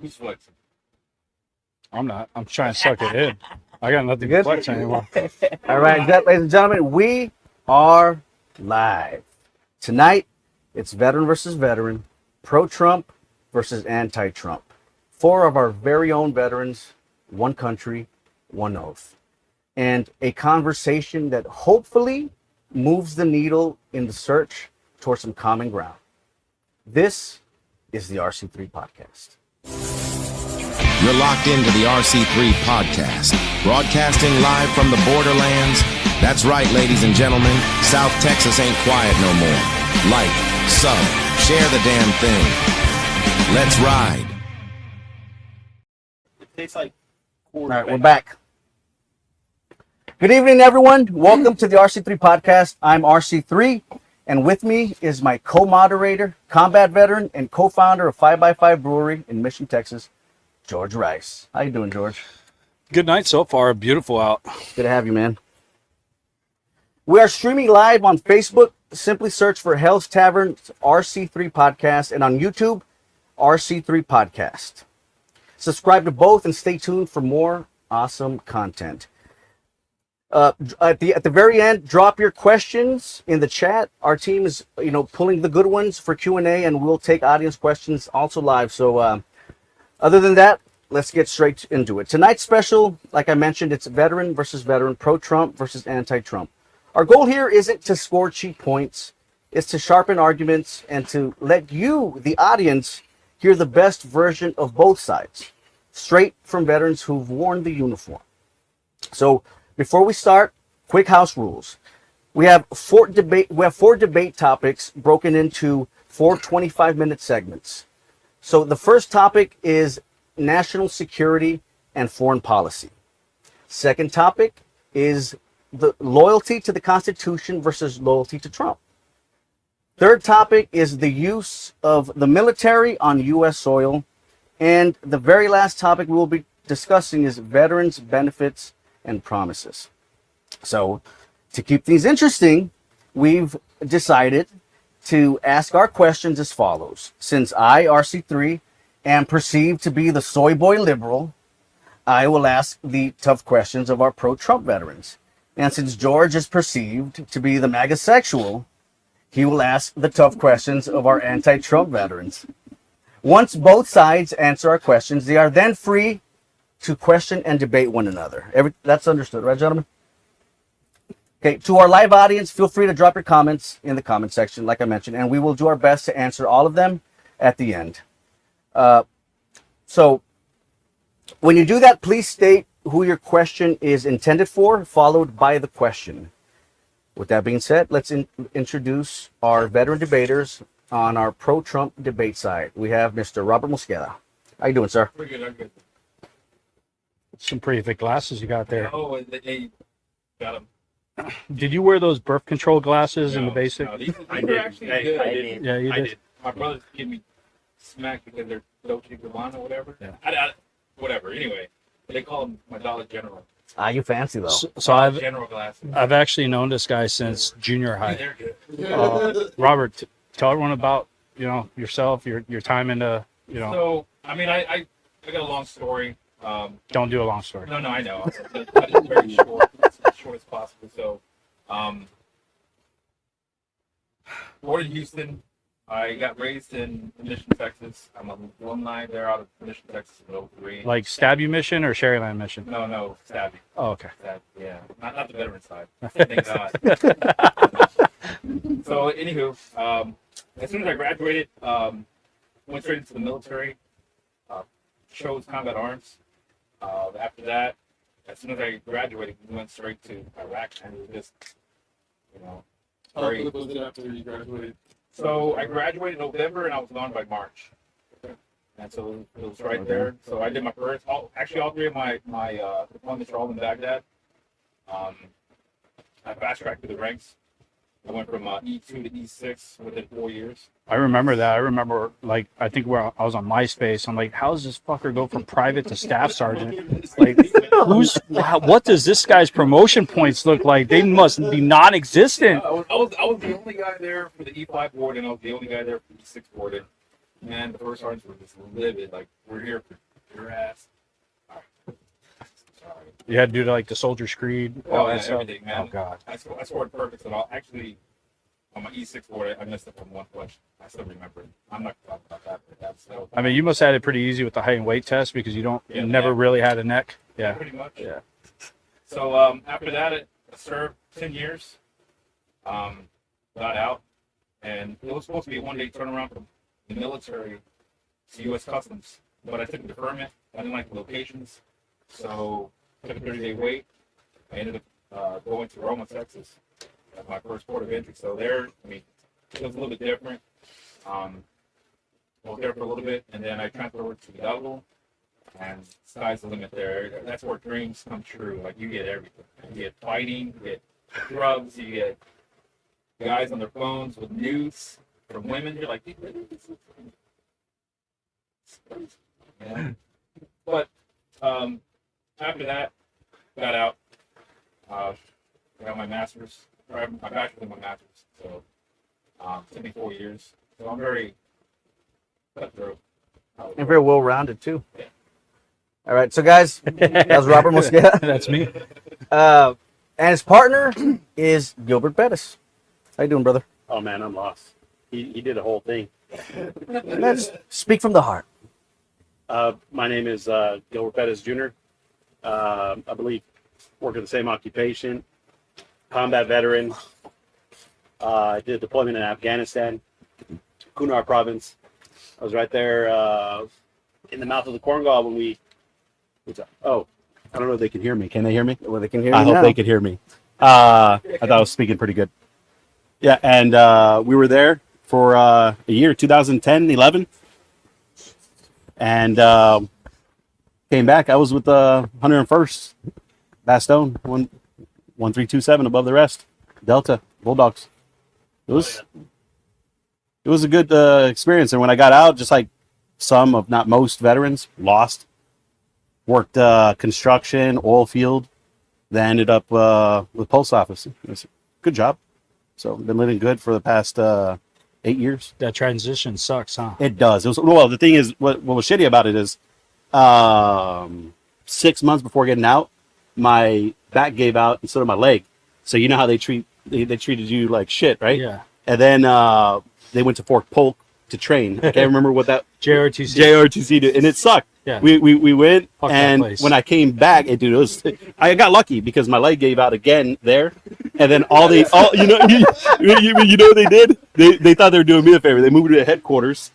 Who's flexing? I'm not. I'm trying to suck it in. I got nothing to flex anymore. All right, ladies and gentlemen, we are live. Tonight, it's veteran versus veteran, pro-Trump versus anti-Trump. 4 of our very own veterans, one country, one oath. And a conversation that hopefully moves the needle in the search towards some common ground. This is the RC3 Podcast. You're locked into the RC3 Podcast, broadcasting live from the borderlands. That's right, ladies and gentlemen. South Texas ain't quiet no more. Like, sub, share the damn thing. Let's ride. It tastes like All right, we're back. Good evening, everyone. Welcome to the RC3 Podcast. I'm RC3, and with me is my co-moderator, combat veteran, and co-founder of 5x5 Brewery in Mission, Texas, George Rice. How you doing, George? Good night so far. Beautiful out. Good to have you, man. We are streaming live on Facebook. Simply search for Hell's Tavern RC3 Podcast, and on YouTube, RC3 Podcast. Subscribe to both and stay tuned for more awesome content. At the very end, drop your questions in the chat. Our team is, pulling the good ones for Q&A, and we'll take audience questions also live. So, other than that, let's get straight into it. Tonight's special, like I mentioned, it's veteran versus veteran, pro-Trump versus anti-Trump. Our goal here isn't to score cheap points. It's to sharpen arguments and to let you, the audience, hear the best version of both sides, straight from veterans who've worn the uniform. So, before we start, quick house rules. We have four debate topics broken into 4 25-minute segments. So the first topic is national security and foreign policy. Second topic is the loyalty to the Constitution versus loyalty to Trump. Third topic is the use of the military on U.S. soil. And the very last topic we will be discussing is veterans' benefits and promises. So, to keep things interesting, we've decided to ask our questions as follows. Since I, RC3, am perceived to be the soy boy liberal, I will ask the tough questions of our pro-Trump veterans. And since George is perceived to be the MAGA sexual, he will ask the tough questions of our anti-Trump veterans. Once both sides answer our questions, they are then free to question and debate one another. That's understood, right, gentlemen? Okay, to our live audience, feel free to drop your comments in the comment section, like I mentioned, and we will do our best to answer all of them at the end. So, when you do that, please state who your question is intended for, followed by the question. With that being said, let's introduce our veteran debaters on our pro-Trump debate side. We have Mr. Robert Mosqueda. How you doing, sir? Pretty good, I'm good. Some pretty thick glasses you got there. Oh, and they got them. Did you wear those birth control glasses in the basic? No, these are actually good. I did. Yeah, you I did. did. My brothers give me smack because they're Dolce & Gabbana or whatever. Yeah. Whatever. Anyway, they call them my Dollar General. You fancy, though. So I've General glasses. actually known this guy since junior high. They're good. Robert, tell everyone about yourself, your time into So, I mean, I got a long story. Don't do a long story. No, I know. But it's very short. It's as short as possible. So, born in Houston. I got raised in Mission, Texas. I'm an alumni there out of Mission, Texas in 03. Like Stab You mission or Sherryland mission? No, Stabby. Oh, okay. Stab, yeah. Not the veteran side. Thank God. So, anywho, as soon as I graduated, went straight into the military, chose combat arms. After that, as soon as I graduated, we went straight to Iraq, and it was just, How long was it after you graduated? So I graduated in November, and I was gone by March. And so it was right there. So I did my first, all 3 of my deployments are all in Baghdad. I fast-tracked through the ranks. I went from E2 to E6 within 4 years. I remember that. I remember, I think I was on MySpace. I'm like, how does this fucker go from private to staff sergeant? Like, what does this guy's promotion points look like? They must be non-existent. I was the only guy there for the E5 board, and I was the only guy there for the E6 board. man, the first sergeants were just livid. Like, we're here for your ass. All right. Sorry. You had to do like the soldier's creed. Oh, that yeah, stuff? everything, man. Oh God. I scored perfect at all. Actually, on my E6 board, I messed up on one push. I still remember it. I'm not talking about that, but that's so. I mean, you must have had it pretty easy with the height and weight test because you Yeah, never yeah. really had a neck. Yeah. Pretty much. Yeah. So after that, I served 10 years. Got out, and it was supposed to be a one-day turnaround from the military to U.S. Customs, but I took a deferment. I didn't like the locations, so took a 30-day wait. I ended up going to Roma, Texas, as my first port of entry. So there, I mean, it was a little bit different. I was there for a little bit, and then I transferred over to Hidalgo, and sky's the limit there. That's where dreams come true. Like, you get everything. You get fighting, you get drugs, you get guys on their phones with nudes from women. You're like, yeah. But after that, got out. Got my master's, or my bachelor's and my master's. So took me 4 years. So I'm very cutthroat. And very well rounded too. All right, so guys, that was Robert Mosqueda. That's me. And his partner is Gilbert Bettis. How you doing, brother? Oh man, I'm lost. He did a whole thing. Let's speak from the heart. My name is Gilbert Pettis Jr. I believe work in the same occupation. Combat veteran. I did deployment in Afghanistan, Kunar province. I was right there in the mouth of the corn gall when we. Oh, I don't know if they can hear me. Can they hear me? Well, they can hear you I hope now. they could hear me. I thought I was speaking pretty good. Yeah, and we were there for a year, 2010, 11. And came back. I was with the 101st Bastogne, 1327 above the rest. Delta, Bulldogs. It was a good experience. And when I got out, just like some of not most veterans, lost. Worked construction, oil field. Then ended up with post office. It was a good job. So been living good for the past 8 years. That transition sucks, huh? It does. It was, well, the thing is, what was shitty about it is 6 months before getting out, my back gave out and so did my leg. So you know how they treated you like shit, right? Yeah. And then they went to Fort Polk to train. I can't remember what that JRTC. did, and it sucked. Yeah. We went, Fuck that and place. when I came back, I got lucky because my leg gave out again there, and then you know what they did? They thought they were doing me a favor. They moved to headquarters,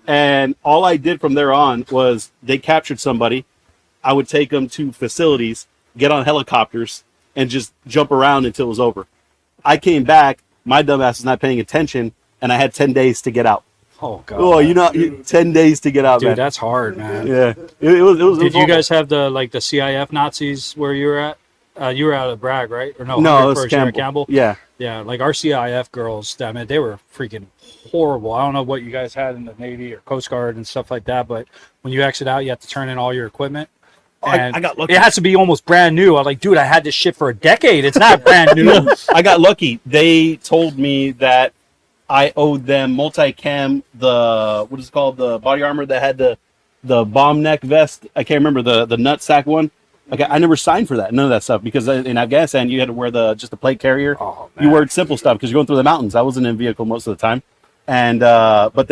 and all I did from there on was they captured somebody. I would take them to facilities, get on helicopters, and just jump around until it was over. I came back, my dumbass is not paying attention, and I had 10 days to get out. Oh God. Oh, 10 days to get out, Dude, man. that's hard, man. Yeah, it was. Did you guys have the CIF Nazis where you were at? You were out of Bragg, right? Or no? No, it was 101st, you were at Campbell. Campbell. Yeah. Yeah, like our CIF girls, I mean, they were freaking horrible. I don't know what you guys had in the Navy or Coast Guard and stuff like that, but when you exit out, you have to turn in all your equipment. And I got lucky. it has to be almost brand new. I'm like, dude, I had this shit for a decade. It's not brand new. I got lucky. They told me that I owed them multicam, what is it called, the body armor that had the bomb neck vest. I can't remember the nut sack one. Like I never signed for that, none of that stuff, because in Afghanistan you had to wear just the plate carrier. Oh, man. You wore simple stuff because you're going through the mountains. I wasn't in vehicle most of the time, and but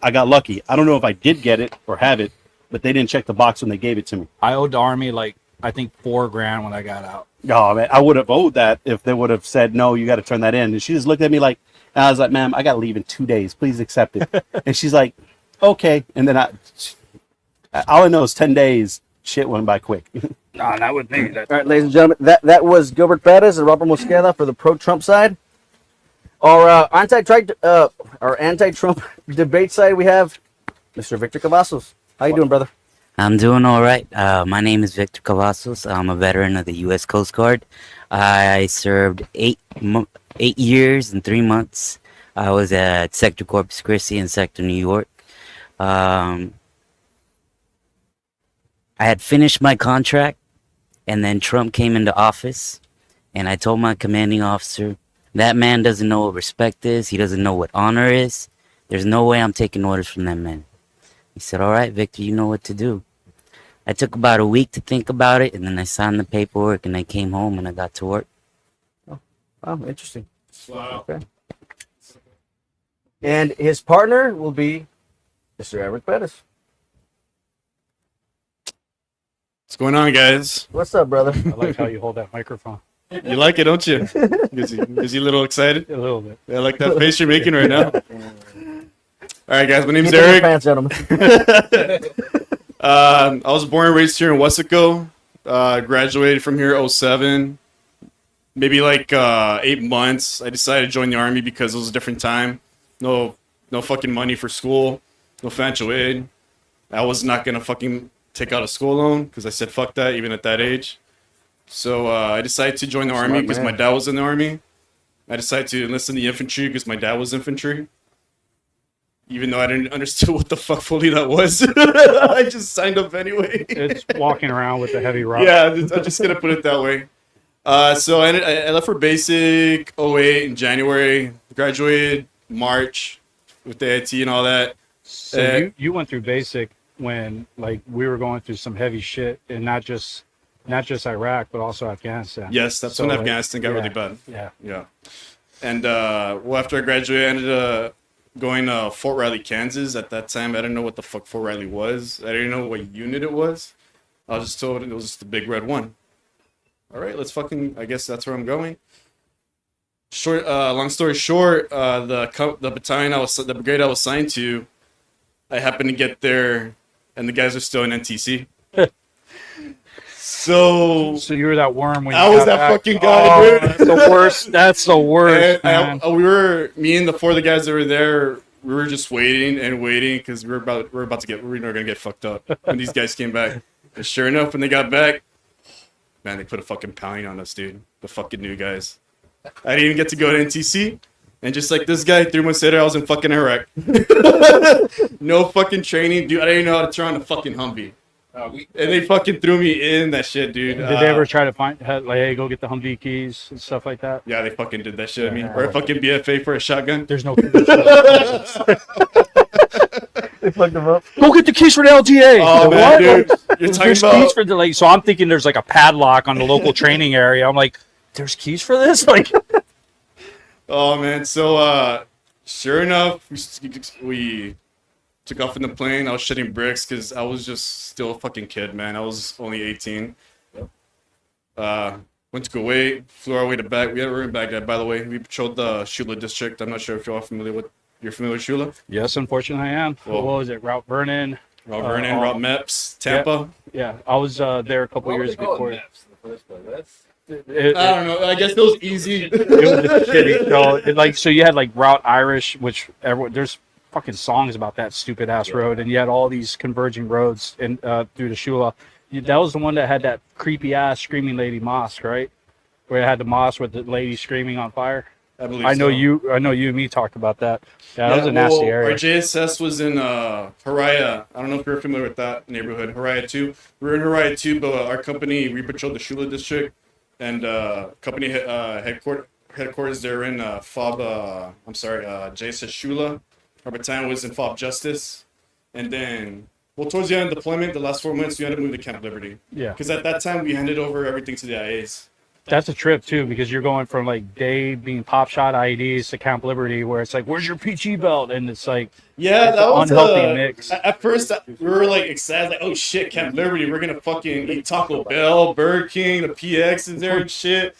I got lucky. I don't know if I did get it or have it, but they didn't check the box when they gave it to me. I owed the Army like I think $4,000 when I got out. Oh man, I would have owed that if they would have said no, you got to turn that in. And she just looked at me like, and I was like, ma'am, I got to leave in 2 days. Please accept it. And she's like, okay. And then all I know is 10 days, shit went by quick. Nah, not with me. All right, ladies and gentlemen, that was Gilbert Bettis and Robert Mosqueda for the pro-Trump side. Our anti-Trump debate side, we have Mr. Victor Cavazos. How you doing, brother? I'm doing all right. My name is Victor Cavazos. I'm a veteran of the U.S. Coast Guard. I served 8 years and 3 months. I was at Sector Corpus Christi and Sector New York. I had finished my contract, and then Trump came into office, and I told my commanding officer, that man doesn't know what respect is. He doesn't know what honor is. There's no way I'm taking orders from them men. He said, all right, Victor, you know what to do. I took about a week to think about it, and then I signed the paperwork, and I came home, and I got to work. Oh, interesting. Wow. Okay. And his partner will be Mr. Eric Pettis. What's going on, guys? What's up, brother? I like how you hold that microphone. You like it, don't you? Is you a little excited? A little bit. I like that face you're making right now. All right, guys. My name's Keep it in your Eric. pants, gentlemen. I was born and raised here in Wesco. Graduated from here 07. Maybe like 8 months. I decided to join the Army because it was a different time. No fucking money for school. No financial aid. I was not going to fucking take out a school loan because I said fuck that even at that age. So I decided to join the Army because my dad was in the Army. I decided to enlist in the infantry because my dad was infantry. Even though I didn't understand what the fuck fully that was. I just signed up anyway. It's walking around with a heavy rock. Yeah, I'm just going to put it that way. So I left for basic 08 in January. Graduated March with the AIT and all that. So you went through basic when like we were going through some heavy shit, and not just Iraq, but also Afghanistan. Yes, that's So, when like, Afghanistan got really bad. Yeah. Yeah. And well, after I graduated, I ended up going to Fort Riley, Kansas. At that time, I didn't know what the fuck Fort Riley was. I didn't know what unit it was. I was just told it was just the big red one. All right, I guess that's where I'm going. Long story short, the battalion the brigade I was assigned to, I happened to get there, and the guys are still in NTC. So you were that worm when I you was got that back. fucking guy, dude. That's the worst. That's the worst. And Man. me and the 4 of the guys that were there, we were just waiting because we were gonna get fucked up when these guys came back. And sure enough, when they got back, man, they put a fucking pounding on us, dude. The fucking new guys. I didn't even get to go to NTC. And just like this guy, 3 months later, I was in fucking Iraq. No fucking training, dude. I didn't even know how to turn on a fucking Humvee. And they fucking threw me in that shit, dude. Did they ever try to find like, hey, go get the Humvee keys and stuff like that? Yeah, they fucking did that shit. I mean, or a fucking BFA for a shotgun. There's no. They fucked him up. Go get the keys for the LTA. Oh, man, dude. You're talking There's about... keys for the so I'm thinking there's like a padlock on the local training area. I'm like, there's keys for this? Like, Oh, man. So, sure enough, we took off in the plane. I was shitting bricks because I was just still a fucking kid, man. I was only 18. Went to Kuwait, flew our way to Baghdad. We were in Baghdad, by the way. We patrolled the Shula district. I'm not sure if you're all familiar with... You're familiar with Shula? yes, unfortunately, I am. Well, What was it? Route Vernon. Route Vernon, Route Meps, Tampa. Yeah, I was there a couple years before. Maps in the first place? I don't know. I guess it was easy. It was a shitty show. So you had like Route Irish, which there's fucking songs about that stupid ass road, and you had all these converging roads through the Shula. That was the one that had that creepy ass screaming lady mosque, right? Where it had the mosque with the lady screaming on fire. I believe I know so. you and me talked about that. Yeah, that was a nasty area. Our JSS was in Haraya. I don't know if you're familiar with that neighborhood, Haraya 2. We were in Haraya 2, but our company, we patrolled the Shula district, and company headquarters there in JSS Shula. Our battalion was in FOB Justice. And then, towards the end of deployment, the last 4 months, we had to move to Camp Liberty. Yeah. Because at that time, we handed over everything to the IAs. That's a trip too, because you're going from like day being pop shot IEDs to Camp Liberty, where it's like, "Where's your PG belt?" And it's like, Yeah, it's that an was unhealthy mix. At first, we were like excited, like, "Oh shit, Camp Liberty, we're gonna fucking eat Taco Bell, Burger King, the PX is there and shit."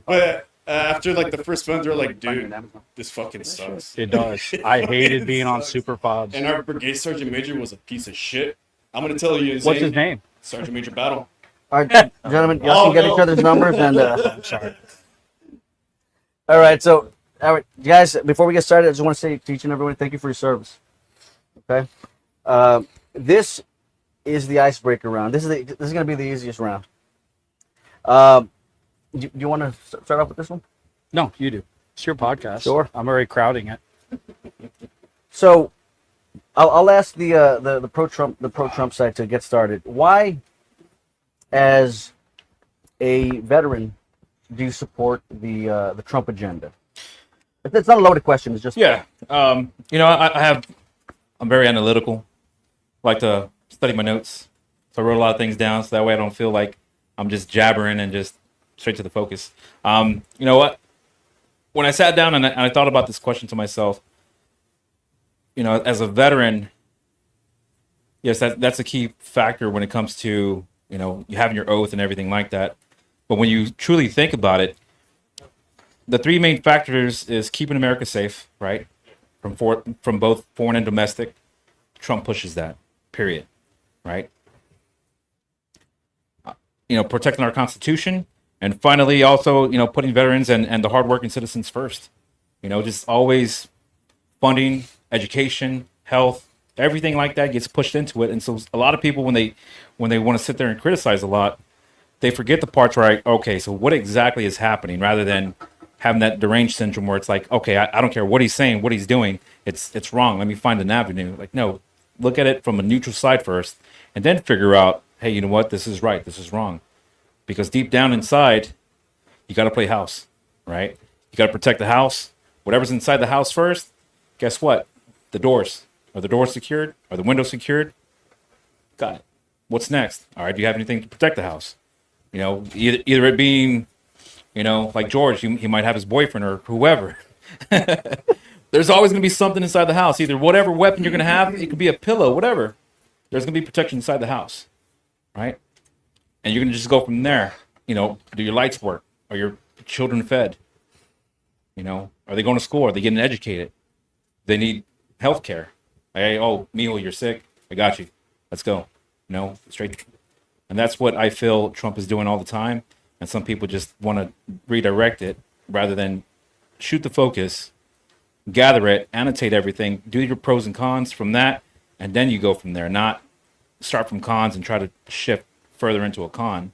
But after like the first month, we were like, "Dude, this fucking sucks." It does. I hated being on super pods. And our brigade sergeant major was a piece of shit. I'm gonna tell you What's his name? Sergeant Major Battle. All right, gentlemen, y'all can get each other's numbers and. I'm sorry. All right, so, all right, guys, before we get started, I just want to say to each and everyone, thank you for your service. Okay? This is the icebreaker round. This is going to be the easiest round. You want to start off with this one? No, you do. It's your podcast. Sure. I'm already crowding it. So, I'll ask the pro Trump side to get started. Why, as a veteran, do you support the Trump agenda? It's not a loaded question. It's just Yeah. I'm very analytical. Like to study my notes. So I wrote a lot of things down so that way I don't feel like I'm just jabbering and just straight to the focus. You know what? When I sat down and I thought about this question to myself, as a veteran, yes, that's a key factor when it comes to, you having your oath and everything like that. But when you truly think about it, the three main factors is keeping America safe, right? From both foreign and domestic. Trump pushes that, period, right? Protecting our Constitution, and finally also, putting veterans and the hardworking citizens first. Just always funding, education, health, everything like that gets pushed into it. And so a lot of people, when they want to sit there and criticize a lot, they forget the parts where okay, so what exactly is happening, rather than having that deranged syndrome where it's like, okay, I don't care what he's saying, what he's doing, it's wrong. Let me find an avenue. Like, no, look at it from a neutral side first, and then figure out, hey, you know what? This is right. This is wrong. Because deep down inside, you got to play house, right? You got to protect the house. Whatever's inside the house first, guess what? The doors. Are the doors secured? Are the windows secured? Got it. What's next? All right, do you have anything to protect the house? Either it being, like George, he might have his boyfriend or whoever. There's always going to be something inside the house. Either whatever weapon you're going to have, it could be a pillow, whatever. There's going to be protection inside the house, right? And you're going to just go from there. Do your lights work? Are your children fed? Are they going to school? Are they getting educated? They need health care. Hey, Mijo, you're sick. I got you. Let's go. Straight. And that's what I feel Trump is doing all the time. And some people just want to redirect it rather than shoot the focus, gather it, annotate everything, do your pros and cons from that, and then you go from there. Not start from cons and try to shift further into a con,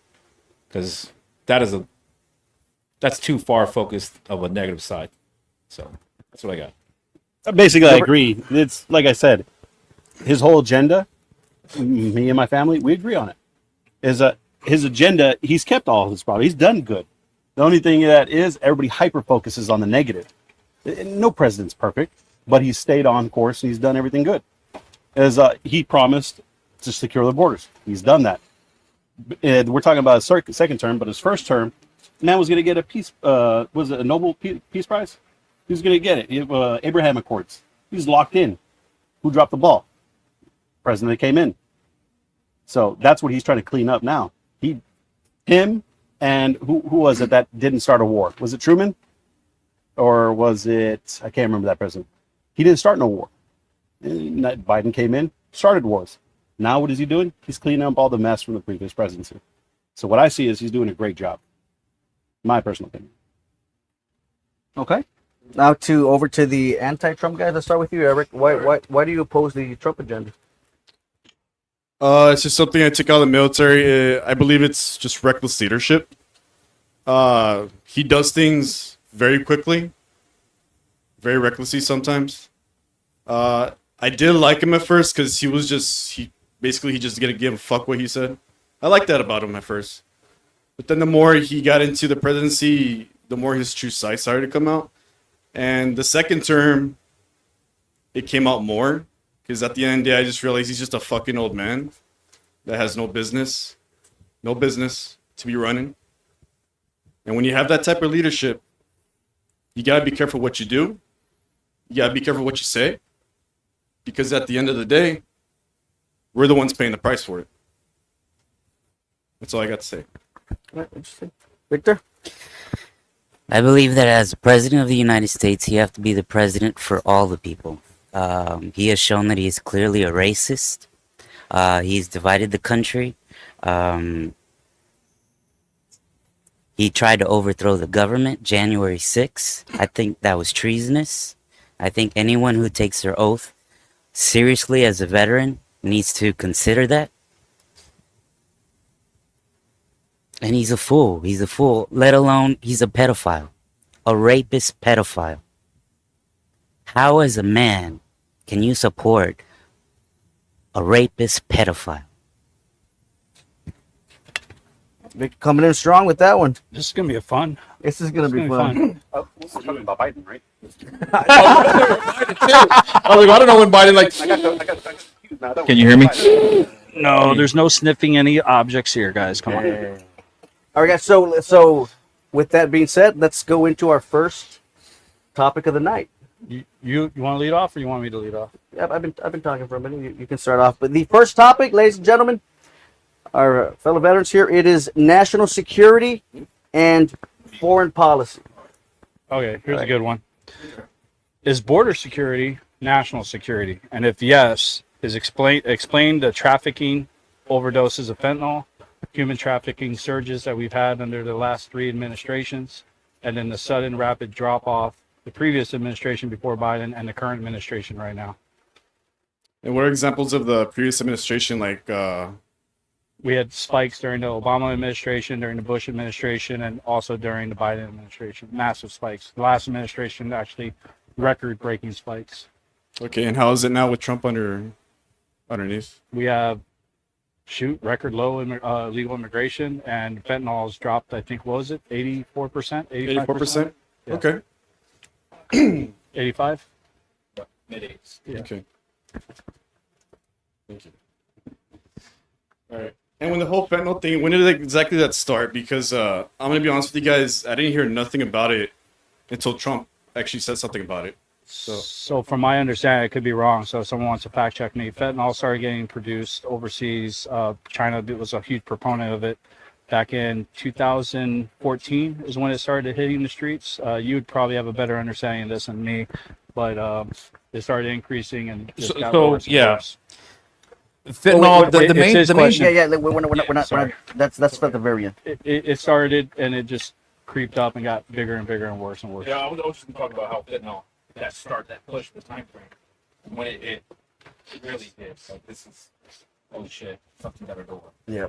because that's too far focused of a negative side. So that's what I got. Basically, I agree. It's like I said, his whole agenda, me and my family, we agree on it. His agenda, he's kept all of his problems. He's done good. The only thing that is, everybody hyper focuses on the negative. No president's perfect, but he's stayed on course and he's done everything good. As he promised to secure the borders, he's done that. We're talking about his second term, but his first term, man was going to get a peace. Was it a Nobel Peace Prize? He was going to get it. Abraham Accords. He's locked in. Who dropped the ball? President that came in. So that's what he's trying to clean up now. Him, and who was it that didn't start a war? Was it Truman? Or was it, I can't remember that president. He didn't start no war. Biden came in, started wars. Now what is he doing? He's cleaning up all the mess from the previous presidency. So what I see is he's doing a great job. My personal opinion. Okay. Now over to the anti-Trump guys. Let's start with you, Eric. Why do you oppose the Trump agenda? It's just something I took out of the military. I believe it's just reckless leadership. He does things very quickly, very recklessly sometimes. I did like him at first because he just didn't give a fuck what he said. I liked that about him at first. But then the more he got into the presidency, the more his true side started to come out. And the second term, it came out more. Because at the end of the day, I just realized he's just a fucking old man that has no business to be running. And when you have that type of leadership, you got to be careful what you do. You got to be careful what you say. Because at the end of the day, we're the ones paying the price for it. That's all I got to say. Interesting. Victor? I believe that as president of the United States, you have to be the president for all the people. He has shown that he is clearly a racist. He's divided the country. He tried to overthrow the government January 6th. I think that was treasonous. I think anyone who takes their oath seriously as a veteran needs to consider that. And he's a fool. He's a fool, let alone he's a pedophile, a rapist pedophile. How, as a man, can you support a rapist pedophile? Victor coming in strong with that one. This is gonna be a fun. This is gonna be fun. We're talking about Biden, right? I was like, I don't know when Biden like. Can you hear me? No, there's no sniffing any objects here, guys. Come on. All right, guys. So with that being said, let's go into our first topic of the night. You want to lead off, or you want me to lead off? Yeah, I've been talking for a minute. You can start off. But the first topic, ladies and gentlemen, our fellow veterans here, it is national security and foreign policy. Okay, here's a good one. Is border security national security? And if yes, explain the trafficking, overdoses of fentanyl, human trafficking surges that we've had under the last 3 administrations, and then the sudden rapid drop off the previous administration before Biden and the current administration right now. And what are examples of the previous administration? Like, We had spikes during the Obama administration, during the Bush administration, and also during the Biden administration. Massive spikes. The last administration actually record-breaking spikes. okay, and how is it now with Trump underneath? We have record low legal immigration, and fentanyl's dropped. I think, what was it, 84%, 84%. Yeah. Okay. 85. Mid-80s. Yeah. Okay. Thank you. All right. And when the whole fentanyl thing, when did exactly that start? Because I'm gonna be honest with you guys, I didn't hear nothing about it until Trump actually said something about it. So from my understanding, I could be wrong. So if someone wants to fact check me, fentanyl started getting produced overseas. China was a huge proponent of it. Back in 2014 is when it started hitting the streets. You would probably have a better understanding of this than me, but it started increasing and just got worse and worse. Fentanyl. wait, The main. his The main. question. Yeah. We're not. Sorry. That's at the very end. It started and it just creeped up and got bigger and bigger and worse and worse. Yeah, I was just going to talk about how fentanyl, that push, the time frame, when it really did. Like, this is, holy shit, something's at our door. Yeah.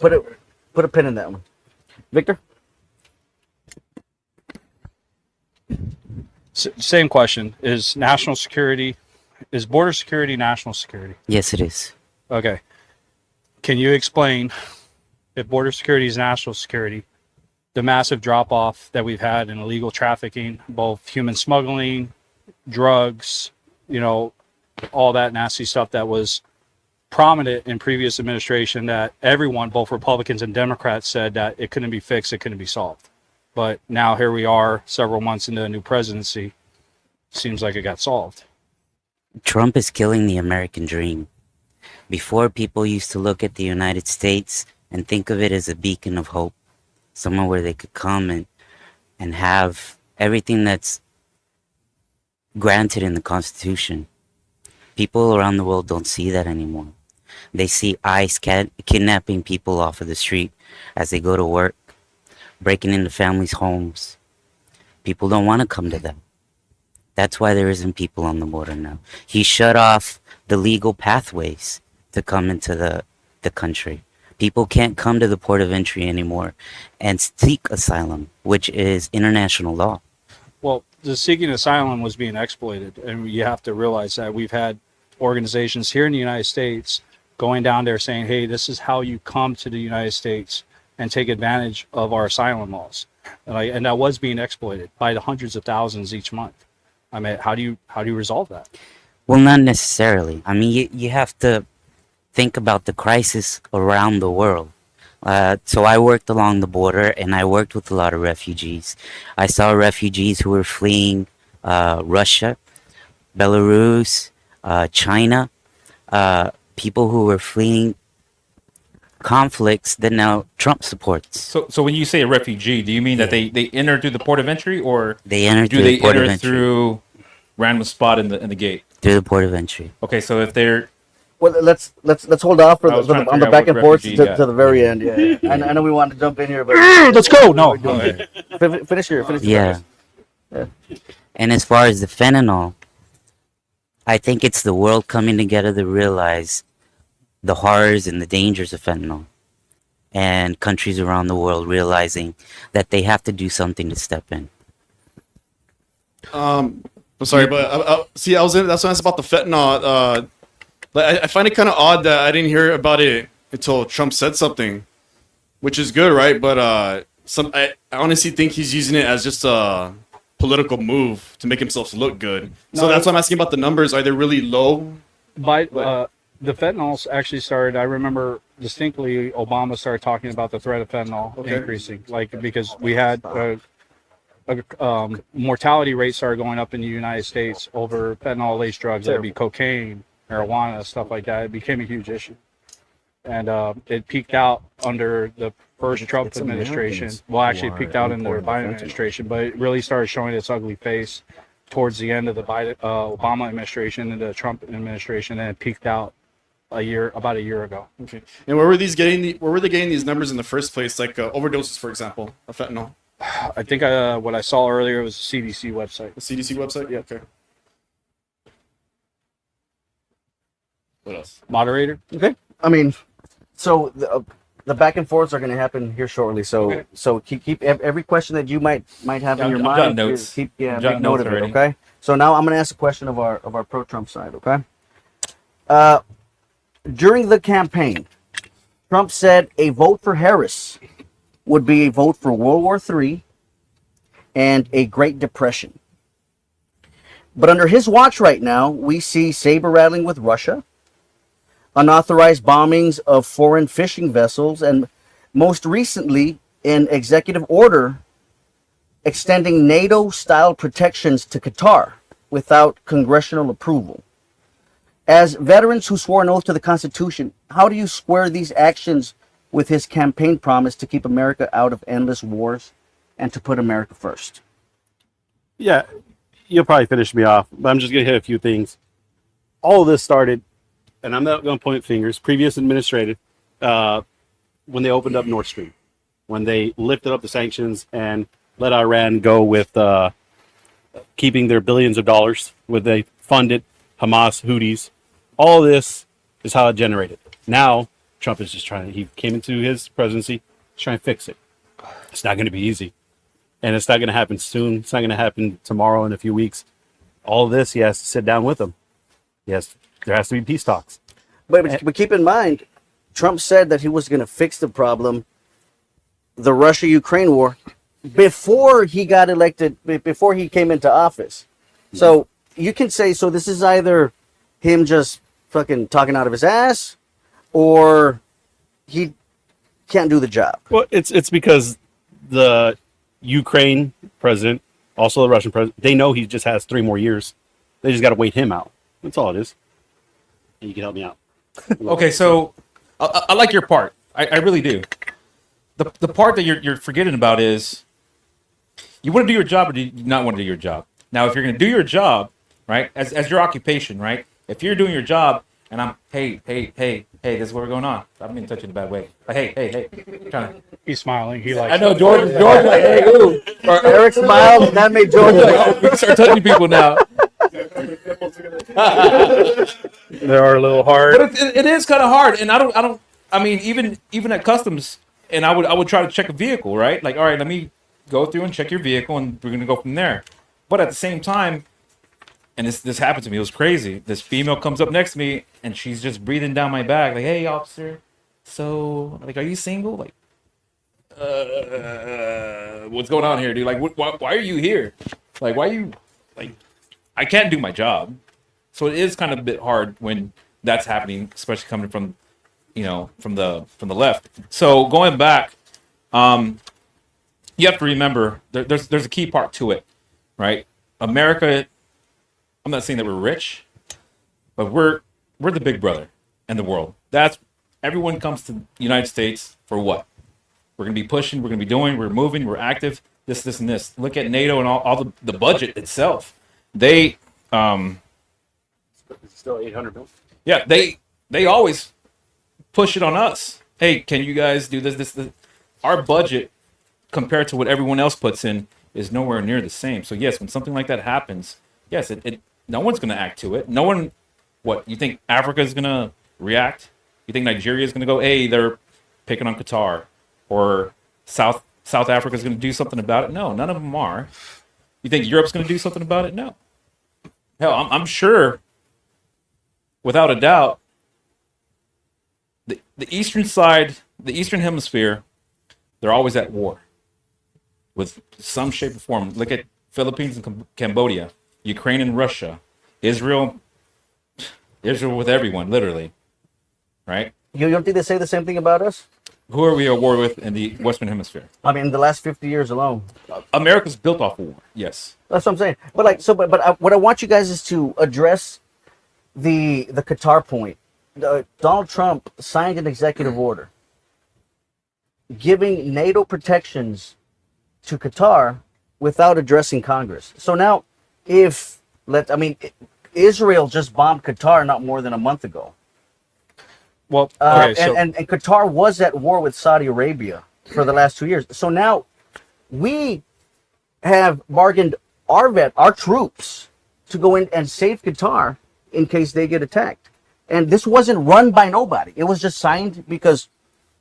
Put a pin in that one. Victor? Same question. Is border security national security? Yes, it is. Okay. Can you explain, if border security is national security, the massive drop off that we've had in illegal trafficking, both human smuggling, drugs, all that nasty stuff that was prominent in previous administration, that everyone, both Republicans and Democrats, said that it couldn't be fixed, it couldn't be solved. But now here we are, several months into a new presidency. Seems like it got solved. Trump is killing the American dream. Before, people used to look at the United States and think of it as a beacon of hope, somewhere where they could come and have everything that's granted in the Constitution. People around the world don't see that anymore. They see ICE kidnapping people off of the street as they go to work, breaking into families' homes. People don't want to come to them. That's why there isn't people on the border now. He shut off the legal pathways to come into the country. People can't come to the port of entry anymore and seek asylum, which is international law. Well, the seeking asylum was being exploited, and you have to realize that we've had organizations here in the United States going down there saying, hey, this is how you come to the United States and take advantage of our asylum laws. And that was being exploited by the hundreds of thousands each month. I mean, how do you resolve that? Well, not necessarily. I mean, you have to think about the crisis around the world. So I worked along the border, and I worked with a lot of refugees. I saw refugees who were fleeing Russia, Belarus, China, people who were fleeing conflicts that now Trump supports. So when you say a refugee, do you mean that they enter through the port of entry, or They enter do through they the port of enter entry. through random spot in the gate? Through the port of entry. Okay, so if they're Well, let's hold off I was trying to on the figure out back what and forth refugee you got. to the very end. Yeah. I know we wanted to jump in here, but Let's go. No. finish here. Yeah. And as far as the fentanyl, I think it's the world coming together to realize the horrors and the dangers of fentanyl. And countries around the world realizing that they have to do something to step in. I'm sorry, but that's when I asked about the fentanyl. I find it kind of odd that I didn't hear about it until Trump said something, which is good, right? But I honestly think he's using it as just a political move to make himself look good. So that's why I'm asking about the numbers. Are they really low? The fentanyl actually started. I remember distinctly Obama started talking about the threat of fentanyl increasing, like because we had mortality rate started going up in the United States over fentanyl-laced drugs. That'd be cocaine, marijuana, stuff like that. It became a huge issue, and it peaked out under the first Trump administration. Well, actually, it peaked out in the Biden administration, but it really started showing its ugly face towards the end of the Obama administration and the Trump administration, and it peaked out about a year ago. Okay. And where were they getting these numbers in the first place? Like overdoses, for example, of fentanyl. I think what I saw earlier was the CDC website. The CDC website? Yeah. Okay. What else? Moderator. Okay. I mean, so the back and forths are going to happen here shortly. So so keep every question that you might have in your I'm mind. jotting notes. Make Jotting note notes of it. already. Okay. So now I'm going to ask a question of our pro-Trump side. Okay. During the campaign, Trump said a vote for Harris would be a vote for World War III and a Great Depression. But under his watch right now, we see saber rattling with Russia, unauthorized bombings of foreign fishing vessels, and most recently, an executive order extending NATO-style protections to Qatar without congressional approval. As veterans who swore an oath to the Constitution, how do you square these actions with his campaign promise to keep America out of endless wars and to put America first? Yeah, you'll probably finish me off, but I'm just going to hit a few things. All of this started, and I'm not going to point fingers, previous administrative, when they opened up Nord Stream, when they lifted up the sanctions and let Iran go with keeping their billions of dollars, when they funded Hamas, Houthis. All this is how it generated. Now, Trump is just he came into his presidency, trying to fix it. It's not going to be easy. And it's not going to happen soon. It's not going to happen tomorrow in a few weeks. All of this, he has to sit down with them. Yes, there has to be peace talks. But keep in mind, Trump said that he was going to fix the problem, the Russia-Ukraine war, before he got elected, before he came into office. So you can say, so this is either him just fucking talking out of his ass, or he can't do the job. Well, it's because the Ukraine president, also the Russian president, they know he just has 3 more years. They just got to wait him out. That's all it is. And you can help me out. Okay, so I like your part. I really do. The part that you're forgetting about is you want to do your job or do you not want to do your job? Now, if you're going to do your job, right, as your occupation, right, if you're doing your job and I'm, hey, this is what's going on. I don't mean to touch you in a bad way. But hey. Trying to... He's smiling. He likes I know George like, hey, ooh. Or, Eric smiled, and that made George we can start touching people now. They are a little hard. But it is kind of hard, and I mean, even at customs, and I would try to check a vehicle, right? Like, all right, let me go through and check your vehicle, and we're gonna go from there. But at the same time, and this happened to me, it was crazy. This female comes up next to me, and she's just breathing down my back, like, "Hey, officer, so like, are you single? Like, what's going on here, dude? Like, why are you here? Like, why are you like?" I can't do my job. So it is kind of a bit hard when that's happening, especially coming from, from the left. So going back, you have to remember there's a key part to it, right? America, I'm not saying that we're rich, but we're the big brother in the world. Everyone comes to the United States for what? We're gonna be pushing, we're gonna be doing, we're moving, we're active, this, and this. Look at NATO and all the budget itself. They Still 800 billion. Yeah, they always push it on us. Hey, can you guys do this? Our budget compared to what everyone else puts in is nowhere near the same. So yes, when something like that happens, yes, no one's going to act to it. No one. What you think Africa is going to react? You think Nigeria is going to go? Hey, they're picking on Qatar, or South Africa is going to do something about it? No, none of them are. You think Europe's going to do something about it? No. Hell, I'm sure. Without a doubt, the eastern side, the eastern hemisphere, they're always at war with some shape or form. Look at Philippines and Cambodia, Ukraine and Russia, Israel with everyone, literally, right? You don't think they say the same thing about us? Who are we at war with in the Western Hemisphere? I mean, in the last 50 years alone. America's built off of war. Yes. That's what I'm saying. But like, so, what I want you guys is to address the Qatar point. Donald Trump signed an executive order giving NATO protections to Qatar without addressing Congress. So now, Israel just bombed Qatar not more than a month ago. Well, okay, so and Qatar was at war with Saudi Arabia for the last 2 years. So now we have bargained our troops to go in and save Qatar in case they get attacked. And this wasn't run by nobody. It was just signed because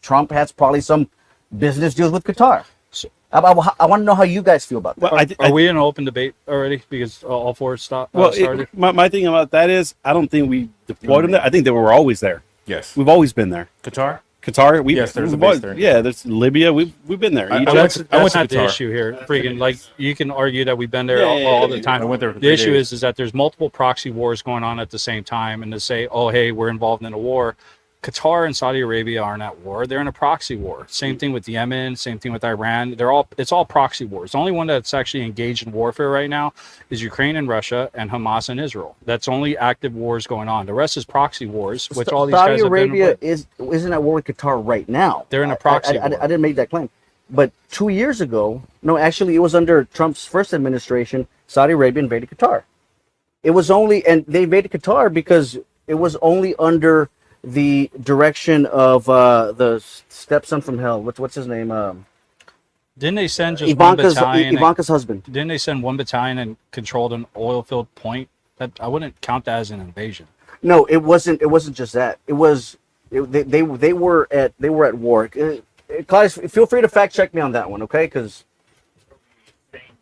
Trump has probably some business deals with Qatar. So, I want to know how you guys feel about that. Well, are we in an open debate already because all four started? My thing about that is, I don't think we deployed them there. I think they were always there. Yes. We've always been there. Qatar? Qatar, Yes, there's a we've base always- there. Yeah, there's Libya. We've been there. Egypt. That's I went to not the Qatar. issue here. Freaking, like, you can argue that we've been there Yeah, all the time. I went there for The 3 issue days. is that there's multiple proxy wars going on at the same time, and to say, oh, hey, we're involved in a war. Qatar and Saudi Arabia aren't at war. They're in a proxy war. Same thing with Yemen, same thing with Iran. It's all proxy wars. The only one that's actually engaged in warfare right now is Ukraine and Russia and Hamas and Israel. That's only active wars going on. The rest is proxy wars, which all these Saudi guys have been Arabia isn't at war with Qatar right now. They're in a proxy I war. didn't make that claim. But 2 years ago, no, actually, it was under Trump's first administration, Saudi Arabia invaded Qatar. It was only, and they invaded Qatar because it was only under the direction of the stepson from hell. What's his name? Didn't they send just one battalion? Ivanka's husband. Didn't they send one battalion and controlled an oil-filled point? That I wouldn't count that as an invasion. No, it wasn't. It wasn't just that. They were at war. Claudius, feel free to fact check me on that one, okay? Because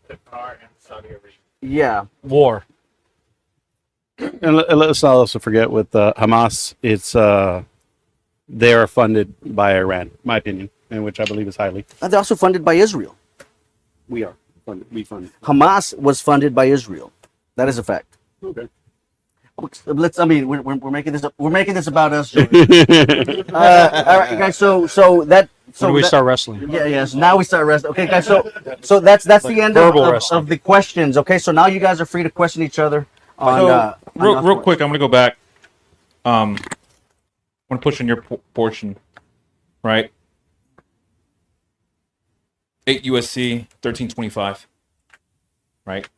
Qatar and Saudi Arabia. yeah, War. And let's not also forget with Hamas, it's they are funded by Iran, my opinion, and which I believe is highly. they're also funded by Israel. We are funded. We fund. Hamas was funded by Israel. That is a fact. Okay. Let's. I mean, we're making this. We're making this about us. Joey. All right, guys. So that. So When do we that- start wrestling? Yeah, yes. Now we start resting. Okay, guys. So that's the end verbal of wrestling. the questions. Okay, so now you guys are free to question each other. On, Real quick, I'm going to go back. I want to push on your portion, right? 8 USC 1325, right?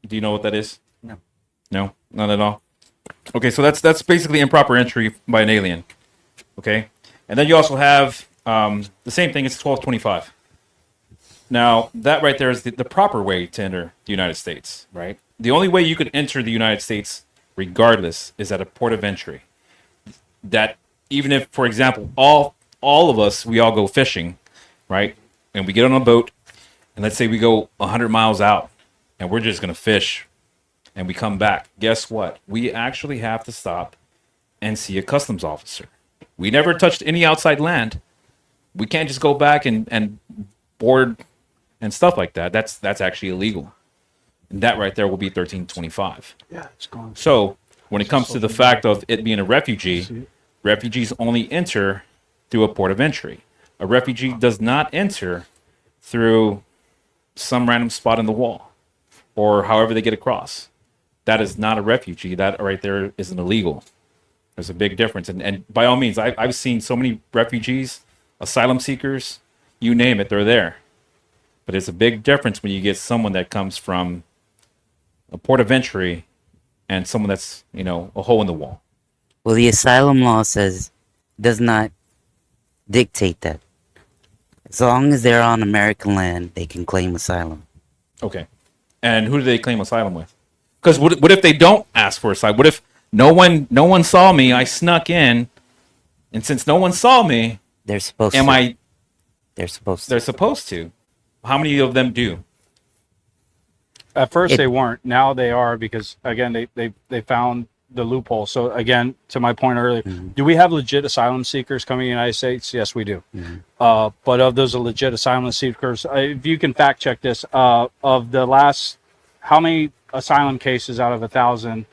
Do you know what that is? No. No, not at all. Okay, so that's basically improper entry by an alien. Okay, and then you also have the same thing. It's 1225. Now that right there is the proper way to enter the United States, right? The only way you could enter the United States, regardless, is at a port of entry. That even if, for example, all of us, we all go fishing, right? And we get on a boat, and let's say we go 100 miles out, and we're just going to fish, and we come back. Guess what? We actually have to stop and see a customs officer. We never touched any outside land. We can't just go back and board and stuff like that. That's actually illegal. And that right there will be 1325. Yeah, it's gone. So when it comes to the fact of it being a refugee, refugees only enter through a port of entry. A refugee does not enter through some random spot in the wall or however they get across. That is not a refugee. That right there is an illegal. There's a big difference. And by all means, I've seen so many refugees, asylum seekers, you name it, they're there. But it's a big difference when you get someone that comes from a port of entry and someone that's, a hole in the wall. Well, the asylum law does not dictate that. As long as they're on American land, they can claim asylum. Okay. And who do they claim asylum with? Because what if they don't ask for asylum? What if no one saw me, I snuck in, and since no one saw me, They're supposed to. They're supposed to. they're supposed to. How many of them do? At first they weren't. Now they are because again they found the loophole. So again, to my point earlier, do we have legit asylum seekers coming to the United States? Yes, we do. But of those legit asylum seekers, if you can fact check this, of the last, how many asylum cases out of 1,000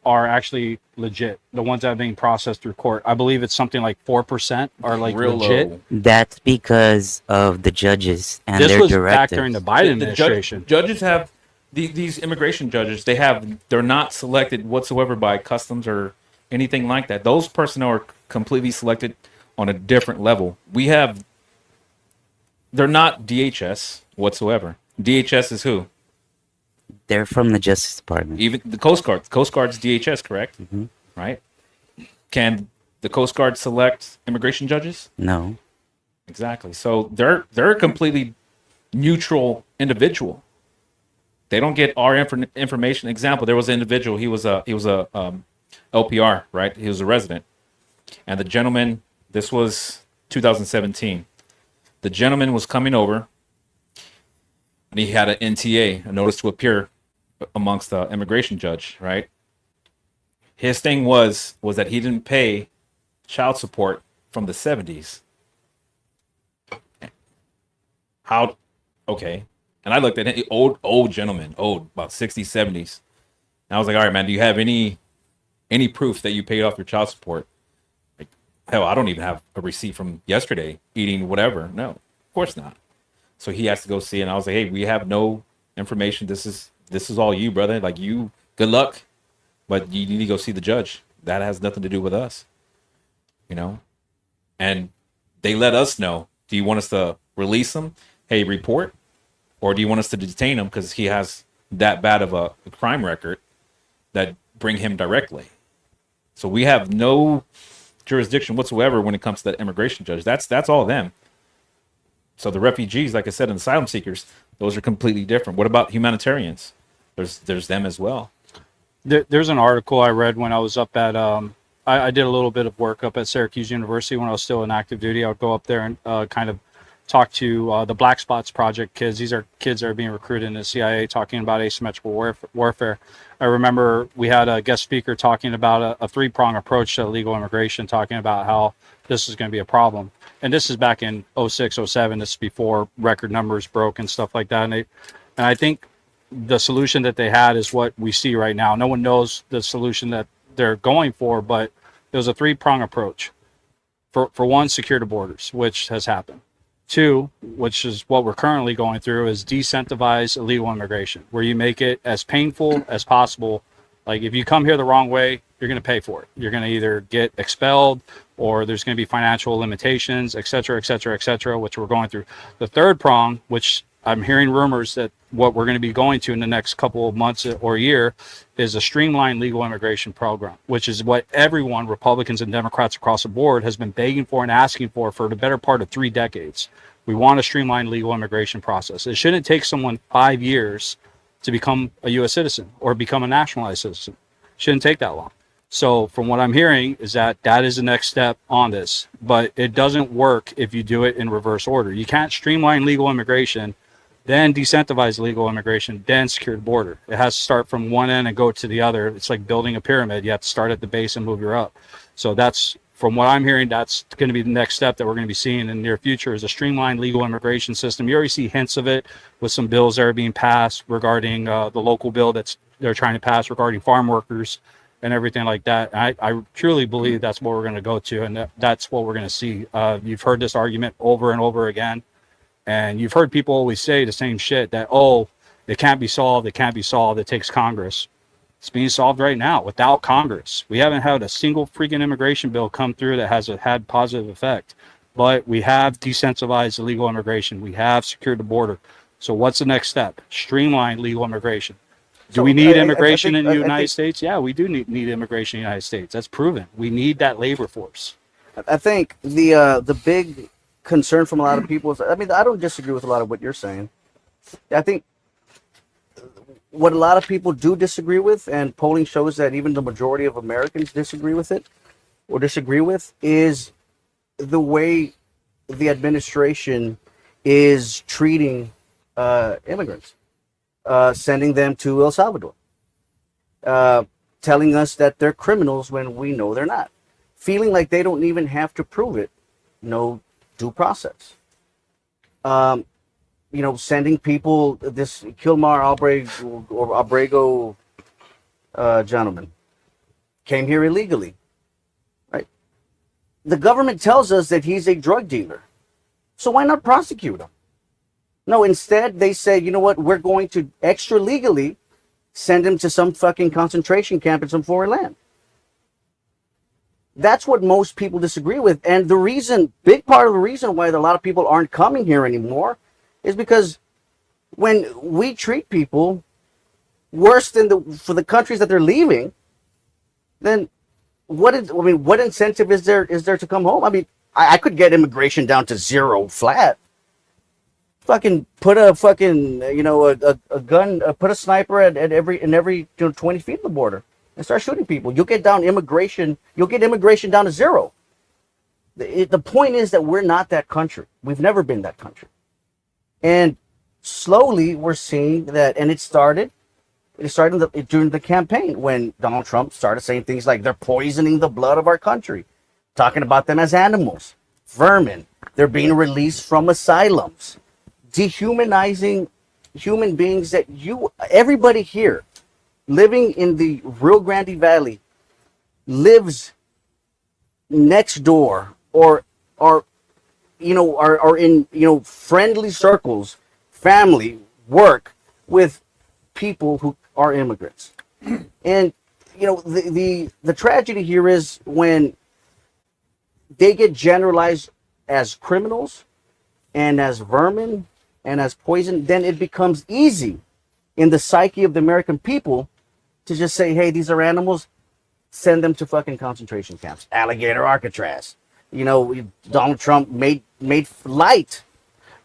are actually legit? The ones that are being processed through court, I believe it's something like 4% are like Real legit. low. That's because of the judges and This their was back directives. during the Biden administration. Judges have these immigration judges. They're not selected whatsoever by customs or anything like that. Those personnel are completely selected on a different level. They're not DHS whatsoever. DHS is who? They're from the Justice Department. Even the Coast Guard. The Coast Guard's DHS, correct? Right? Can the Coast Guard select immigration judges? No. Exactly. So they're a completely neutral individual. They don't get our information. Example: there was an individual. He was a LPR, right? He was a resident, and the gentleman. This was 2017. The gentleman was coming over, and he had an NTA, a notice to appear, amongst the immigration judge, right? His thing was that he didn't pay child support from the 70s. How? Okay. And I looked at him, old gentleman, about 60s, 70s. And I was like, all right, man, do you have any proof that you paid off your child support? Like, hell, I don't even have a receipt from yesterday eating whatever. No, of course not. So he has to go see it. And I was like, hey, we have no information. This is all you, brother. Like, you, good luck. But you need to go see the judge. That has nothing to do with us. You know? And they let us know. Do you want us to release him? Hey, report? Or do you want us to detain him because he has that bad of a crime record that bring him directly? So we have no jurisdiction whatsoever when it comes to that immigration judge. That's all them. So the refugees, like I said, and asylum seekers, those are completely different. What about humanitarians? There's them as well. There's an article I read when I was up at I did a little bit of work up at Syracuse University when I was still in active duty. I would go up there and kind of talk to the Black Spots Project kids. These are kids that are being recruited in the CIA, talking about asymmetrical warfare. I remember we had a guest speaker talking about a three-prong approach to illegal immigration, talking about how this is going to be a problem. And this is back in 06, 07. This is before record numbers broke and stuff like that. And I think the solution that they had is what we see right now. No one knows the solution that they're going for, but it was a three-prong approach. For one, secure the borders, which has happened. Two, which is what we're currently going through, is decentivize illegal immigration, where you make it as painful as possible. Like, if you come here the wrong way, you're going to pay for it. You're going to either get expelled or there's going to be financial limitations, et cetera, et cetera, et cetera, which we're going through. The third prong, which I'm hearing rumors that what we're going to be going to in the next couple of months or year, is a streamlined legal immigration program, which is what everyone, Republicans and Democrats across the board, has been begging for and asking for the better part of 3 decades. We want a streamlined legal immigration process. It shouldn't take someone 5 years to become a U.S. citizen or become a nationalized citizen. It shouldn't take that long. So from what I'm hearing is that is the next step on this, but it doesn't work if you do it in reverse order. You can't streamline legal immigration, then decentivize legal immigration, then secure the border. It has to start from one end and go to the other. It's like building a pyramid. You have to start at the base and move your up. So that's, from what I'm hearing, that's going to be the next step that we're going to be seeing in the near future, is a streamlined legal immigration system. You already see hints of it with some bills that are being passed regarding the local bill they're trying to pass regarding farm workers and everything like that. I truly believe that's what we're going to go to, and that's what we're going to see. You've heard this argument over and over again, and you've heard people always say the same shit, that, oh, it can't be solved, it takes Congress. It's being solved right now without Congress. We haven't had a single freaking immigration bill come through that has had positive effect, but we have decentralized illegal immigration. We have secured the border. So what's the next step? Streamline legal immigration. Do we need immigration in the United States? Yeah, we do need immigration in the United States. That's proven. We need that labor force. I think the big concern from a lot of people is, I mean, I don't disagree with a lot of what you're saying. I think what a lot of people do disagree with, and polling shows that even the majority of Americans disagree with, is the way the administration is treating immigrants, sending them to El Salvador. telling us that they're criminals when we know they're not. Feeling like they don't even have to prove it. No due process. Sending people, this Kilmar Abrego gentleman came here illegally, right? The government tells us that he's a drug dealer. So why not prosecute him? No, instead they say, you know what, we're going to extra legally send him to some fucking concentration camp in some foreign land. That's what most people disagree with. And the reason, big part of the reason why a lot of people aren't coming here anymore is because when we treat people worse than for the countries that they're leaving, then what incentive is there to come home? I mean, I could get immigration down to zero flat. Fucking put a fucking a gun, put a sniper at every 20 feet of the border and start shooting people. You'll get immigration down to zero. The point is that we're not that country. We've never been that country. And slowly we're seeing that, and it started during the campaign when Donald Trump started saying things like they're poisoning the blood of our country, talking about them as animals, vermin. They're being released from asylums, dehumanizing human beings that everybody here living in the Rio Grande Valley lives next door or are in friendly circles, family, work with people who are immigrants. And the tragedy here is when they get generalized as criminals and as vermin and as poison, then it becomes easy in the psyche of the American people to just say, hey, these are animals, send them to fucking concentration camps, alligator Alcatraz. Donald Trump made light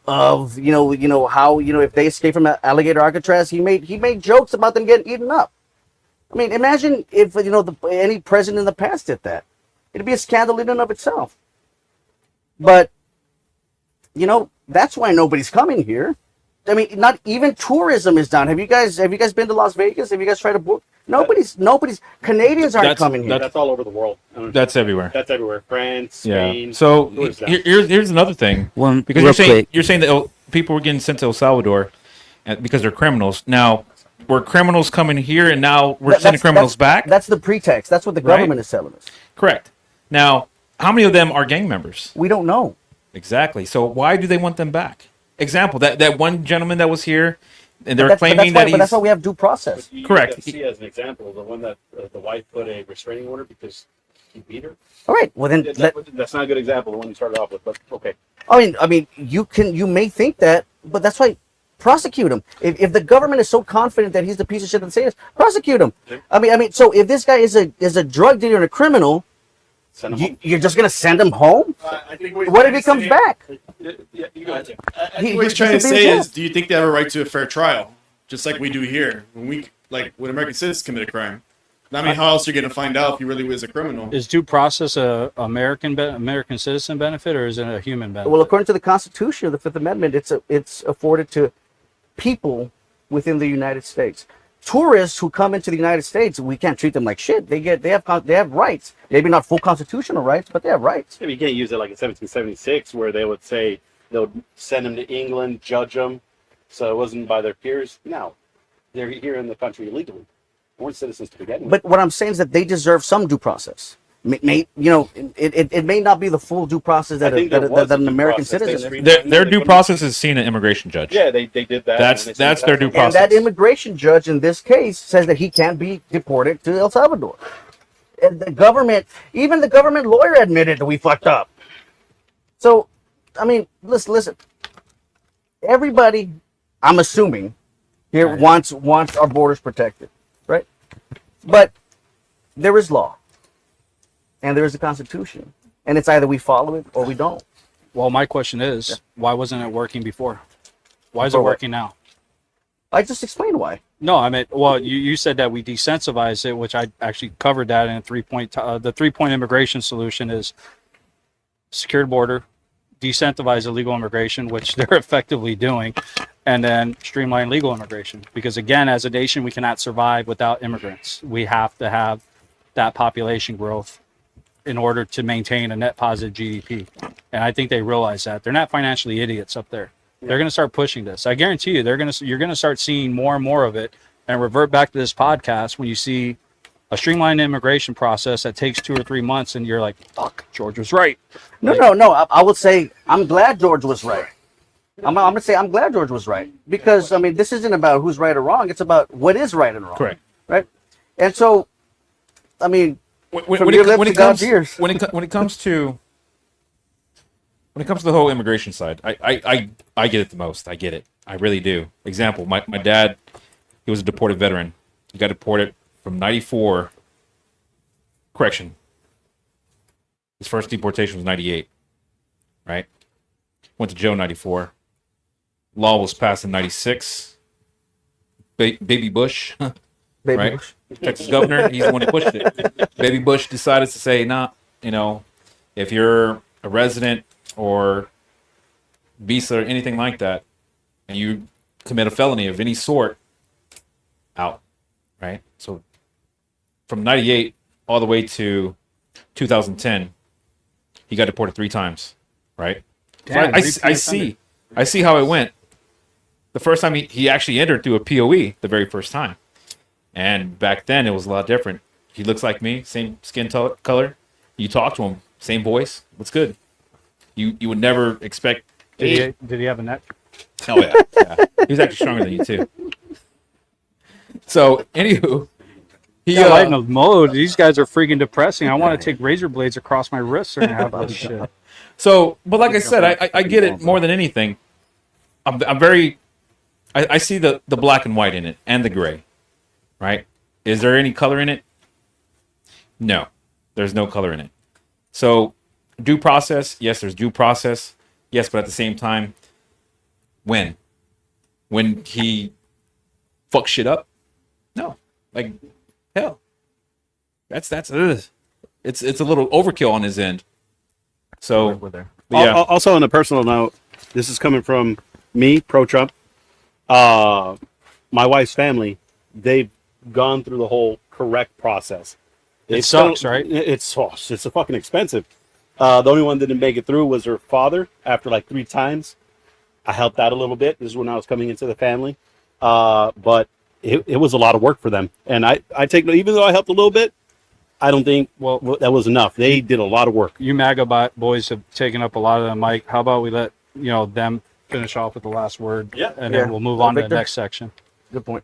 of how if they escape from alligator Alcatraz, he made jokes about them getting eaten up. I mean, imagine if any president in the past did that. It'd be a scandal in and of itself. But that's why nobody's coming here. I mean, not even tourism is down. Have you guys been to Las Vegas? Have you guys tried to book? Nobody's Canadians aren't coming here. That's all over the world. That's everywhere. That's everywhere. France, Spain. Yeah. So here's another thing. Because you're saying that people were getting sent to El Salvador because they're criminals. Now, were criminals coming here and now we're sending criminals back? That's the pretext. That's what the government is telling us. Correct. Now, how many of them are gang members? We don't know. Exactly. So why do they want them back? Example, that one gentleman that was here, and they're claiming that he's... But that's why we have due process. Correct. See, as an example, the one that the wife put a restraining order because he beat her. All right. Well, then that's not a good example. The one you started off with, but okay. I mean, you may think that, but that's why prosecute him. If the government is so confident that he's the piece of shit that they say, prosecute him. I mean, so if this guy is a drug dealer and a criminal, you're just gonna send him home? I think what if he comes back? Yeah, you go ahead. What he's trying to say is, do you think they have a right to a fair trial, just like we do here when American citizens commit a crime? I mean, how else are you going to find out if he really was a criminal? Is due process a American citizen benefit, or is it a human benefit? Well, according to the Constitution of the Fifth Amendment, it's afforded to people within the United States. Tourists who come into the United States, we can't treat them like shit. They have rights. Maybe not full constitutional rights, but they have rights. You can't use it like in 1776, where they would say they'll send them to England, judge them, so it wasn't by their peers. No, they're here in the country illegally. Weren't citizens to begin with. But what I'm saying is that they deserve some due process. It may not be the full due process that an American citizen. Their due process is seen an immigration judge. Yeah, they did that. That's their due process. And that immigration judge in this case says that he can't be deported to El Salvador. And even the government lawyer admitted that we fucked up. So, I mean, listen. Everybody, I'm assuming, here wants our borders protected, right? But there is law. And there is a Constitution. And it's either we follow it or we don't. Well, my question is, why wasn't it working before? Why is it working now? I just explained why. No, I mean, well, you said that we desensitized it, which I actually covered that in a 3-point. The 3-point immigration solution is secured border, desensitize illegal immigration, which they're effectively doing, and then streamline legal immigration. Because again, as a nation, we cannot survive without immigrants. We have to have that population growth in order to maintain a net positive GDP. And I think they realize that. They're not financially idiots up there. They're going to start pushing this. I guarantee you, you're going to start seeing more and more of it. And revert back to this podcast when you see a streamlined immigration process that takes 2 or 3 months, and you're like, "Fuck, George was right." No. I would say I'm glad George was right. I'm gonna say I'm glad George was right, because I mean, this isn't about who's right or wrong. It's about what is right and wrong. Correct. Right. And so, I mean, when from your lips to God's ears. when it comes to the whole immigration side, I get it the most. I get it. I really do. Example, my dad, he was a deported veteran. He got deported from 94. Correction. His first deportation was 98. Right? Went to jail in 94. Law was passed in 96. Baby Bush. Baby right? Bush. Texas governor, he's the one who pushed it. Baby Bush decided to say, nah, if you're a resident or visa or anything like that, and you commit a felony of any sort, out, right? So from 98 all the way to 2010, he got deported 3 times, right? Damn, So I see how it went. The first time he actually entered through a POE, the very first time. And back then it was a lot different. He looks like me, same skin color. You talk to him, same voice. What's good? You would never expect. Did he have a neck? Oh yeah. He was actually stronger than you too. So, anywho, he Lighten the mode. These guys are freaking depressing. I want to take razor blades across my wrists and have this shit. So, but like I said, I get it more than anything. I'm very. I see the black and white in it and the gray, right? Is there any color in it? No, there's no color in it. So, due process, yes, there's due process, yes, but at the same time, when he fucks shit up, no, like hell, that's it's a little overkill on his end. So, but yeah, Also, on a personal note, this is coming from me, pro-Trump. My wife's family, they've gone through the whole correct process. It sucks, right? It's a fucking expensive. The only one that didn't make it through was her father after like 3 times. I helped out a little bit. This is when I was coming into the family. But it was a lot of work for them. And I take, even though I helped a little bit, I don't think that was enough. They did a lot of work. You MAGA boys have taken up a lot of the mic. How about we let them finish off with the last word, and then we'll move on to the next section. Good point.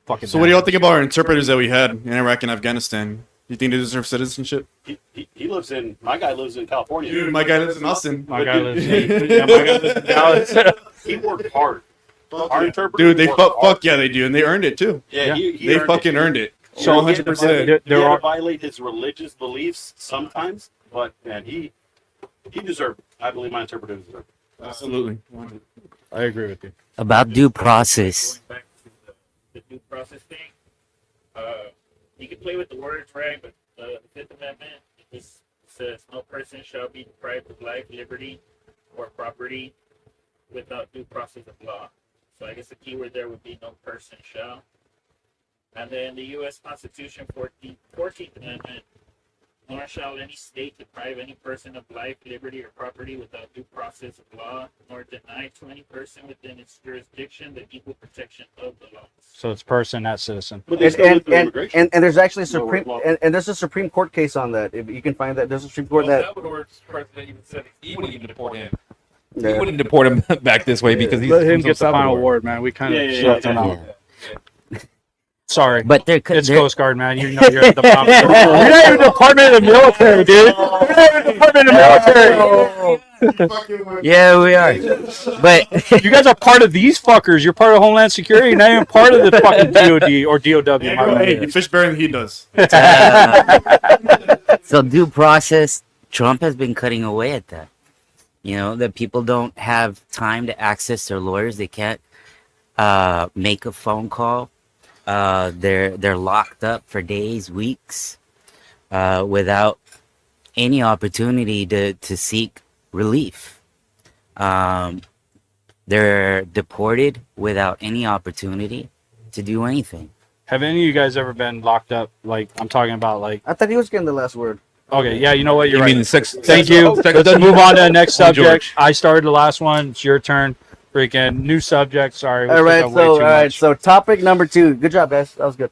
Fucking So what do y'all think about our interpreters that we had in Iraq and Afghanistan? Do you think they deserve citizenship? My guy lives in California. Dude, my guy lives in Austin. My guy lives in Dallas. He worked hard. Our interpreter Dude, they worked hard. fuck yeah, they do, and they earned it too. Yeah, They fucking earned it. So 100%. He had There to are violate his religious beliefs sometimes, but man, he deserved. I believe my interpreter deserved. Absolutely. I agree with you. About due process. Going back to the due process thing, you can play with the words, right? But the Fifth Amendment it says no person shall be deprived of life, liberty, or property without due process of law. So I guess the key word there would be no person shall. And then the U.S. Constitution, 14th Amendment, nor shall any state deprive any person of life, liberty, or property without due process of law, nor deny to any person within its jurisdiction the equal protection of the laws. So it's person, not citizen. But they still went through immigration. And there's actually a No, Supreme law. and there's a Supreme Court case on that. If you can find that, there's a Supreme Court that Salvador's president even said he wouldn't even deport him. He Yeah. wouldn't deport him back this way because he's Let him from get the final Salvador. word, man. We kind of Yeah, shut yeah, him yeah. out. Sorry. But there could It's there, Coast Guard, man. You know you're at the bottom. You're not even Department of the Military, dude. You're not even Department of the Military. yeah, we are. But You guys are part of these fuckers. You're part of Homeland Security. You're not even part of the fucking DOD or DOW. my bad. Hey, you fish better than he does. so due process, Trump has been cutting away at that. That people don't have time to access their lawyers. They can't make a phone call. They're locked up for days, weeks, without any opportunity to seek relief. They're deported without any opportunity to do anything. Have any of you guys ever been locked up? Like, I'm talking about, like, I thought he was getting the last word. okay, yeah, you know what? You're You right. mean sex? Thank you. Let's move on to the next George. subject. I started the last one. It's your turn. Freaking new subject. Sorry. we All took right, up way so too all right, much. so topic number 2. Good job, guys. That was good.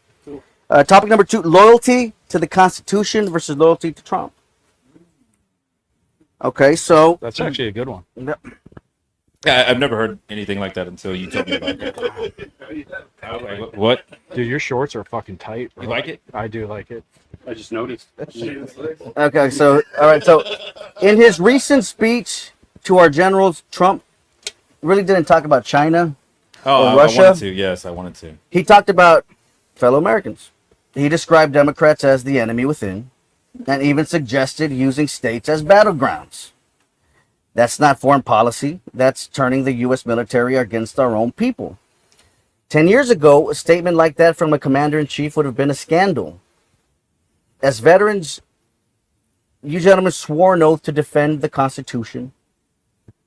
Topic number 2: loyalty to the Constitution versus loyalty to Trump. Okay, so That's actually a good one. I've never heard anything like that until you told me about it. Okay, what? Dude, your shorts are fucking tight. Bro. You like it? I do like it. I just noticed. okay, so all right, so in his recent speech to our generals, Trump really didn't talk about China. Oh, Or I Russia? wanted to. Yes, I wanted to. He talked about fellow Americans. He described Democrats as the enemy within, and even suggested using states as battlegrounds. That's not foreign policy. That's turning the U.S. military against our own people. 10 years ago, a statement like that from a commander-in-chief would have been a scandal. As veterans, you gentlemen swore an oath to defend the Constitution,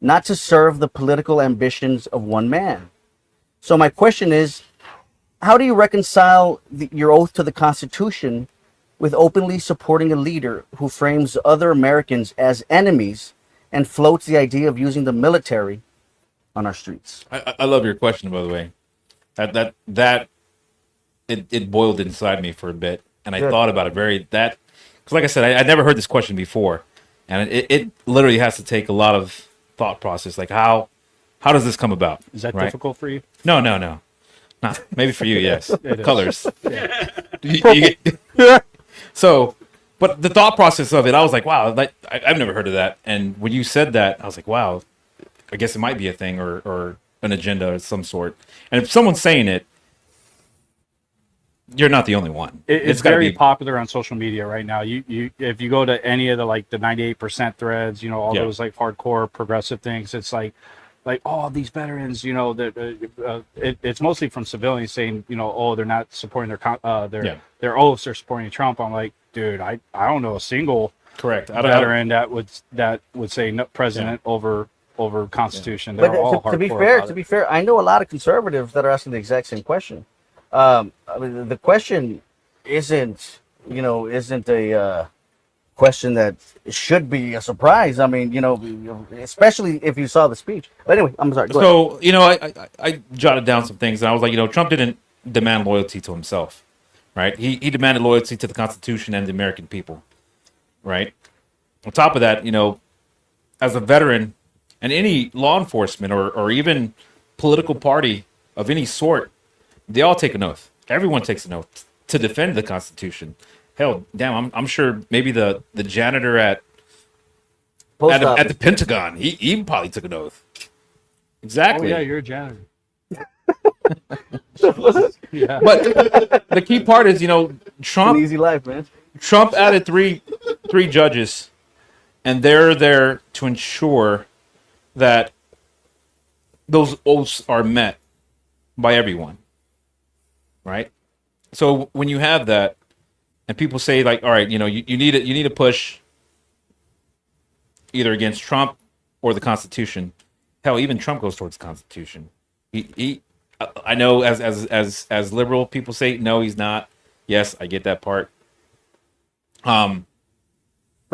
not to serve the political ambitions of one man. So my question is, how do you reconcile your oath to the Constitution with openly supporting a leader who frames other Americans as enemies and floats the idea of using the military on our streets? I love your question, by the way. It boiled inside me for a bit, and I Good. thought about it because, like I said, I'd never heard this question before, and it literally has to take a lot of thought process. Like how does this come about? Is that right? difficult for you? No. Not maybe for you, yes. It is. Colors. You get- so, but the thought process of it, I was like, wow, I've never heard of that. And when you said that, I was like, wow, I guess it might be a thing or an agenda of some sort. And if someone's saying it, you're not the only one. It's gotta very be- popular on social media right now. You if you go to any of the 98% threads, all Yeah. those like hardcore progressive things, it's like oh, these veterans, that it's mostly from civilians saying oh, they're not supporting their oaths, they're supporting Trump. I'm like, dude, I don't know a single correct veteran that would say no, president over Constitution. But They're all to be hardcore fair, about it. I know a lot of conservatives that are asking the exact same question. I mean, the question isn't a question that should be a surprise. I mean, especially if you saw the speech. But anyway, I'm sorry. Go ahead. So, I jotted down some things, and I was like, Trump didn't demand loyalty to himself, right? He demanded loyalty to the Constitution and the American people, right? On top of that, as a veteran and any law enforcement or even political party of any sort, they all take an oath. Everyone takes an oath to defend the Constitution. Hell, damn, I'm sure maybe the janitor at Post the office. Pentagon, he probably took an oath. Oh Exactly. yeah, you're a janitor. Yeah. But the key part is, It's an Trump easy life, man. Trump added three judges, and they're there to ensure that those oaths are met by everyone. Right? So when you have that, and people say like, all right, you need to push either against Trump or the Constitution. Hell, even Trump goes towards the Constitution. I know as liberal people say, no, he's not. Yes, I get that part. But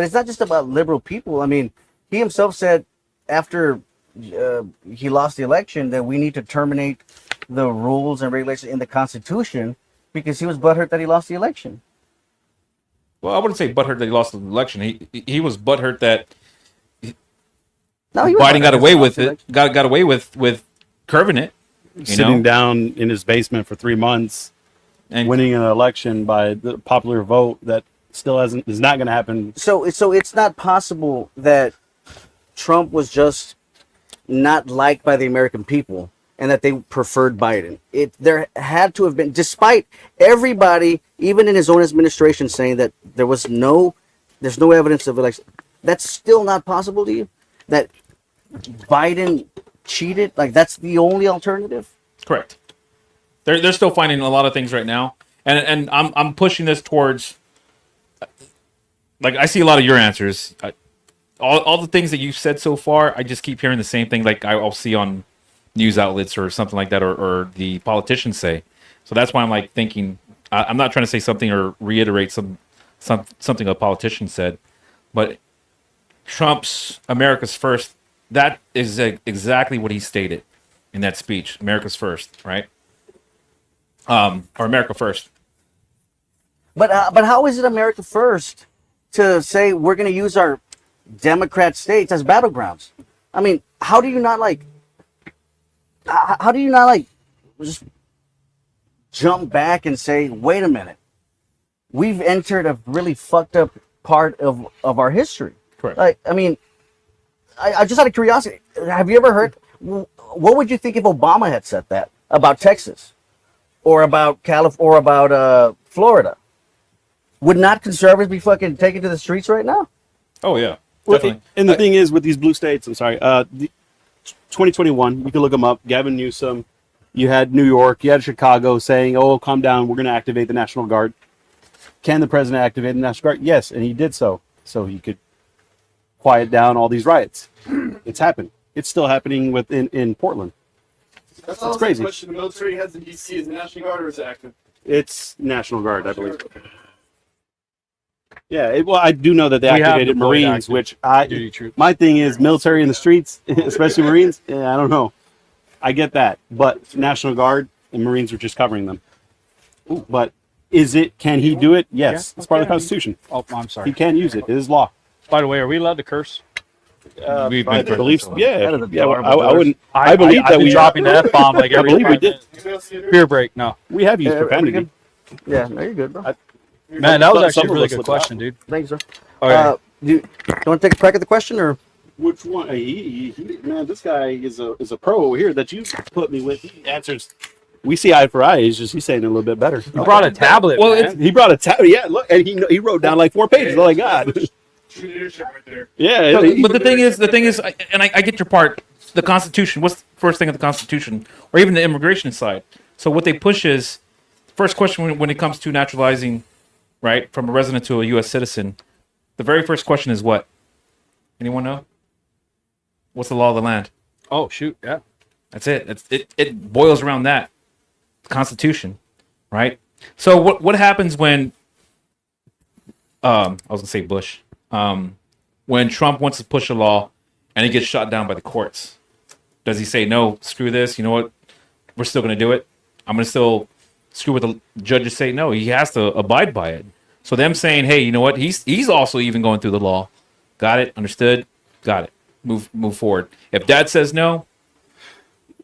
it's not just about liberal people. I mean, he himself said after he lost the election that we need to terminate the rules and regulations in the Constitution because he was butthurt that he lost the election. Well, I wouldn't say butthurt that he lost the election. He was butthurt that No, he was Biden got butthurt away he lost with the it. election. Got away with curving it. Sitting down in his basement for 3 months, And winning an election by the popular vote that still is not going to happen. So it's not possible that Trump was just not liked by the American people and that they preferred Biden. There had to have been, despite everybody, even in his own administration, saying that there's no evidence of election. That's still not possible to you? That Biden cheated? Like that's the only alternative? correct. They're still finding a lot of things right now, and I'm pushing this towards. Like I see a lot of your answers. All the things that you've said so far, I just keep hearing the same thing. Like I'll see on news outlets or something like that, or the politicians say. So that's why I'm like thinking. I'm not trying to say something or reiterate something a politician said, but Trump's America's first. That is exactly what he stated in that speech. America's first, right? Or America first. But how is it America first to say we're going to use our Democrat states as battlegrounds? I mean, how do you not like just jump back and say, wait a minute, we've entered a really fucked up part of our history. Correct. Like, I mean, I just out of curiosity, have you ever heard? What would you think if Obama had said that about Texas, or about or about Florida? Would not conservatives be fucking taken to the streets right now? Oh yeah, Well, definitely. and the thing is, with these blue states, I'm sorry, 2021, you can look them up. Gavin Newsom, you had New York, you had Chicago saying, "Oh, calm down, we're going to activate the National Guard." Can the president activate the National Guard? Yes, and he did so he could quiet down all these riots. It's happened. It's still happening in Portland. That's also crazy. The question the military has in DC is the National Guard or is it active? It's National Guard, I believe. Yeah, well, I do know that they We have activated deployed Marines, active which duty troops. my thing is military in the streets, especially Marines. Yeah, I don't know. I get that, but National Guard and Marines are just covering them. But can he do it? Yes, Yeah, it's part of the okay. Constitution. Oh, I'm He sorry. can use it. It is law. By the way, are we allowed to curse? We've been I cursing believe, so long. yeah, That is a yeah. horrible I wouldn't. I believe I've that been we dropping the F bomb like I every believe we 5 did. minutes. Beer break. No, We have used Yeah, are we profanity. good? Yeah, no, you're good, bro. man, that was Some actually of a really us good look question, dude. Thanks, sir. Okay. Do you want to take a crack at the question, or? Which one? Man, this guy is a pro here that you put me with. He answers. We see eye for eye. He's saying it a little bit better. You brought a tablet. Well, man. He brought a tablet. Yeah, look, and he wrote down like 4 pages. Oh my god. True leadership right there. Yeah. But the thing is, I get your part. The Constitution. What's the first thing of the Constitution, or even the immigration side? So what they push is first question when it comes to naturalizing, right, from a resident to a U.S. citizen. The very first question is what? Anyone know? What's the law of the land? Oh shoot, yeah. That's it. It boils around that. The Constitution, right? So what happens when I was gonna say Bush, when Trump wants to push a law and it gets shot down by the courts? Does he say no? Screw this. You know what? We're still gonna do it. I'm gonna still screw what the judges say. No, he has to abide by it. So them saying, hey, you know what? He's also even going through the law. Got it? Understood? Got it. Move forward. If Dad says no,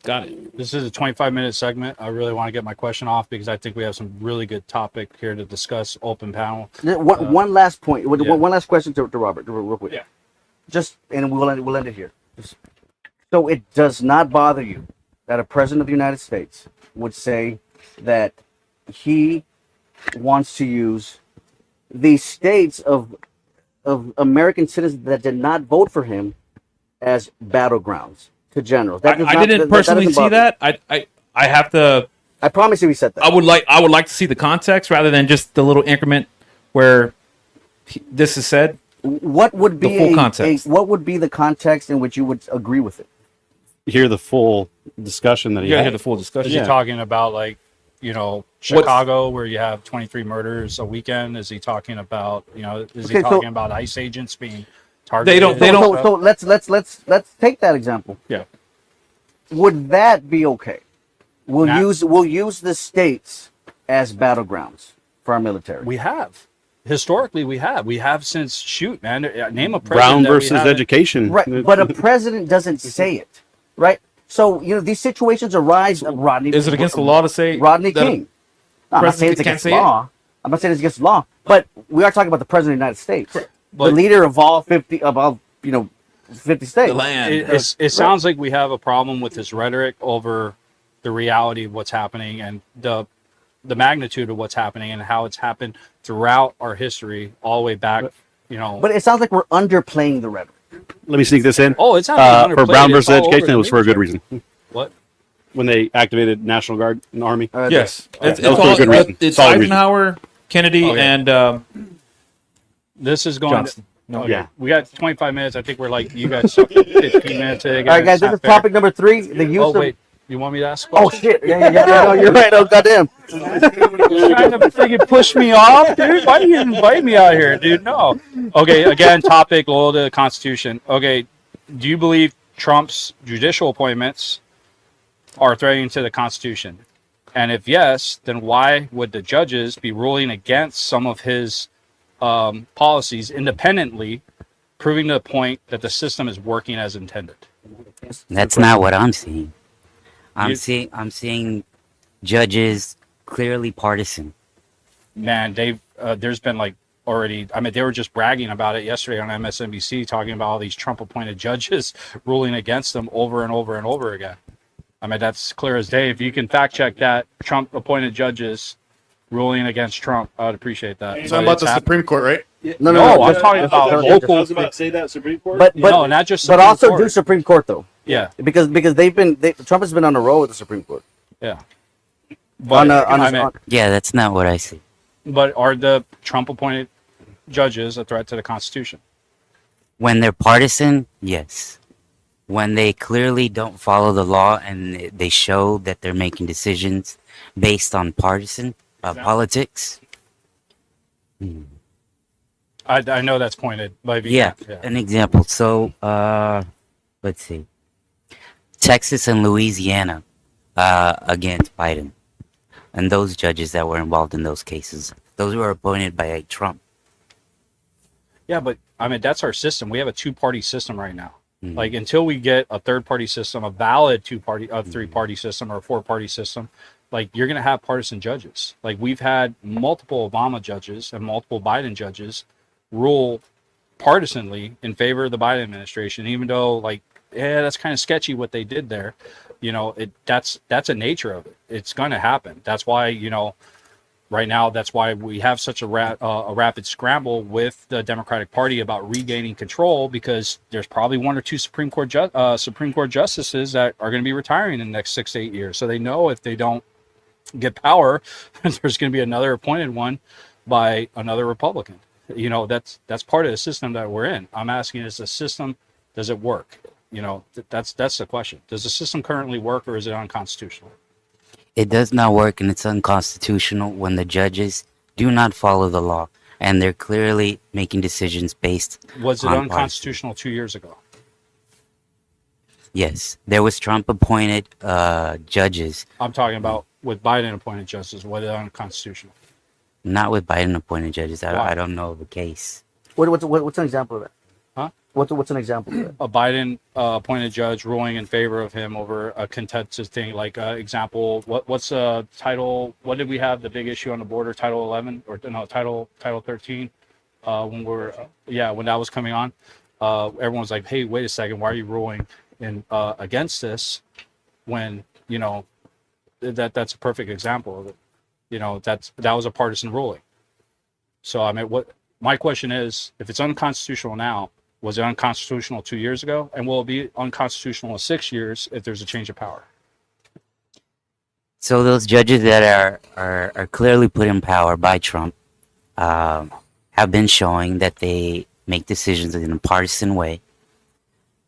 got it. This is a 25-minute segment. I really want to get my question off because I think we have some really good topic here to discuss. Open panel. One last point. yeah. One last question to Robert, real quick. Yeah. Just and we'll end it here. So it does not bother you that a president of the United States would say that he wants to use the states of American citizens that did not vote for him as battlegrounds to generals. I didn't personally see that. I have to. I promise you, he said that. I would like to see the context rather than just the little increment where this is said. What would be The full context. what would be the context in which you would agree with it? Hear the full discussion that You he gotta had. hear the full discussion. Is he talking about like, Chicago where you have 23 murders a weekend? Is he talking about, is he Okay, so- talking about ICE agents being targeted? They don't- So let's take that example. Yeah. Would that be okay? We'll Nah. use the states as battlegrounds for our military. We have. Historically, we have since name a president Brown that we versus haven't- education. Right, but a president doesn't say it, right? So these situations arise. Rodney, Is it against the law to say Rodney that a King? No, I'm not saying it's president against can't say it? law. I'm not saying it's against law, but we are talking about the president of the United States, the But- leader of all 50 50 states. the land? It sounds like we have a problem with his rhetoric over the reality of what's happening and the magnitude of what's happening and how it's happened throughout our history, all the way back. But it sounds like we're underplaying the rhetoric. Let me sneak this in. Oh, it's not For Brown versus education, it was for a good reason. What? When they activated National Guard in the Army. Yes, it's That was for a good reason. It's Solid reason. Eisenhower, Kennedy, Okay. and This is going. Johnson. No, Yeah. we got 25 minutes. I think we're like you guys. 15 minutes. All right, guys, this is topic number 3: the use Oh of wait, You want me to ask a Oh question? shit! Yeah. No, you're right. Oh goddamn. You're trying to freaking push me off, dude. Why do you invite me out here, dude? No. Okay, again, topic loyal to the Constitution. Okay, do you believe Trump's judicial appointments are threatening to the Constitution? And if yes, then why would the judges be ruling against some of his policies independently, proving to the point that the system is working as intended? That's not what I'm seeing. You- I'm seeing judges clearly partisan. Man, there's been like already. I mean, they were just bragging about it yesterday on MSNBC, talking about all these Trump-appointed judges ruling against them over and over and over again. I mean, that's clear as day. If you can fact check that, Trump-appointed judges ruling against Trump, I would appreciate that. You're But talking about it's the happening. Supreme Court, right? No, I'm talking about I local. was about to say that Supreme Court. But No, not just but Supreme also Court. do Supreme Court though, Yeah, because Trump has been on a roll with the Supreme Court. yeah. But Yeah, that's not what I see. but are the Trump-appointed judges a threat to the Constitution? When they're partisan, yes. When they clearly don't follow the law and they show that they're making decisions based on partisan politics. I know that's pointed, but if you Yeah, can't- an example. So, let's see. Texas and Louisiana against Biden. And those judges that were involved in those cases, those were appointed by Trump. Yeah, but I mean, that's our system. We have a two-party system right now. Mhm. Like until we get a third-party system, a valid three-party system, or a four-party system, like you're gonna have partisan judges. Like we've had multiple Obama judges and multiple Biden judges rule partisanly in favor of the Biden administration, even though that's kind of sketchy what they did there. That's a nature of it. It's gonna happen. That's why right now, that's why we have such a rapid scramble with the Democratic Party about regaining control, because there's probably one or two Supreme Court justices that are going to be retiring in the next 6 to 8 years. So they know if they don't get power, there's going to be another appointed one by another Republican. That's part of the system that we're in. I'm asking, is the system, does it work? That's the question. Does the system currently work, or is it unconstitutional? It does not work, and it's unconstitutional when the judges do not follow the law and they're clearly making decisions based Was it on unconstitutional 2 years ago? Yes, there was Trump-appointed judges, I'm talking about with Biden appointed justices. Was it unconstitutional? not with Biden-appointed judges. Why? I don't know of a case. What's an example of that? Huh? What's an example of that? A Biden appointed judge ruling in favor of him over a contested thing, like example, what's title? What did we have the big issue on the border? Title 11 or no? Title 13. When when that was coming on, everyone was like, "Hey, wait a second, why are you ruling in against this?" When that's a perfect example of it. That was a partisan ruling. So I mean, my question is, if it's unconstitutional now, was it unconstitutional 2 years ago? And will it be unconstitutional in 6 years if there's a change of power? So those judges that are clearly put in power by Trump have been showing that they make decisions in a partisan way,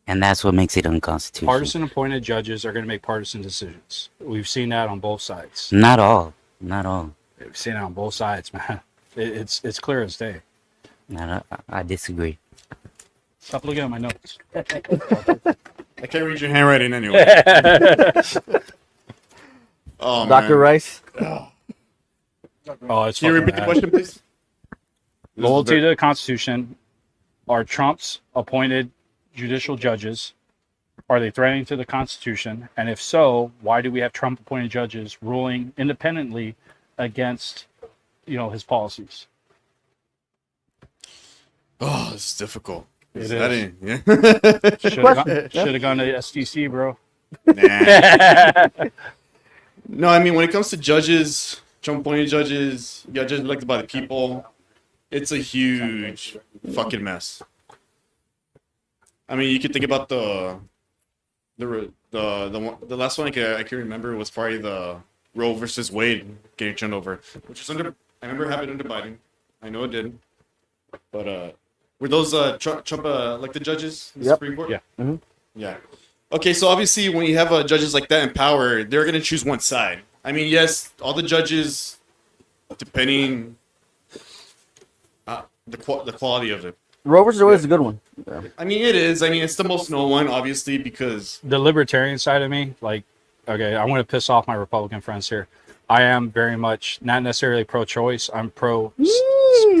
and that's what makes it unconstitutional. Partisan appointed judges are going to make partisan decisions. We've seen that on both sides. Not all. Not all. We've seen it on both sides, man. It's clear as day. I disagree. Stop looking at my notes. I can't read your handwriting anyway. Oh, Dr. man. Rice. Oh, it's Can you fucking repeat the bad. question, please? Loyalty to the Constitution. Are Trump's appointed judicial judges, are they threatening to the Constitution? And if so, why do we have Trump appointed judges ruling independently against, his policies? Oh, this is difficult. It That is. ain't- yeah. Should have gone to the SDC, bro. Nah. No, I mean, when it comes to judges, Trump-appointed judges, judges elected by the people, it's a huge fucking mess. I mean, you could think about the last one I can remember was probably the Roe versus Wade getting turned over, which was I remember having under Biden. I know it did, but were those Trump elected judges in the Yep. Supreme Court? Yeah. Mhm. Yeah. Okay, so obviously when you have judges like that in power, they're going to choose one side. I mean, yes, all the judges, depending the quality of it. Roe versus Wade is a good one. Yeah. I mean, it is. I mean, it's the most known one, obviously, because The libertarian side of me, like, okay, I want to piss off my Republican friends here. I am very much not necessarily pro-choice. I'm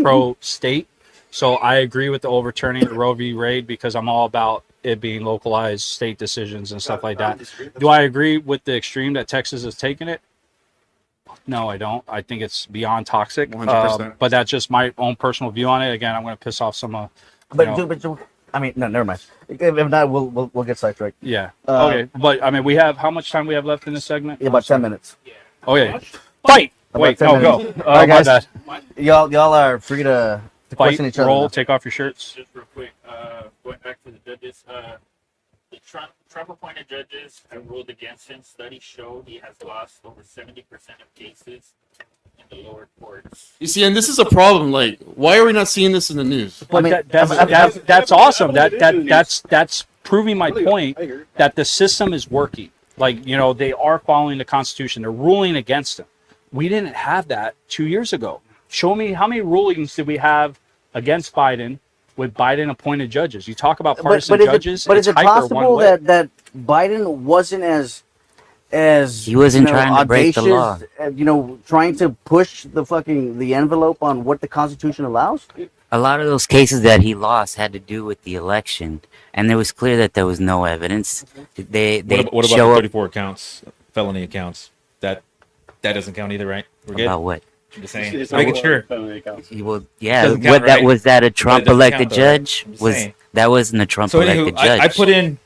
pro-state. So I agree with the overturning of Roe v. Wade because I'm all about it being localized state decisions and stuff like that. Do I agree with the extreme that Texas has taken it? No, I don't. I think it's beyond toxic. 100%. But that's just my own personal view on it. Again, I'm going to piss off some. I mean, no, never mind. If not, we'll get sidetracked. Yeah. Okay. But I mean, we have how much time we have left in this segment? Yeah, about 10 minutes. Okay. Fight. Wait. About 10 No. Go. minutes. All right, My guys. bad. Y'all are free to Fight. question each other. Roll. now. Take off your shirts. Just real quick, going back to the judges, the Trump appointed judges have ruled against him. Studies show he has lost over 70% of cases in the lower courts. you see, and this is a problem. Like, why are we not seeing this in the news? But I mean, that's awesome. That's proving my point that the system is working. Like, they are following the Constitution. They're ruling against him. We didn't have that 2 years ago. Show me how many rulings did we have against Biden with Biden appointed judges? You talk about partisan judges. But is it's it hyper one possible way. that Biden wasn't as He wasn't trying to break the law. Trying to push the envelope on what the Constitution allows? A lot of those cases that he lost had to do with the election, and it was clear that there was no evidence. They What about show the up 34 accounts, felony accounts? That doesn't count either, right? We're good. about what? I'm just saying. Making sure. Well, yeah, Doesn't count, what that right? was that a Trump doesn't elected count, though, right? judge? I'm just Was saying. that wasn't a Trump So elected anywho, judge? I put in.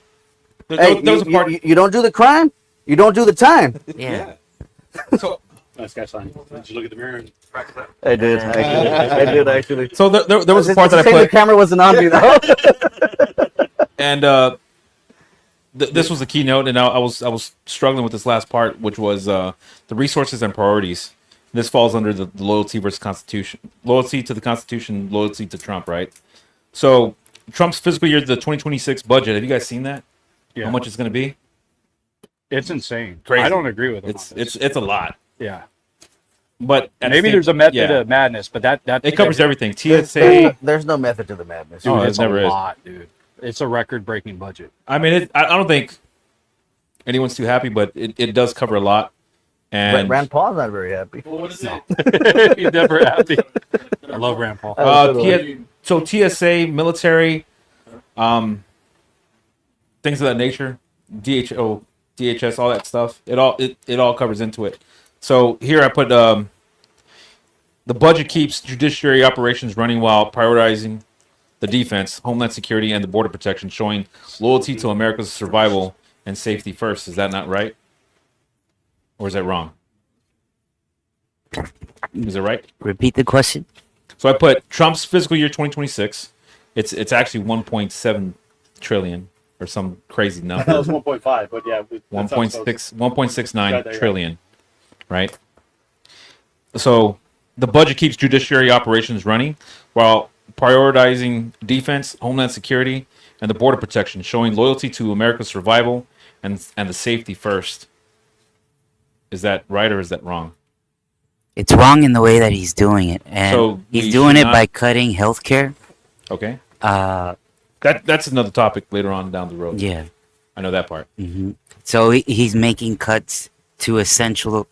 There, Hey, there was a part. you don't do the crime, you don't do the time. yeah. So Nice guy sign. Did you look at the mirror? And... I did. I did actually. So there was a It's part that I a shame the put, camera wasn't on me though. and this was the keynote, and I was struggling with this last part, which was the resources and priorities. This falls under the loyalty versus Constitution, loyalty to the Constitution, loyalty to Trump, right? So Trump's fiscal year, the 2026 budget. Have you guys seen that? Yeah. How much it's going to be? It's insane. Crazy. I don't agree with him. It's a lot. Yeah. But at the Maybe same- there's a method yeah. of madness, but that It covers everything. There's TSA. no method to the madness. Dude, Oh, it's it never a is. lot, dude. It's a record-breaking budget. I mean, I don't think anyone's too happy, but it does cover a lot. And Rand Paul's not very happy. Well, what is it? He's never happy. I love Rand Paul. so TSA, military, things of that nature, DHS, all that stuff. It all covers into it. So here I put the budget keeps judiciary operations running while prioritizing the defense, homeland security, and the border protection, showing loyalty to America's survival and safety first. Is that not right? Or is that wrong? Is it right? Repeat the question. So I put Trump's fiscal year 2026. It's actually 1.7 trillion or some crazy That number. was 1.5, but yeah. 1.69 trillion, right? So the budget keeps judiciary operations running while prioritizing defense, homeland security, and the border protection, showing loyalty to America's survival and the safety first. Is that right or is that wrong? It's wrong in the way that he's doing it, and So we he's doing should it not- by cutting healthcare. Okay, Uh, that's another topic later on down the road. yeah. I know that part. So he's making cuts to essential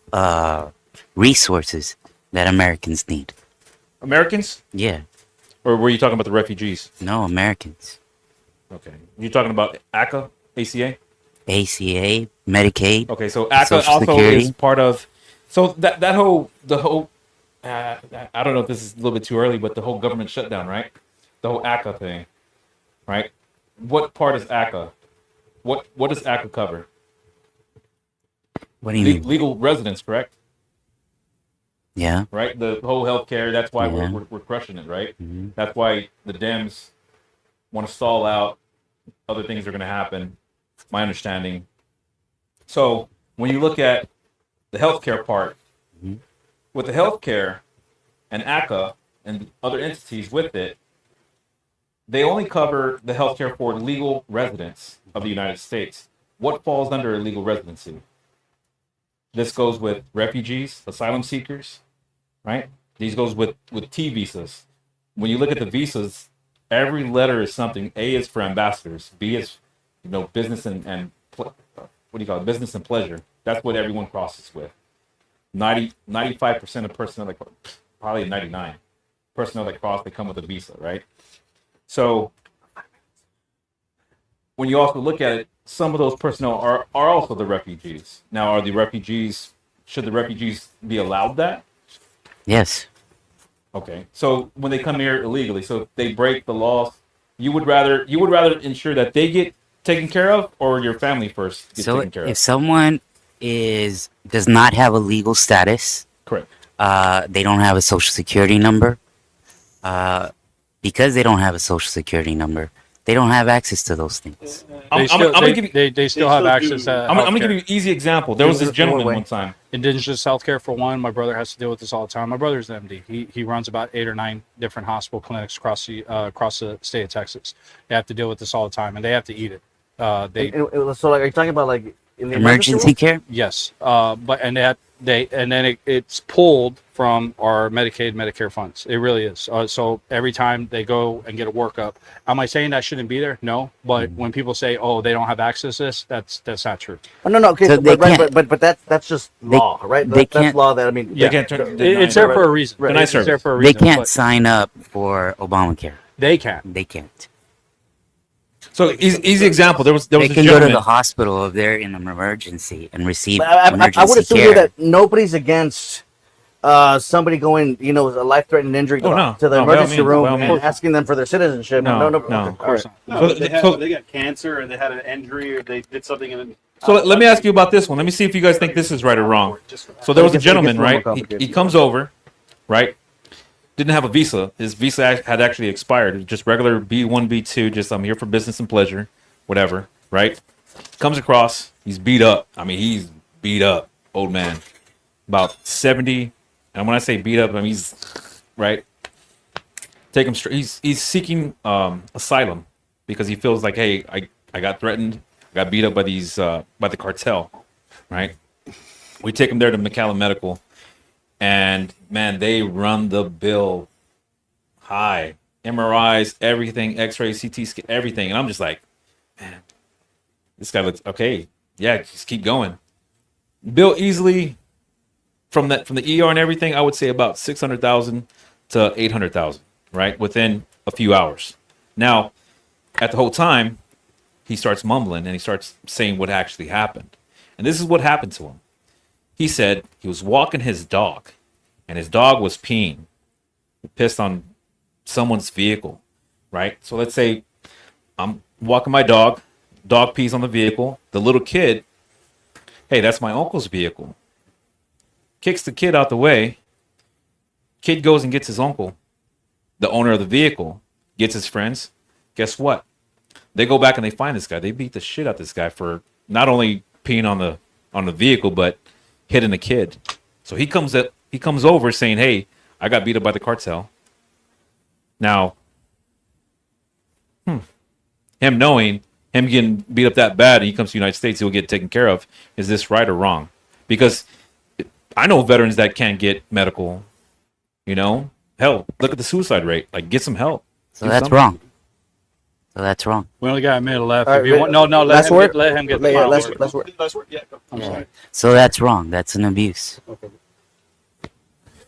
resources that Americans need. Americans, Yeah. or were you talking about the refugees? No, Americans. Okay, you're talking about ACA, ACA. ACA, Medicaid. Okay, so ACA Social also Security. is part of. So the whole. I don't know if this is a little bit too early, but the whole government shutdown, right? The whole ACA thing, right? What part is ACA? What does ACA cover? What do you mean? Legal residence, correct? Yeah. Right. The whole healthcare. That's why Yeah. we're crushing it, right? That's why the Dems want to stall out. Other things are going to happen. My understanding. So when you look at the healthcare part, with the healthcare and ACA and other entities with it, they only cover the healthcare for legal residents of the United States. what falls under illegal residency? This goes with refugees, asylum seekers, right? These goes with T visas. When you look at the visas, every letter is something. A is for ambassadors. B is, business and what do you call it? Business and pleasure. That's what everyone crosses with. 95% of personnel, probably 99 personnel that cross, they come with a visa, right? So when you also look at it, some of those personnel are also the refugees. Now, should the refugees be allowed that? Yes. Okay. So when they come here illegally, so if they break the laws, you would rather ensure that they get taken care of, or your family first gets So taken care if of? someone does not have a legal status, Correct. they don't have a social security number, because they don't have a social security number, they don't have access to those things. I'm gonna give you. They still have access to I'm gonna give healthcare. you an easy example. There was this gentleman one time. Indigenous healthcare for one. My brother has to deal with this all the time. My brother's an MD. He runs about 8 or 9 different hospital clinics across the state of Texas. They have to deal with this all the time, and they have to eat it. So like, are you talking about like in the Emergency care? Yes, but it's pulled from our Medicaid, Medicare funds. It really is. So every time they go and get a workup, am I saying that shouldn't be there? No, but when people say, "Oh, they don't have access to this," that's not true. Oh, no, okay, So they but that's just law, right? they That's can't- law that I mean. They can't turn. It's there for a reason. Right. It's there for a They reason. can't but sign up for Obamacare. They can. They can't. So easy example. There was They a can go to gentleman. the hospital if they're in an emergency and receive I emergency would assume care. here that nobody's against somebody going, a life-threatening injury to, Oh, no. to the No, by all emergency means, room by all and means. asking them for their citizenship. No, no. Okay, Of course all not. No, So- they, have, so- they got cancer, or they had an injury, or they did something. So let me ask you about this one. Let me see if you guys think this is right or wrong. So there was a gentleman, right? He comes over, right? Didn't have a visa. His visa had actually expired. It was just regular B1, B2. Just I'm here for business and pleasure, whatever, right? Comes across. He's beat up. I mean, he's beat up, old man, about 70. And when I say beat up, I mean he's right. Take him straight. He's seeking asylum because he feels like, hey, I got threatened. Got beat up by by the cartel, right? We take him there to McAllen Medical, and man, they run the bill high. MRIs, everything, X-rays, CT scan, everything, and I'm just like, man, this guy looks okay. Yeah, just keep going. Bill easily from the ER and everything, I would say about 600,000 to 800,000, right? Within a few hours. Now, at the whole time, he starts mumbling and he starts saying what actually happened. And this is what happened to him. He said he was walking his dog and his dog was peeing. He pissed on someone's vehicle, right? So let's say I'm walking my dog pees on the vehicle. The little kid, hey, that's my uncle's vehicle. Kicks the kid out the way. Kid goes and gets his uncle, the owner of the vehicle, gets his friends. Guess what? They go back and they find this guy. They beat the shit out of this guy for not only peeing on the vehicle, but hitting the kid. So he comes over saying, "Hey, I got beat up by the cartel." Now, him getting beat up that bad, and he comes to the United States, he'll get taken care of. Is this right or wrong? Because I know veterans that can't get medical. Hell, look at the suicide rate. Like, get some help. So Do that's something. wrong. So that's wrong. We only got a minute left. All right, If you want, no, last word? let him get the Yeah, final last word. word. Last word. Yeah. Go. I'm sorry. So that's wrong. That's an abuse.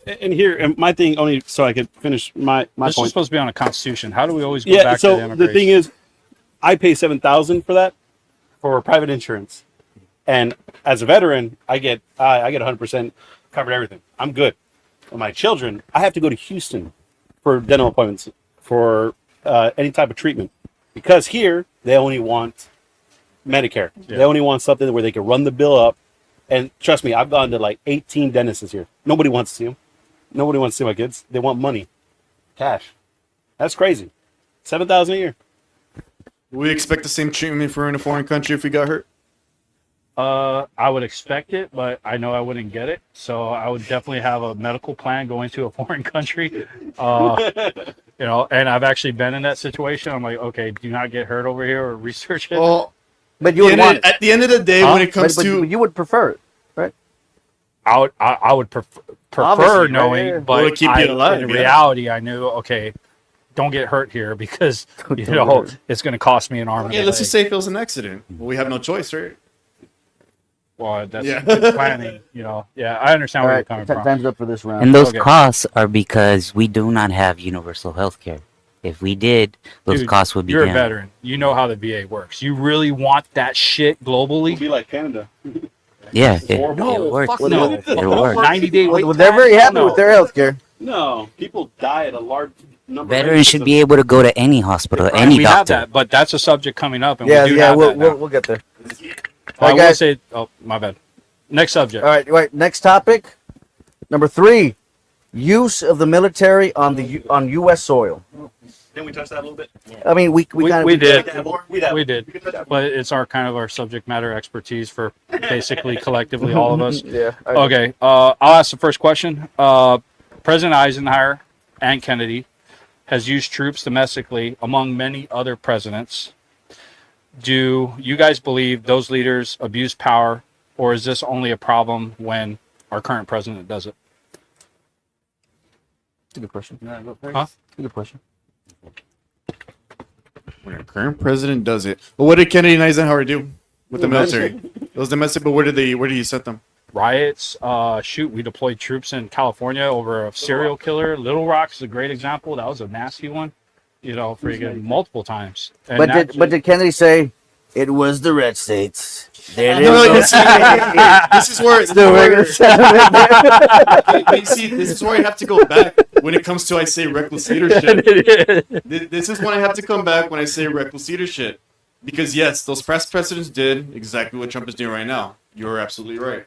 And here, and my thing only so I could finish my This is point. supposed to be on a constitution. How do we always go Yeah. back to So the the immigration? thing is, I pay $7,000 for that for private insurance, and as a veteran, I get 100% covered everything. I'm good. For my children, I have to go to Houston for dental appointments for any type of treatment because here they only want Medicare. Yeah. They only want something where they can run the bill up. And trust me, I've gone to like 18 dentists here. Nobody wants to see them. Nobody wants to see my kids. They want money, cash. That's crazy. $7,000 a year. We expect the same treatment if we're in a foreign country if we got hurt. I would expect it, but I know I wouldn't get it. So I would definitely have a medical plan going to a foreign country. And I've actually been in that situation. I'm like, okay, do not get hurt over here or research it. Well, But you would want At the end of the day, when it comes but to you would prefer it, right? I would prefer Obviously, knowing, right, yeah. but Well, keep you alive, in yeah. reality, I knew, okay, don't get hurt here because, you know, it's going to cost me an arm. and yeah, a let's leg. just say if it was an accident. Well, we have no choice, right? Well, that's Yeah. good planning, you know. Yeah, I understand All where right, you're coming from. time's up for this round. And those Okay. costs are because we do not have universal health care. If we did, those Dude, costs would be You're a down. veteran. You know how the VA works. You really want that shit globally? Be like Canada. Yeah, it No, works. fuck no. It works. 90-day wait Well, they're very happy with their health care. No, people die at a large number. Veterans should be able to go to any hospital, any we have doctor. that, but that's a subject coming up, and Yeah, we do yeah, have that now. we'll get there. I will guys. say, oh, my bad. Next subject. All right. Next topic, number 3, use of the military on U.S. soil. Didn't we touch that a little bit? I mean, we did. We We did, but it's our kind of our subject matter expertise for basically collectively all of us. Yeah. Okay, I'll ask the first question. President Eisenhower and Kennedy has used troops domestically among many other presidents. Do you guys believe those leaders abuse power, or is this only a problem when our current president does it? That's a good question. Huh? That's a good question. When our current president does it. Well, what did Kennedy and Eisenhower do with the military? It was domestic, but where did he set them? Riots. We deployed troops in California over a serial killer. Little Rock is a great example. That was a nasty one. You know, freaking multiple times. And But did Kennedy say it was the red states? There it No, is. this is where this is where I have to go back when it comes to I say reckless leadership. This is when I have to come back when I say reckless leadership, because yes, those past presidents did exactly what Trump is doing right now. You're absolutely right.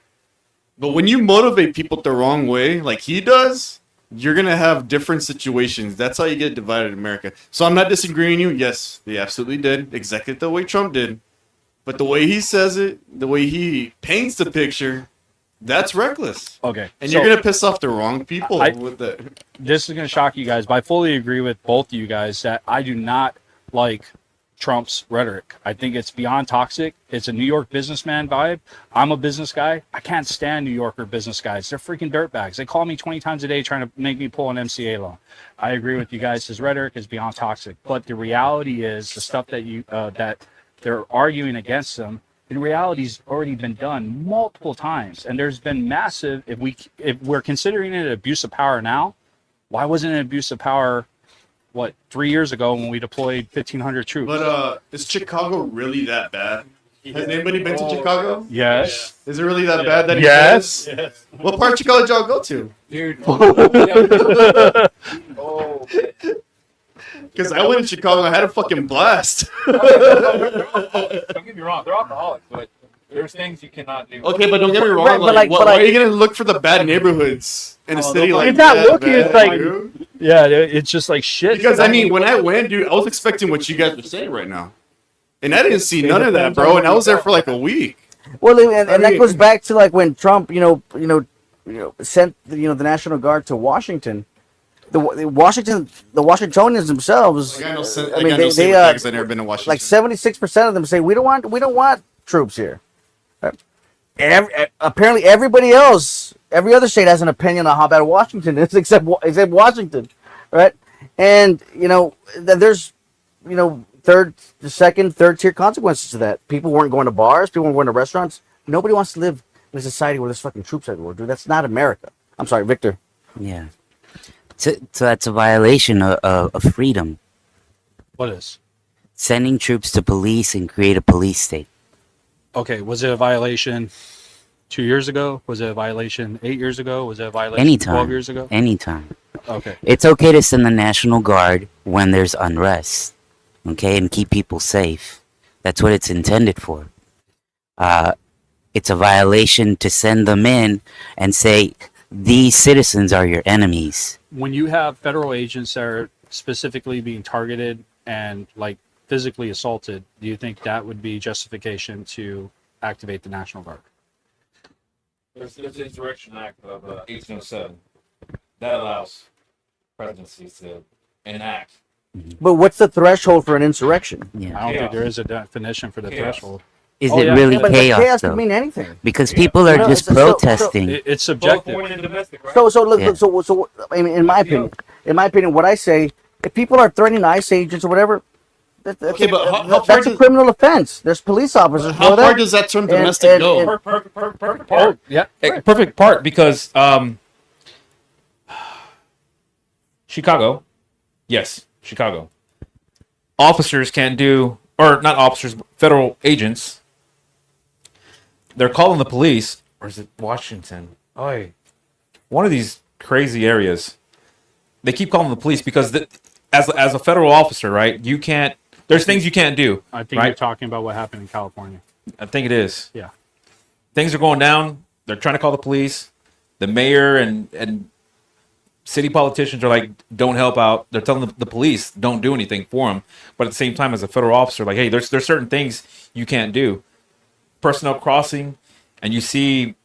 But when you motivate people the wrong way, like he does, you're gonna have different situations. That's how you get divided in America. So I'm not disagreeing with you. Yes, they absolutely did exactly the way Trump did. But the way he says it, the way he paints the picture, that's reckless. Okay. And so you're going to piss off the wrong people with that. This is going to shock you guys, but I fully agree with both of you guys that I do not like Trump's rhetoric. I think it's beyond toxic. It's a New York businessman vibe. I'm a business guy. I can't stand New Yorker business guys. They're freaking dirtbags. They call me 20 times a day trying to make me pull an MCA loan. I agree with you guys. His rhetoric is beyond toxic. But the reality is the stuff that that they're arguing against him, in reality, has already been done multiple times. And there's been massive, if we're considering it an abuse of power now, why wasn't it an abuse of power, 3 years ago when we deployed 1,500 troops? But is Chicago really that bad? Has anybody been to Chicago? Yes. Is it really that bad that he Yes. says? What part of Chicago did y'all go to? Dude. Because I went to Chicago and I had a fucking blast. Don't get me wrong, they're alcoholics, but there's things you cannot do. Okay, but don't get me wrong. Right, but Why are you going to look for the bad neighborhoods in a city like It's not that? looking, it's man, like- dude? Yeah, it's just like shit. Because, I mean, when I went, dude, I was expecting what you guys are saying right now. And I didn't see none of that, bro. And I was there for like a week. Well, and that goes back to like when Trump, sent the National Guard to Washington. The Washingtonians themselves. Like, I know, they I've never been to Washington. like 76% of them say we don't want troops here. Apparently, everybody else, every other state has an opinion on how bad Washington is, except Washington, right? And there's second, third tier consequences to that. People weren't going to bars. People weren't going to restaurants. Nobody wants to live in a society where there's fucking troops everywhere, dude. That's not America. I'm sorry, Victor. Yeah. So that's a violation of freedom. What is? Sending troops to police and create a police state. Okay, was it a violation 2 years ago? Was it a violation 8 years ago? Was it a violation Anytime. 12 years ago? Anytime. Okay. It's okay to send the National Guard when there's unrest, okay, and keep people safe. That's what it's intended for. It's a violation to send them in and say, these citizens are your enemies. When you have federal agents that are specifically being targeted and like physically assaulted, do you think that would be justification to activate the National Guard? There's the Insurrection Act of 1807 that allows presidencies to enact. But what's the threshold for an insurrection? Yeah. I don't think Chaos. there is a definition for the Chaos. threshold. Is Oh, it yeah. really But chaos chaos though? could mean anything. Because people are No, just so- protesting. It's Both subjective. foreign and domestic, right? So look, Yeah. so I mean, in my opinion, what I say, if people are threatening ICE agents or whatever, Okay, but how far that's a does- criminal offense. There's police officers. How for far that. does that term And- domestic and- go? and- Perfect Oh, part. yeah. Perfect part because Chicago, yes, Chicago. Officers can't do, or not officers, but federal agents. They're calling the police, or is it Washington? Oh, one of these crazy areas. They keep calling the police because as a federal officer, right? You can't. There's things you can't do. I think right? you're talking about what happened in California. I think it is. Yeah. Things are going down. They're trying to call the police. The mayor and city politicians are like, don't help out. They're telling the police, don't do anything for them. But at the same time, as a federal officer, like, hey, there's certain things you can't do. Personnel crossing, and you see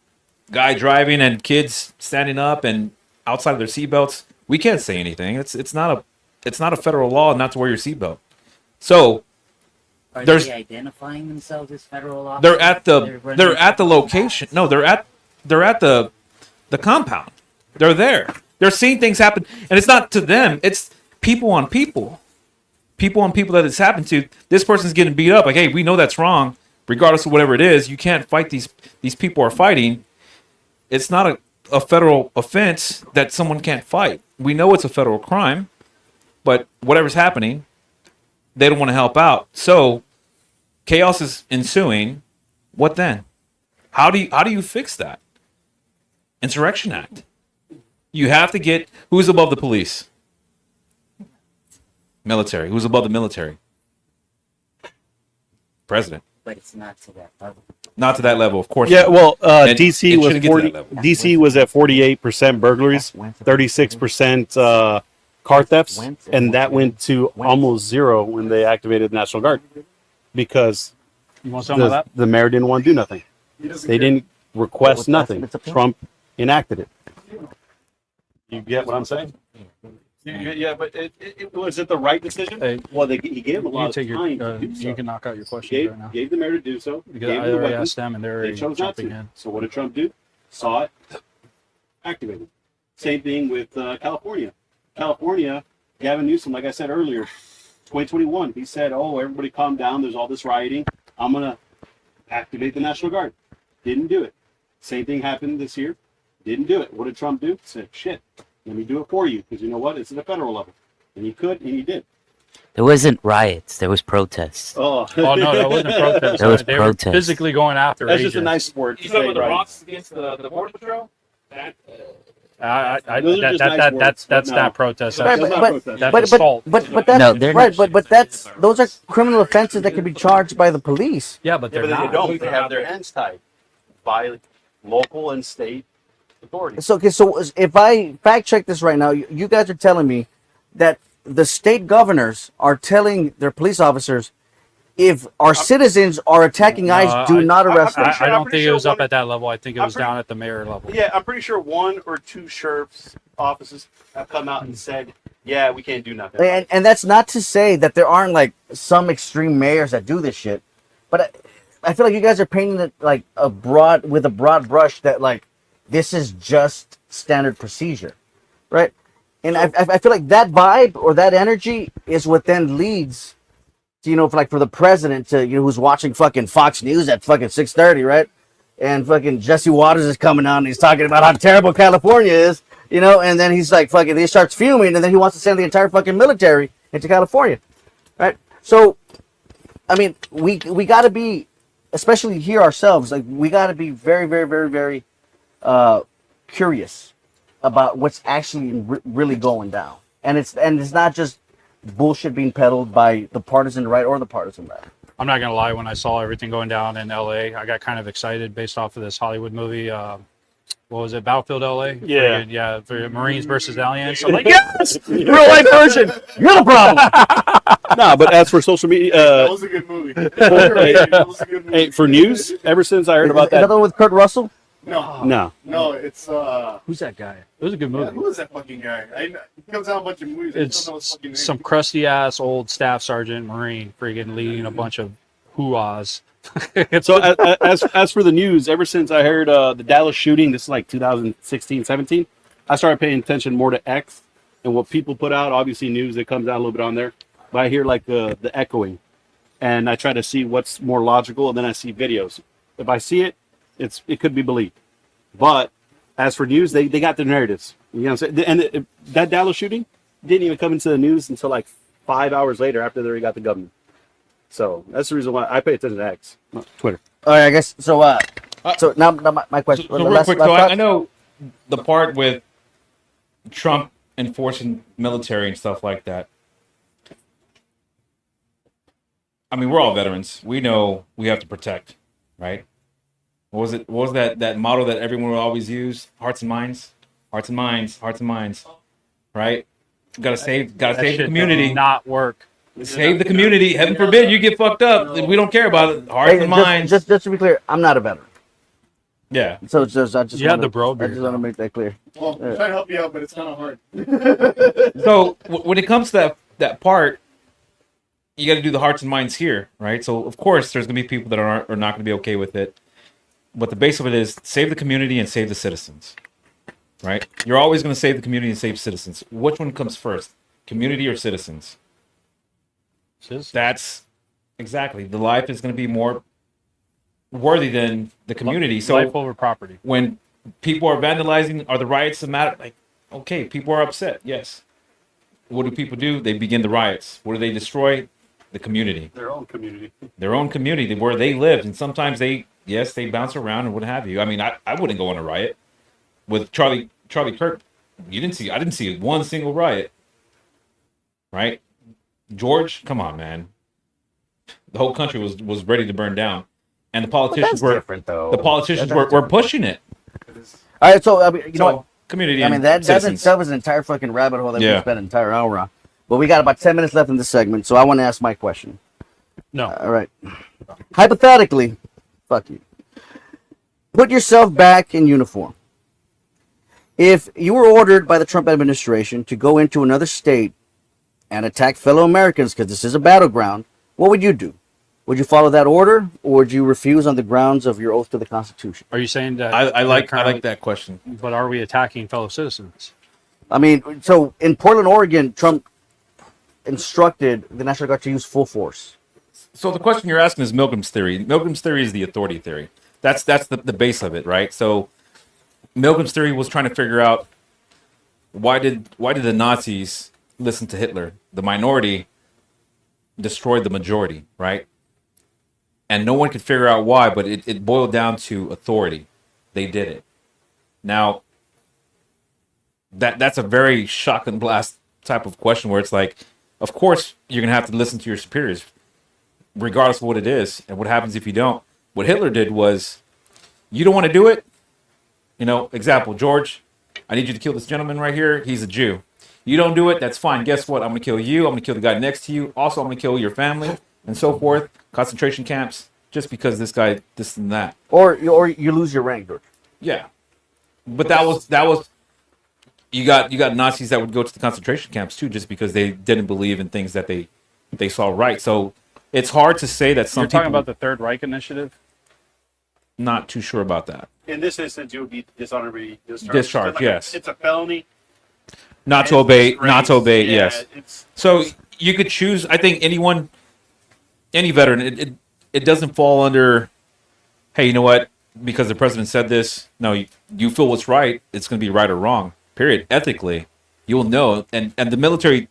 guy driving and kids standing up and outside of their seatbelts. We can't say anything. It's not a federal law not to wear your seatbelt. So Are there's- they identifying themselves as federal officers? they're at the location. No, they're at the compound. They're there. They're seeing things happen, and it's not to them. It's people on people that it's happened to. This person's getting beat up. Like, hey, we know that's wrong, regardless of whatever it is. You can't fight these people are fighting. It's not a federal offense that someone can't fight. We know it's a federal crime, but whatever's happening, they don't want to help out. So chaos is ensuing. What then? How do you fix that? Insurrection Act. You have to get who's above the police? Military. Who's above the military? President. But it's not to that level. Not to that level, of course. Yeah, not. well, And DC it was shouldn't get to 40. that level. DC was at 48% burglaries, 36% car thefts, and that went to almost zero when they activated the National Guard because You want some of that? the mayor didn't want to do nothing. They didn't request nothing. Trump enacted it. You get what I'm saying? Yeah, but was it the right decision? Hey, Well, he gave him a you lot can of take your. time to do so. You can knock out your questions Gave, right now. gave the mayor to do so. Because Gave I him the already weapons. asked them, and they're They already chose not jumping to. in. So what did Trump do? Saw it, activated. Same thing with California. California, Gavin Newsom, like I said earlier, 2021, he said, "Oh, everybody calm down. There's all this rioting. I'm gonna activate the National Guard." Didn't do it. Same thing happened this year. Didn't do it. What did Trump do? Said, "Shit, let me do it for you," because you know what? It's at a federal level, and he could, and he did. There wasn't riots. There was protests. Oh, Oh no, that wasn't a protest. That was They protest. were physically going after That's agents. just a nice sport. You talking about the rocks against the border patrol? That Those are just nice words, That's but not no. protest. Right, That's, That's not but protest. that's assault. but that's No, they're right. not. But that's those are criminal offenses that can be charged by the police. Yeah, but they're Yeah, but not. they don't. They have their hands tied by local and state authorities. So okay, so if I fact check this right now, you guys are telling me that the state governors are telling their police officers, if our citizens are attacking ICE, do not arrest them. I don't I'm pretty think it sure was up one- at that level. I think it I'm was pretty- down at the mayor level. Yeah, I'm pretty sure one or two sheriff's offices have come out and said, "Yeah, we can't do nothing." And that's not to say that there aren't like some extreme mayors that do this shit, but I feel like you guys are painting it like with a broad brush that like this is just standard procedure, right? And I feel like that vibe or that energy is what then leads to, for the president to, who's watching fucking Fox News at fucking 6:30, right? And fucking Jesse Waters is coming on and he's talking about how terrible California is, and then he's like fucking, he starts fuming and then he wants to send the entire fucking military into California, right? So, I mean, we got to be, especially here ourselves, like we got to be very, very, very, very curious about what's actually really going down, and it's not just bullshit being peddled by the partisan right or the partisan left. I'm not gonna lie. When I saw everything going down in LA, I got kind of excited based off of this Hollywood movie. What was it? Battlefield LA? Yeah. Yeah. For Marines versus Aliens. I'm like, yes, Real life version. You're the problem. No, but as for social media, That was a good movie. That was a good movie. hey, for news, ever since I heard about that, Another one with Kurt Russell. No, no, it's who's that guy? It was a good movie. who is that fucking guy? He comes out a bunch of movies. I It's don't know his fucking name. some crusty ass old staff sergeant Marine freaking leading a bunch of hoo-ahs So as for the news, ever since I heard the Dallas shooting, this is like 2016, 17, I started paying attention more to X and what people put out. Obviously, news that comes out a little bit on there, but I hear like the echoing, and I try to see what's more logical, and then I see videos. If I see it, it could be believed. But as for news, they got their narratives. You know what I'm saying? And that Dallas shooting didn't even come into the news until like 5 hours later after they already got the government. So that's the reason why I pay attention to X, not Twitter. All right, I guess so. So now my question. So real quick, so I know the part with Trump enforcing military and stuff like that. I mean, we're all veterans. We know we have to protect, right? What was it? What was that motto that everyone would always use? Hearts and minds, hearts and minds, hearts and minds, right? Gotta save the community. Not work. Save the community. Heaven forbid you get fucked up. We don't care about it. Hearts and minds. Just to be clear, I'm not a veteran. Yeah. So it's just I just You have wanna- the bro I beard, just want to make that clear. Well, I'm trying to help you out, but it's kind of hard. So when it comes to that part, you got to do the hearts and minds here, right? So of course there's gonna be people that are not gonna be okay with it, but the base of it is save the community and save the citizens, right? You're always gonna save the community and save citizens. Which one comes first, community or citizens? That's exactly, the life is gonna be more worthy than the community. So Life over property. when people are vandalizing, are the riots a matter? Like, okay, people are upset. Yes. What do people do? They begin the riots. What do they destroy? The community. Their own community. Their own community where they lived. And sometimes they bounce around and what have you. I mean, I wouldn't go on a riot with Charlie Kirk. I didn't see one single riot. Right? George, come on, man. The whole country was ready to burn down. And the politicians were different, though. the politicians were pushing it. All right, so I mean, you know what? Community. I mean, and that citizens. itself is an entire fucking rabbit hole that we Yeah. can spend an entire hour on. But we got about 10 minutes left in this segment, so I want to ask my question. No. All right. Hypothetically, fuck you. Put yourself back in uniform. If you were ordered by the Trump administration to go into another state and attack fellow Americans, because this is a battleground, what would you do? Would you follow that order, or would you refuse on the grounds of your oath to the Constitution? Are you saying that? I like currently- that question. But are we attacking fellow citizens? I mean, so in Portland, Oregon, Trump instructed the National Guard to use full force. So the question you're asking is Milgram's theory. Milgram's theory is the authority theory. That's the base of it, right? So Milgram's theory was trying to figure out why did the Nazis listen to Hitler? The minority destroyed the majority, right? And no one could figure out why, but it boiled down to authority. They did it. Now, that's a very shock and blast type of question where it's like, of course, you're going to have to listen to your superiors, regardless of what it is. And what happens if you don't? What Hitler did was, you don't want to do it? You know, example, George, I need you to kill this gentleman right here. He's a Jew. You don't do it, that's fine. Guess what? I'm going to kill you. I'm going to kill the guy next to you. Also, I'm going to kill your family and so forth. Concentration camps, just because this guy, this and that. Or you lose your rank, George. Yeah. But that was you got Nazis that would go to the concentration camps too, just because they didn't believe in things that they saw right. So it's hard to say that some You're talking people about the Third Reich Initiative? not too sure about that. In this instance, you would be dishonorably discharged. Discharged, Like, yes. It's a felony. Not to and obey, disgrace. not to obey, Yeah, yes. It's So you could choose. I think any veteran, it doesn't fall under, hey, you know what? Because the president said this. No, you feel what's right. It's going to be right or wrong. Period. Ethically, you'll know. And the military,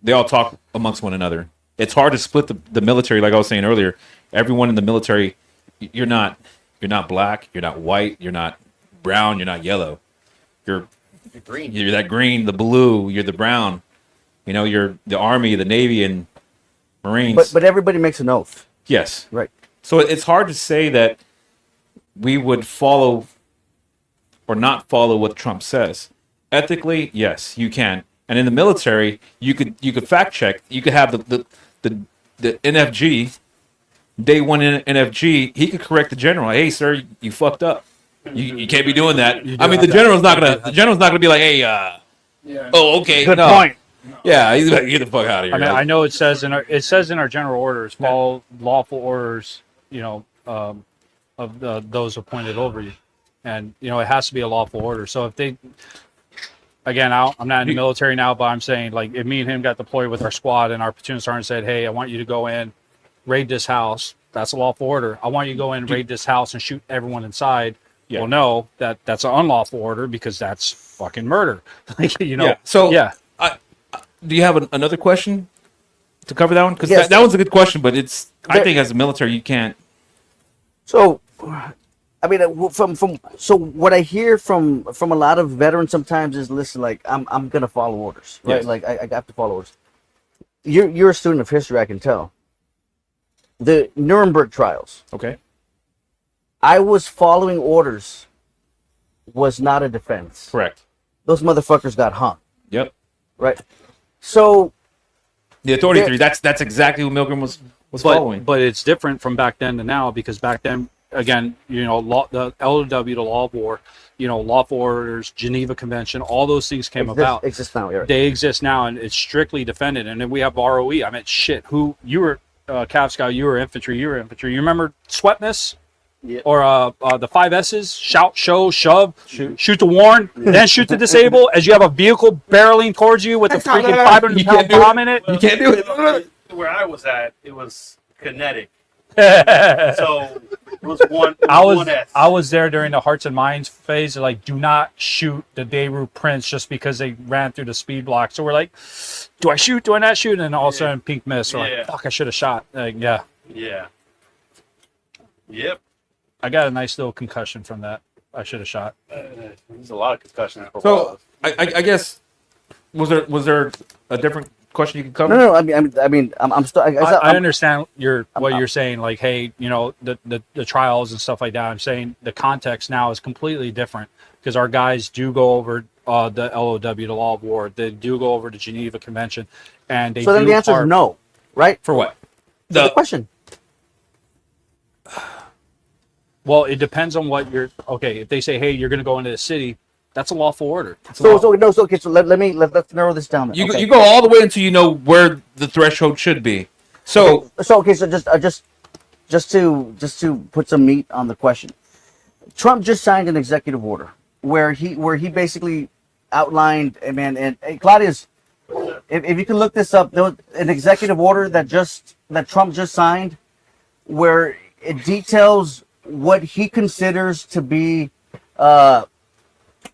they all talk amongst one another. It's hard to split the military. Like I was saying earlier, everyone in the military, you're not black, you're not white, you're not brown, you're not yellow. You're green. You're that green, the blue, you're the brown. You know, you're the Army, the Navy, and Marines. But everybody makes an oath. Yes. Right. So it's hard to say that we would follow or not follow what Trump says. Ethically, yes, you can. And in the military, you could fact check. You could have the NFG, day one NFG. He could correct the general. Hey, sir, you fucked up. You can't be doing that. I mean, the general's not gonna be like, hey, oh, okay, Good no. point. Yeah, he's like, get the fuck out of here. I mean, I know it says in our general orders, follow lawful orders of those appointed over you, and it has to be a lawful order. So if they, again, I'm not in the military now, but I'm saying, like, if me and him got deployed with our squad and our platoon sergeant said, "Hey, I want you to go in, raid this house," that's a lawful order. I want you to go in, raid this house, and shoot everyone inside. Yeah. Well, no, that's an unlawful order because that's fucking murder. Yeah. So yeah. Do you have another question to cover that one? Because Yes. that one's a good question, but I think as a military you can't. So, I mean, so what I hear from a lot of veterans sometimes is, listen, like, I'm gonna follow orders, right? Yes. Like I have to follow orders. You're a student of history, I can tell. The Nuremberg trials, Okay. I was following orders, was not a defense. Correct. Those motherfuckers got hung, Yep. right? So The authority There- theory. That's exactly what Milgram was following. But it's different from back then to now, because back then, again, the LOW, the law of war, lawful orders, Geneva Convention, all those things came about. exists now, yeah. They exist now, and it's strictly defended. And then we have ROE. I mean, shit, who you were, Cav Scout, you were infantry. You remember Sweatness? Yeah. Or the 5 S's: shout, show, shove, shoot to warn, then shoot to disable. As you have a vehicle barreling towards you with a freaking 500-pound bomb in it. You can't do it. Where I was at, it was kinetic. So it was one. I was there during the Hearts and Minds phase. They're like, do not shoot the Beirut Prince just because they ran through the speed block. So we're like, do I shoot? Do I not shoot? And all of a sudden, pink mist. We're like, fuck, I should have shot. Like, yeah. Yeah. Yep. I got a nice little concussion from that. I should have shot. There's a lot of concussion. So I guess was there a different question you could cover? No. I'm still. I understand what you're saying. Like, hey, the trials and stuff like that. I'm saying the context now is completely different because our guys do go over the LOW, the law of war. They do go over the Geneva Convention, and they. So then do the answer is no, right? For what? The question. Well, it depends on what you're. Okay, if they say, hey, you're going to go into the city, that's a lawful order. So let's narrow this down. You Okay. you go all the way until you know where the threshold should be. So So just to put some meat on the question, Trump just signed an executive order where he basically outlined, and Claudius, if you can look this up, there was an executive order that Trump just signed, where it details what he considers to be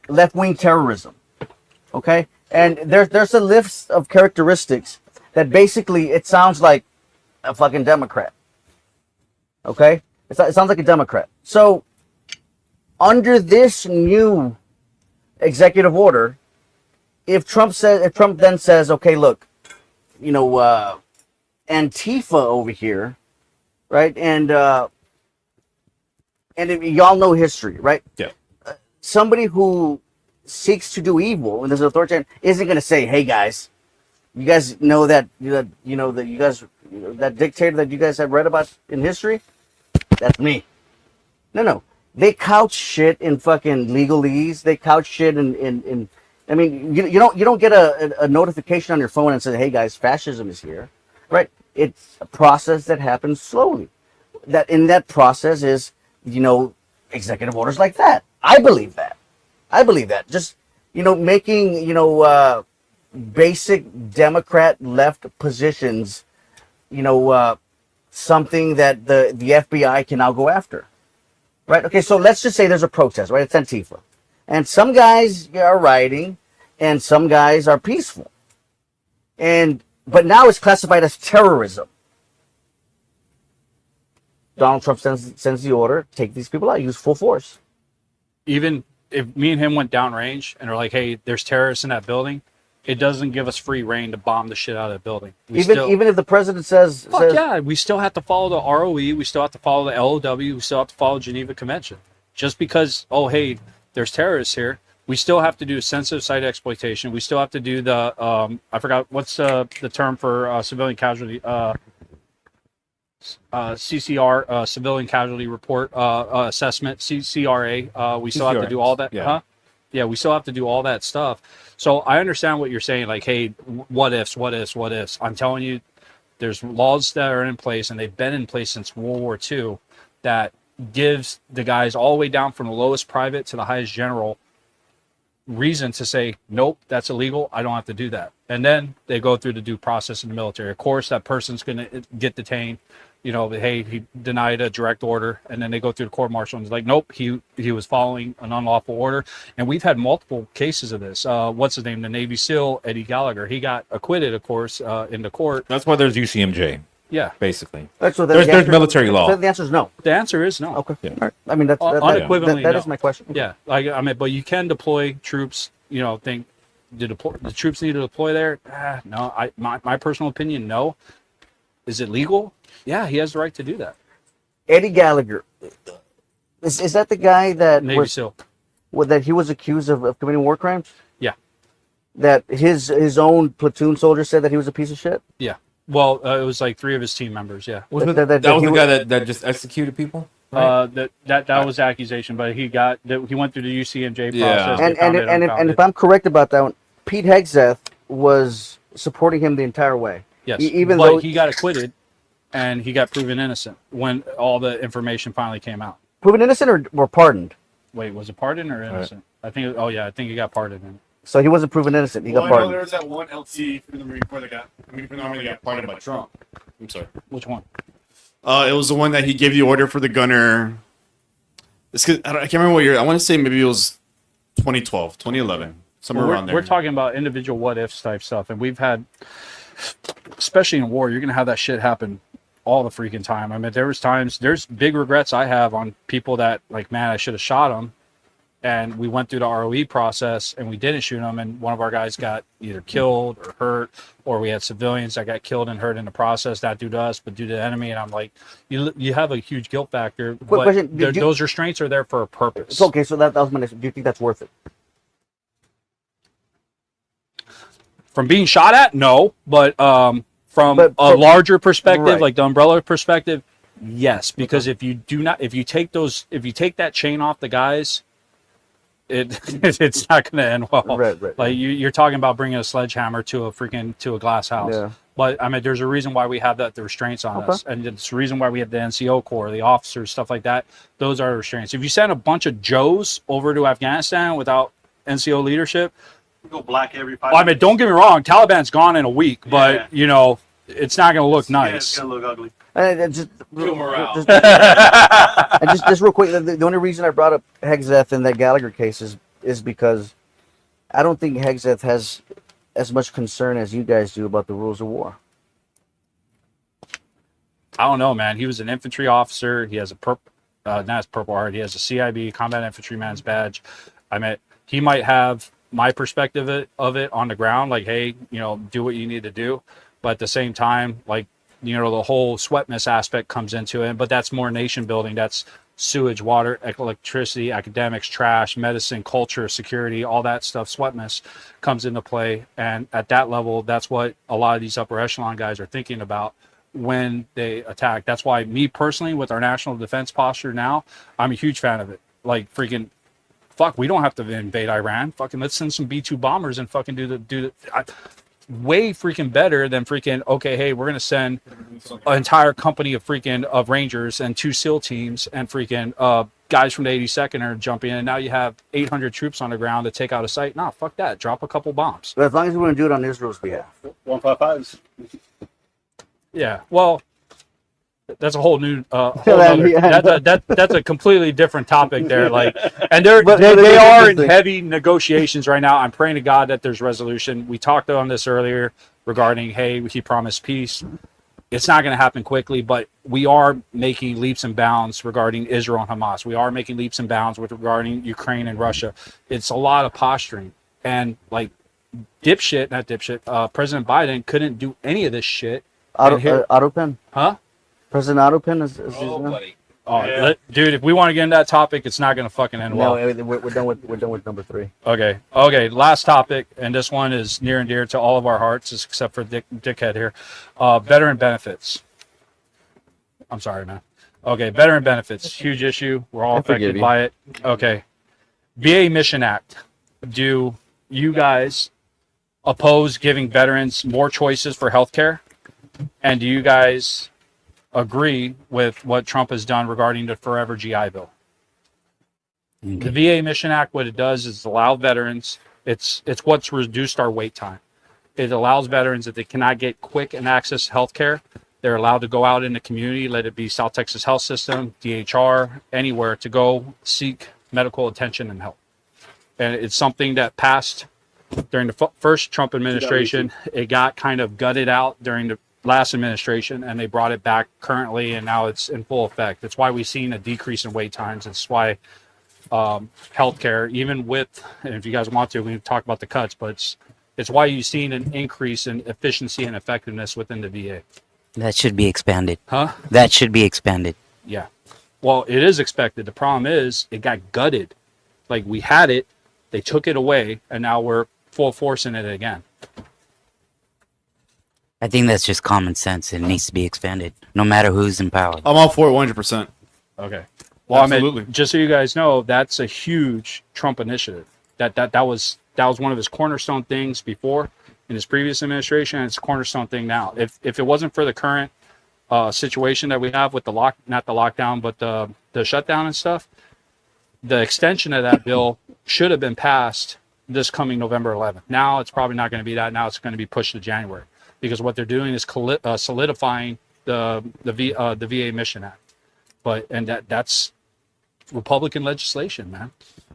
left-wing terrorism. Okay, and there's a list of characteristics that basically it sounds like a fucking Democrat. Okay, it sounds like a Democrat. So under this new executive order, if Trump then says, okay, look, Antifa over here, right, and if y'all know history, right? Yeah. Somebody who seeks to do evil and there's an authoritarian isn't going to say, "Hey guys, you guys know that that you guys that dictator that you guys have read about in history, that's me." No. They couch shit in fucking legalese. They couch shit in. I mean, you don't get a notification on your phone and say, "Hey guys, fascism is here," right? It's a process that happens slowly. That in that process is executive orders like that. I believe that. Just making basic Democrat left positions, something that the FBI can now go after. Right? Okay, so let's just say there's a protest, right? It's Antifa. And some guys are rioting and some guys are peaceful. But now it's classified as terrorism. Donald Trump sends the order, take these people out, use full force. Even if me and him went downrange and are like, hey, there's terrorists in that building, it doesn't give us free reign to bomb the shit out of that building. Even if the president says, yeah, we still have to follow the ROE, we still have to follow the LOW, we still have to follow Geneva Convention. Just because, oh, hey, there's terrorists here, we still have to do sensitive site exploitation. We still have to do the, I forgot, what's the term for civilian casualty, CCR, civilian casualty report assessment, CCRA. We still have to do all that. Yeah. Yeah, we still have to do all that stuff. So I understand what you're saying. Like, hey, what ifs? I'm telling you, there's laws that are in place, and they've been in place since World War II. that gives the guys all the way down from the lowest private to the highest general reason to say, nope, that's illegal. I don't have to do that. And then they go through the due process in the military. Of course, that person's going to get detained. You know, hey, he denied a direct order, and then they go through the court martial and it's like, nope, he was following an unlawful order. And we've had multiple cases of this. What's his name? The Navy SEAL, Eddie Gallagher. He got acquitted, of course, in the court. That's why there's UCMJ, Yeah. basically. So There's military law. So the answer is no. The answer is no. Okay. Yeah. All right. I mean, that's Unequivocally that no. is my question. Yeah, but you can deploy troops. You know, think the troops need to deploy there? No, my personal opinion, no. Is it legal? Yeah, he has the right to do that. Eddie Gallagher, is that the guy that Navy SEAL. that he was accused of committing war crimes? Yeah, That his own platoon soldier said that he was a piece of shit. yeah. Well, it was like 3 of his team members. Yeah. Was That- that that- was he the was- guy that just executed people? Right? That was the accusation, but he went through the UCMJ Yeah. process. They And found it and unfounded. if I'm correct about that one, Pete Hegseth was supporting him the entire way. yes, even but though he got acquitted and he got proven innocent when all the information finally came out. proven innocent or pardoned. Wait, was it pardoned or innocent? I think. Oh yeah, I think he got pardoned. So he wasn't proven innocent. He got Well, I know pardoned. there was that one LT from the Marine Corps that got, from the Army that got pardoned by Trump. I'm sorry. Which one? It was the one that he gave the order for the gunner. I can't remember what year. I want to say maybe it was 2012, 2011, somewhere around there. We're talking about individual what ifs type stuff, and we've had, especially in war, you're gonna have that shit happen all the freaking time. I mean, there's big regrets I have on people that like, man, I should have shot him, and we went through the ROE process and we didn't shoot him, and one of our guys got either killed or hurt, or we had civilians that got killed and hurt in the process, not due to us but due to the enemy. And I'm like, you have a huge guilt factor, but question, did you- those restraints are there for a purpose. So, okay, so that was my next. Do you think that's worth it? From being shot at, no, but from But a from- larger perspective, right. like the umbrella perspective, yes, because if you take that chain off the guys, it's not going to end well. Right. Like you're talking about bringing a sledgehammer to a glass house. Yeah. But I mean, there's a reason why we have the restraints on us, and it's the reason why we have the NCO Corps, the officers, stuff like that. Those are restraints. If you send a bunch of Joes over to Afghanistan without NCO leadership, Go black every 5 well, I mean, don't get me wrong, Taliban's gone in a week, but you know, it's not going to look It's nice. gonna look ugly. And just, Kill morale. just real quick, the only reason I brought up Hegseth and that Gallagher case is because I don't think Hegseth has as much concern as you guys do about the rules of war. I don't know, man. He was an infantry officer. He has a not his Purple Heart. He has a CIB, Combat Infantryman's badge. I mean, he might have my perspective of it on the ground, like, hey, you know, do what you need to do. But at the same time, like, you know, the whole sweat miss aspect comes into it. But that's more nation building. That's sewage, water, electricity, academics, trash, medicine, culture, security, all that stuff. Sweat miss comes into play. And at that level, that's what a lot of these upper echelon guys are thinking about when they attack. That's why me personally, with our national defense posture now, I'm a huge fan of it. Like, freaking, fuck, we don't have to invade Iran. Fucking, let's send some B-2 bombers and fucking do the way freaking better than freaking, okay, hey, we're gonna send an entire company of Rangers and 2 SEAL teams and freaking guys from the 82nd are jumping in, and now you have 800 troops on the ground to take out a site. Nah, fuck that. Drop a couple bombs. But as long as we want to do it on Israel's behalf. 155s. Yeah, well, that's a whole new Yeah. that's a completely different topic there. Like, and they But they are in interesting. heavy negotiations right now. I'm praying to God that there's resolution. We talked on this earlier regarding, hey, he promised peace. It's not going to happen quickly, but we are making leaps and bounds regarding Israel and Hamas. We are making leaps and bounds regarding Ukraine and Russia. It's a lot of posturing, and like President Biden couldn't do any of this shit. And here- Autopen? Huh? President Autopen is his Oh, name? buddy. Oh, dude, if we want to get into that topic, it's not going to fucking end No, well. we're done with number 3. Okay. Last topic, and this one is near and dear to all of our hearts, except for Dickhead here. Veteran benefits. I'm sorry, man. Okay, veteran benefits, huge issue. We're all I forgive affected you. by it. Okay, VA Mission Act. Do you guys oppose giving veterans more choices for healthcare? And do you guys agree with what Trump has done regarding the Forever GI Bill. Okay. The VA Mission Act, what it does is allow veterans, it's what's reduced our wait time. It allows veterans that they cannot get quick and access to health care. They're allowed to go out in the community, let it be South Texas Health System, DHR, anywhere, to go seek medical attention and help. And it's something that passed during the first Trump administration. It got kind of gutted out during the last administration, and they brought it back currently, and now it's in full effect. That's why we've seen a decrease in wait times. It's why healthcare, even with, and if you guys want to, we can talk about the cuts, but it's why you've seen an increase in efficiency and effectiveness within the VA. That should be expanded. Huh? That should be expanded. Yeah. Well, it is expected. The problem is it got gutted. Like, we had it, they took it away, and now we're full force in it again. I think that's just common sense. It needs to be expanded, no matter who's in power. I'm all for it 100%. Okay. Well, Absolutely. I mean, just so you guys know, that's a huge Trump initiative. That was one of his cornerstone things before in his previous administration, and it's a cornerstone thing now. If it wasn't for the current situation that we have with not the lockdown, but the shutdown and stuff, the extension of that bill should have been passed this coming November 11th. Now it's probably not going to be that. Now it's going to be pushed to January, because what they're doing is solidifying the VA Mission Act. That's Republican legislation, man.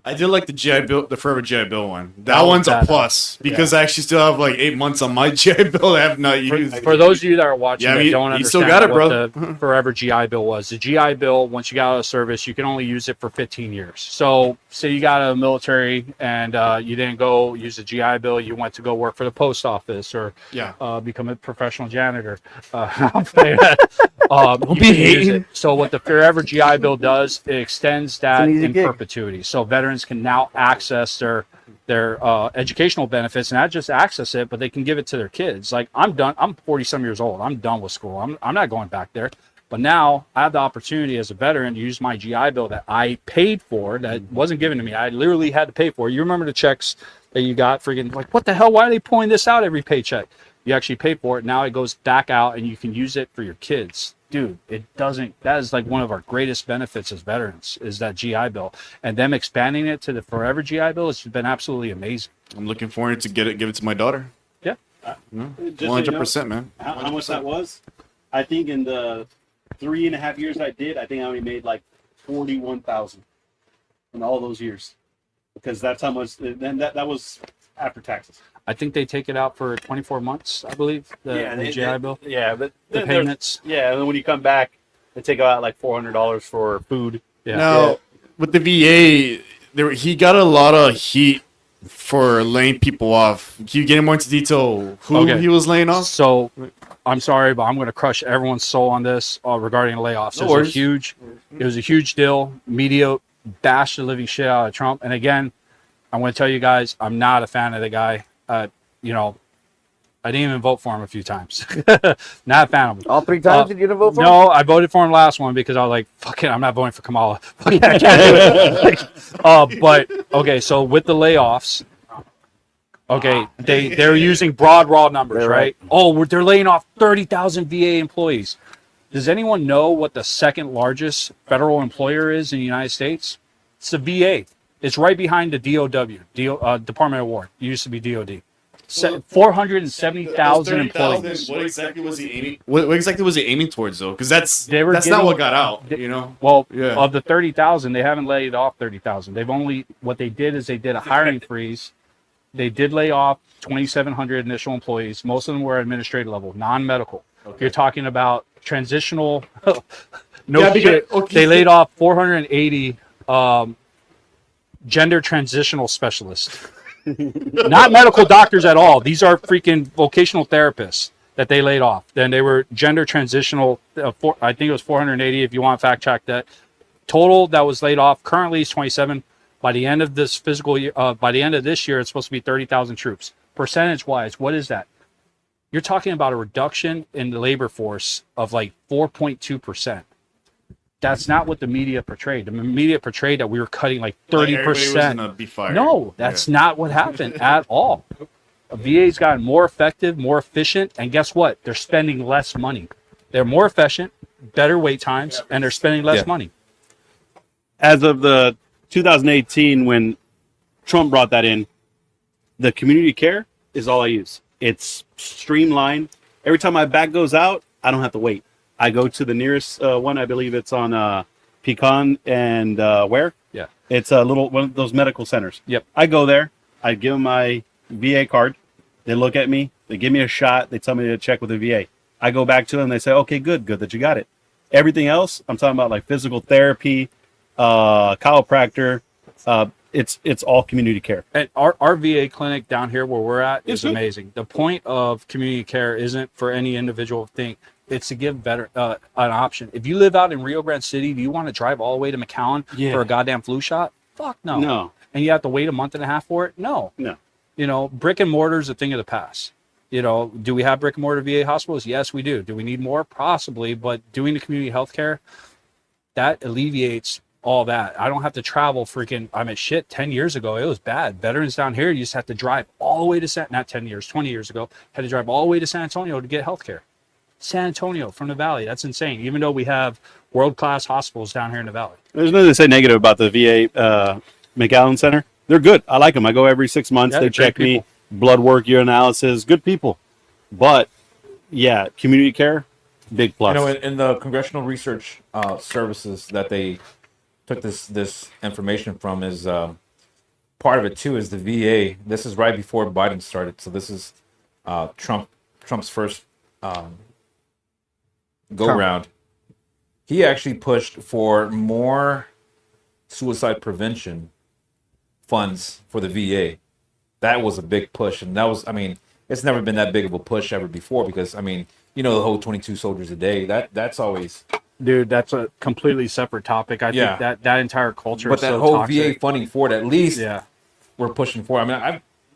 I did like the GI Bill, the Forever GI Bill one. That one's a plus because I actually still have like 8 months on my GI Bill I have not used. For those of you that are watching Yeah, that you- don't you understand still got it, what bro. the Forever GI Bill was, the GI Bill, once you got out of service, you can only use it for 15 years. So say you got out of the military and you didn't go use the GI Bill, you went to go work for the post office or become a professional janitor. I'm saying that. You can use it. So what the Forever GI Bill does, it extends that It's an easy in gig. perpetuity. So veterans can now access their educational benefits, and not just access it, but they can give it to their kids. Like, I'm done. I'm 40-some years old. I'm done with school. I'm not going back there. But now I have the opportunity as a veteran to use my GI Bill that I paid for, that wasn't given to me. I literally had to pay for. You remember the checks that you got? Freaking like, what the hell? Why are they pulling this out every paycheck? You actually pay for it. Now it goes back out, and you can use it for your kids. Dude, that is like one of our greatest benefits as veterans, is that GI Bill. And them expanding it to the Forever GI Bill has been absolutely amazing. I'm looking forward to give it to my daughter. Yeah. 100%, man. How much that was? I think in the 3.5 years I did, I think I only made like 41,000 in all those years, because that's how much. Then that was after taxes. I think they take it out for 24 months, I believe, the GI Bill. Yeah, but The payments. Yeah, and then when you come back, they take out like $400 for food. Yeah. Now, with the VA, he got a lot of heat for laying people off. Can you get more into detail who he was laying off? So, I'm sorry, but I'm going to crush everyone's soul on this regarding layoffs. No It was a huge deal. Media bashed the living shit out of Trump. And again, I'm going to tell you guys, I'm not a fan of the guy. I didn't even vote for him a few times. Not a fan of him. All 3 times you didn't vote for him? No, I voted for him last one because I was like, fuck it, I'm not voting for Kamala. I can't do it. But, okay, so with the layoffs, okay, they're using broad, raw numbers, They're right? Oh, they're laying off 30,000 VA employees. Does anyone know what the second largest federal employer is in the United States? It's the VA. It's right behind the DOW, Department of War. It used to be DOD. 470,000 employees. What exactly was he aiming? What exactly was he aiming towards, though? Because that's not getting- what got out. You know. Well, Yeah. of the 30,000, they haven't laid off 30,000. What they did is they did a hiring freeze. They did lay off 2,700 initial employees. Most of them were administrative level, non-medical. You're talking about transitional. Shit. They laid off 480 gender transitional specialists. Not medical doctors at all. These are freaking vocational therapists that they laid off. Then they were gender transitional. I think it was 480. If you want to fact check that, total that was laid off currently is 27. By the end of this fiscal year, by the end of this year, it's supposed to be 30,000 troops. Percentage wise, what is that? You're talking about a reduction in the labor force of like 4.2%. That's not what the media portrayed. The media portrayed that we were cutting like 30%. No, that's not what happened at all. VA's gotten more effective, more efficient, and guess what? They're spending less money. They're more efficient. better wait times, and they're spending less Yeah. money. As of the 2018, when Trump brought that in, the community care is all I use. It's streamlined. Every time my back goes out, I don't have to wait. I go to the nearest one. I believe it's on Pecan and where? Yeah. It's a little one of those medical centers. Yep. I go there. I give them my VA card. They look at me. They give me a shot. They tell me to check with the VA. I go back to them. They say, okay, good that you got it. Everything else, I'm talking about like physical therapy, chiropractor. It's all community care. And our VA clinic down here where we're at is good. amazing. The point of community care isn't for any individual thing. It's to give better an option. If you live out in Rio Grande City, do you want to drive all the way to McAllen for a goddamn flu shot? Fuck no. No. And you have to wait a month and a half for it? No. No. You know, brick and mortar is a thing of the past. You know, do we have brick and mortar VA hospitals? Yes, we do. Do we need more? Possibly. But doing the community health care, that alleviates all that. I don't have to travel freaking, 10 years ago, it was bad. Veterans down here, you just have to drive all the way to not 10 years, 20 years ago, had to drive all the way to San Antonio to get health care. San Antonio from the Valley. That's insane. Even though we have world-class hospitals down here in the Valley. There's nothing to say negative about the VA McAllen Center. They're good. I like them. I go every 6 months. Yeah, They they're great check me, people. blood work, urinalysis. Good people. But yeah, community care, big plus. You know, in the Congressional Research Services that they took this information from is part of it too is the VA. This is right before Biden started, so this is Trump's first go round. He actually pushed for more suicide prevention funds for the VA. That was a big push, and that was, it's never been that big of a push ever before because, the whole 22 soldiers a day, that's always... Dude, that's a completely separate topic. I Yeah. think that entire culture But is that so whole toxic. VA funding for it, at least Yeah. we're pushing for.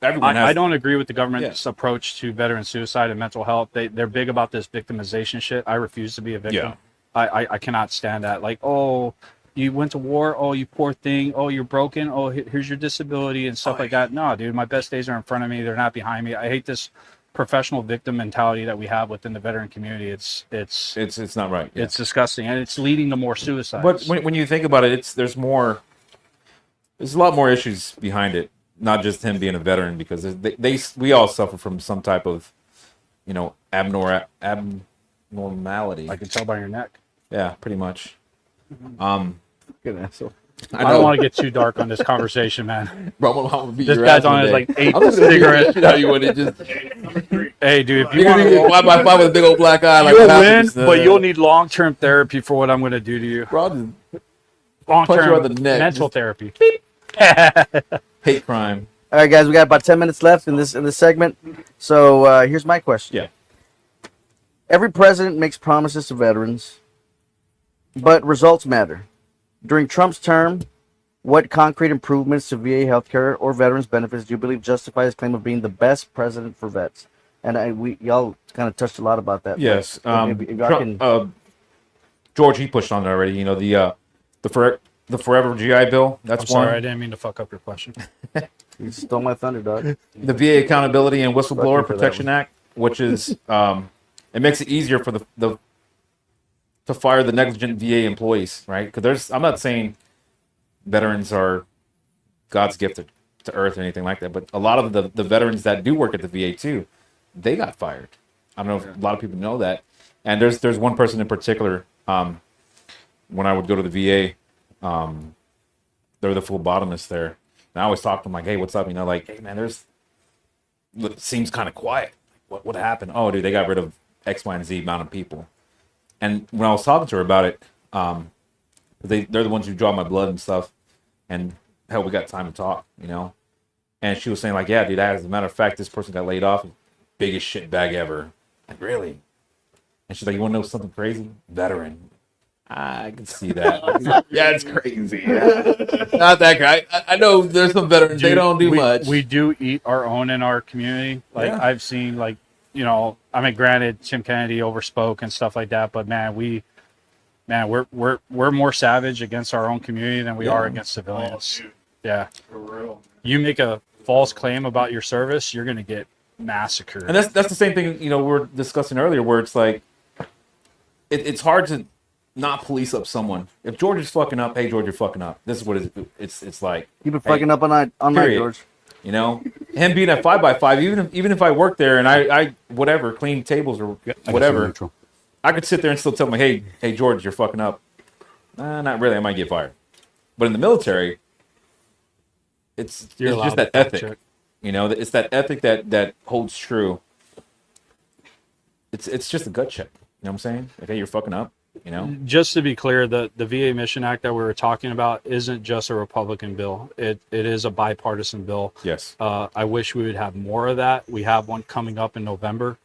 Everyone has... I don't agree with the government's approach to veteran suicide and mental health. They're big about this victimization shit. I refuse to be a victim. Yeah. I cannot stand that. Like, oh, you went to war. Oh, you poor thing. Oh, you're broken. Oh, here's your disability and stuff like that. No, dude, my best days are in front of me. They're not behind me. I hate this professional victim mentality that we have within the veteran community. It's not right. Yeah. It's disgusting, and it's leading to more suicides. But when you think about it, there's a lot more issues behind it. Not just him being a veteran, because we all suffer from some type of, abnormality. I can tell by your neck. Yeah, pretty much. Good asshole. I don't want to get too dark on this conversation, man. Bro, I'm gonna beat This your guy's ass on his one like day. 8 I'm just gonna beat the cigarettes. shit out of you when it just Hey, dude, if you you're want gonna to get 5x5 with a big old black eye. Like you'll half of win, this, but you'll need long-term therapy for what I'm going to do to you. Bro, I'll just Long-term punch you on the neck. mental therapy. hate crime. All right, guys, we got about 10 minutes left in this segment. So here's my question. Yeah. Every president makes promises to veterans, but results matter. During Trump's term, what concrete improvements to VA healthcare or veterans benefits do you believe justify his claim of being the best president for vets? And y'all kind of touched a lot about that. Yes. but if y'all can, George, he pushed on it already. The Forever GI Bill. That's I'm sorry, I one. didn't mean to fuck up your question. you stole my thunder, dog. The VA Accountability and Whistleblower Fuck you for that Protection Act, which is it makes it easier for the to fire the negligent VA employees, right? Because I'm not saying veterans are God's gift to earth or anything like that, but a lot of the veterans that do work at the VA too, they got fired. I don't know if a lot of people know that. And there's one person in particular. When I would go to the VA, they were the phlebotomist there, and I always talk to them like, "Hey, what's up?" Like, "Hey, man, it seems kind of quiet. What happened?" "Oh, dude, they got rid of X, Y, and Z amount of people." And when I was talking to her about it, they're the ones who draw my blood and stuff, and hell, we got time to talk, And she was saying like, "Yeah, dude, as a matter of fact, this person got laid off, biggest shit bag ever." Like, really? And she's like, "You want to know something crazy? Veteran." I can see that. Yeah, it's crazy. Not that great. I know there's some veterans, they don't do much. We do eat our own in our community. Like, Yeah. I've seen, granted, Tim Kennedy overspoke and stuff like that, but man, we're more savage against our own community than we are against civilians. Yeah. For real. You make a false claim about your service, you're going to get massacred. And that's the same thing, we were discussing earlier, where it's like, it's hard to not police up someone. If George is fucking up, hey George, you're fucking up. This is what it's like. You've been fucking up all night, period. George. You know, him being at 5x5, even if I work there and I whatever clean tables or whatever, I could sit there and still tell him, hey George, you're fucking up. Not really. I might get fired. But in the military, it's just that ethic. Check. You know, it's that ethic that holds true. It's just a gut check. You know what I'm saying? Like, hey, you're fucking up. You know. Just to be clear, the VA Mission Act that we were talking about isn't just a Republican bill. It is a bipartisan bill. Yes. I wish we would have more of that. We have one coming up in November.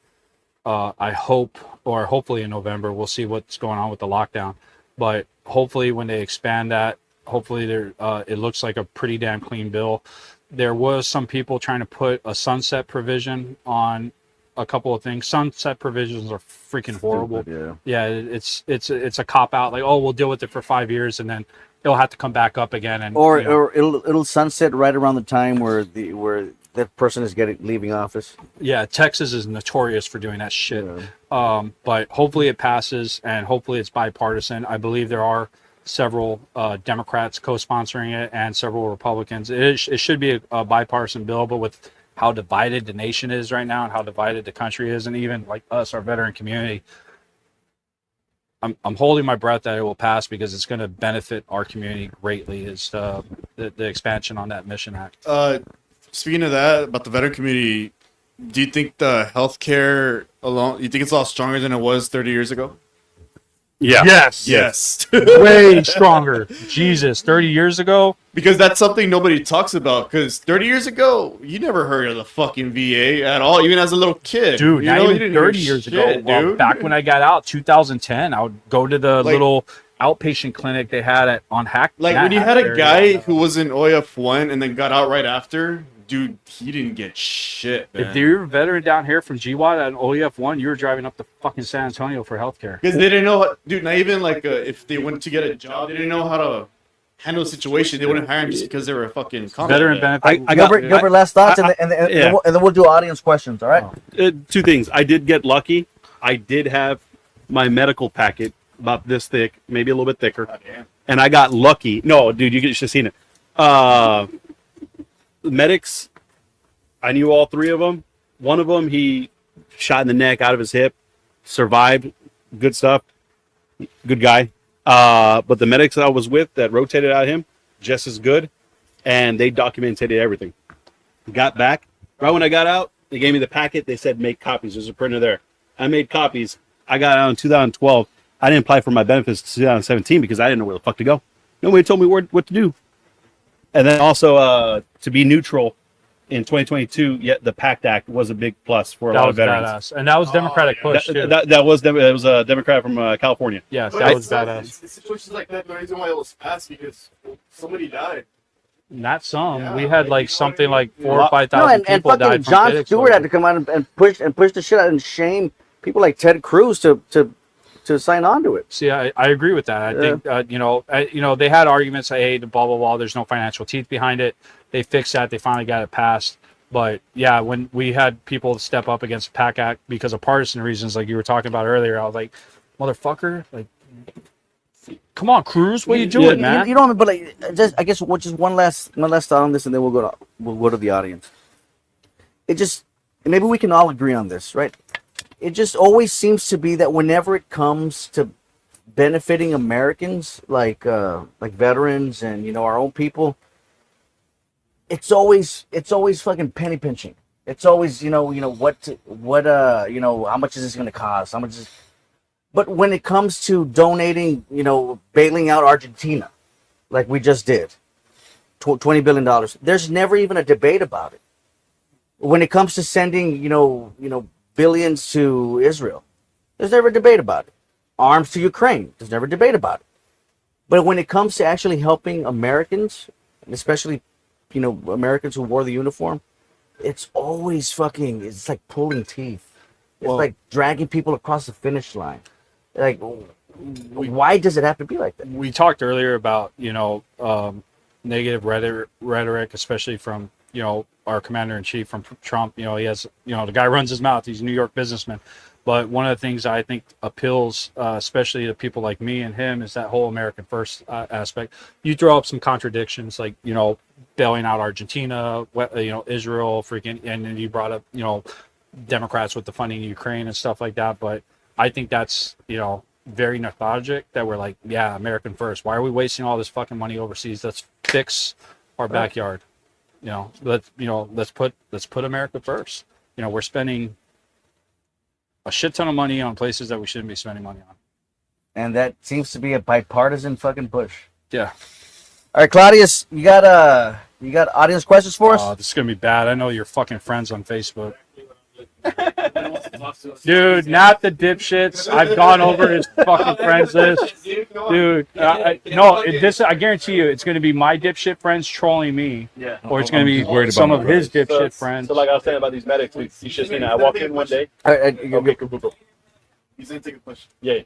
I hope, or hopefully in November, we'll see what's going on with the lockdown. But hopefully, when they expand that, hopefully it looks like a pretty damn clean bill. There was some people trying to put a sunset provision on a couple of things. Sunset provisions are freaking horrible. Yeah, it's a cop out. Like, oh, we'll deal with it for 5 years, and then it'll have to come back up again. And or it'll sunset right around the time where that person is leaving office. Yeah, Texas is notorious for doing that shit. Yeah. But hopefully it passes, and hopefully it's bipartisan. I believe there are several Democrats co-sponsoring it and several Republicans. It should be a bipartisan bill, but with how divided the nation is right now and how divided the country is, and even like us, our veteran community, I'm holding my breath that it will pass because it's going to benefit our community greatly. Is the expansion on that Mission Act. Speaking of that, about the veteran community, do you think the healthcare alone? You think it's a lot stronger than it was 30 years ago? Yeah. Yes. Way stronger. Jesus, 30 years ago? Because that's something nobody talks about. Because 30 years ago, you never heard of the fucking VA at all, even as a little kid. Dude, not even 30 years ago. Dude. Back when I got out, 2010, I would go to the little outpatient clinic they had on Hack. Like when you had a guy who was in OF1 and then got out right after, dude, he didn't get shit, man. If you're a veteran down here from GWAT and OEF1, you were driving up to fucking San Antonio for healthcare. Because they didn't know, dude, not even like if they went to get a job, they didn't know how to handle the situation. They wouldn't hire them just because they were a fucking veteran benefit. Gilbert, last thoughts, and then we'll do audience questions, all right? Two things. I did get lucky. I did have my medical packet about this thick, maybe a little bit thicker. Oh, and I got lucky. No, dude, you should have seen it. Medics, I knew all three of them. One of them, he shot in the neck out of his hip, survived, good stuff, good guy. But the medics that I was with that rotated out of him, just as good, and they documented everything. Got back, right when I got out, they gave me the packet, they said make copies, there's a printer there. I made copies, I got out in 2012. I didn't apply for my benefits in 2017 because I didn't know where the fuck to go. Nobody told me what to do. And then also to be neutral in 2022, yet the PACT Act was a big plus for a lot of veterans. Badass. And that was Democratic push too. That was a Democrat from California. Yes, that was badass. Situations like that, the reason why it was passed because somebody died. Not some. Yeah, we had like something like 4,000 or 5,000 people and died from Jon Stewart had to come out and push the shit out and shame people like Ted Cruz to sign on to it. See, I agree with that. I think they had arguments like, hey, blah blah blah. There's no financial teeth behind it. They fixed that. They finally got it passed. But yeah, when we had people step up against the PAC Act because of partisan reasons, like you were talking about earlier, I was like, motherfucker, like, come on, Cruz, what are you doing, man? You know, but like, I guess just one last thought on this, and then we'll go to the audience. Maybe we can all agree on this, right? It just always seems to be that whenever it comes to benefiting Americans, like veterans and our own people, it's always fucking penny pinching. It's always how much is this going to cost? How much is? But when it comes to donating, bailing out Argentina, like we just did, $20 billion, there's never even a debate about it. When it comes to sending, billions to Israel, there's never a debate about it. Arms to Ukraine, there's never a debate about it. But when it comes to actually helping Americans, and especially, Americans who wore the uniform, it's always it's like pulling teeth. It's like dragging people across the finish line. Like, why does it have to be like that? We talked earlier about, negative rhetoric, especially from, our commander in chief, from Trump. He has, the guy runs his mouth. He's a New York businessman. But one of the things I think appeals, especially to people like me and him, is that whole American first aspect. You throw up some contradictions, like, you know, bailing out Argentina, you know, Israel, freaking, and then you brought up, you know, Democrats with the funding in Ukraine and stuff like that. But I think that's, you know, very nostalgic that we're like, yeah, American first. Why are we wasting all this fucking money overseas? Let's fix our backyard. You know, let's put America first. You know, we're spending a shit ton of money on places that we shouldn't be spending money on. And that seems to be a bipartisan fucking push. Yeah. All right, Claudius, you got audience questions for us? This is gonna be bad. I know you're fucking friends on Facebook. Dude, not the dipshits. I've gone over his fucking friends list. Dude, I guarantee you, it's going to be my dipshit friends trolling me. Yeah. Or it's going to be worried about some of my his dipshit friends. So like I was saying about these medics, you should see. I walked in one day. Okay, cool. He's gonna take a question. Yeah.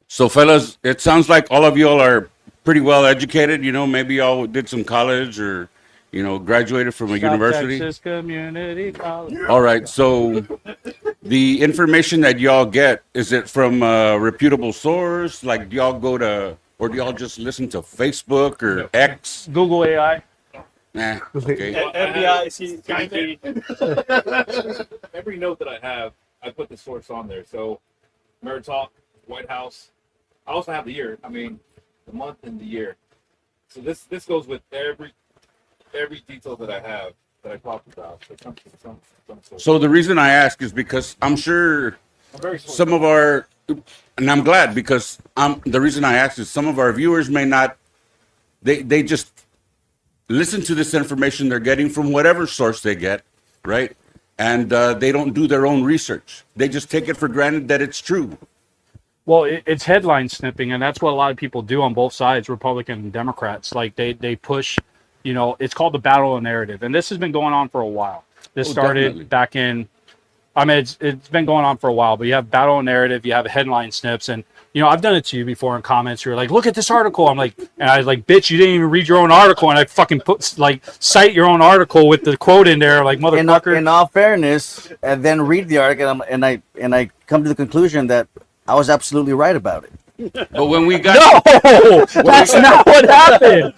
So, fellas, it sounds like all of y'all are pretty well educated. You know, maybe y'all did some college or, you know, graduated from a university. Texas Community College. All right. So, the information that y'all get, is it from a reputable source? Like, do y'all go to, or do y'all just listen to Facebook or X? Google AI. Nah. Okay. FBI, Every note that I have, I put the source on there. So, Meritalk, White House. I also have the year. I mean, the month and the year. So this goes with every detail that I have that I talked about. Some sort. So the reason I ask is because I'm sure I'm very sorry. some of our, and I'm glad because the reason I ask is some of our viewers may not, they just listen to this information they're getting from whatever source they get, right? And they don't do their own research. They just take it for granted that it's true. Well, it's headline snipping, and that's what a lot of people do on both sides, Republican and Democrats. Like they push, you know, it's called the battle of narrative, and this has been going on for a while. This started definitely. back in, I mean, it's been going on for a while. But you have battle of narrative, you have headline snips, and you know, I've done it to you before in comments. You're like, look at this article. I'm like, and I was like, bitch, you didn't even read your own article, and I fucking cite your own article with the quote in there, like motherfucker. In all fairness, and then read the article, and I come to the conclusion that I was absolutely right about it. But when we got No, that's not what happened.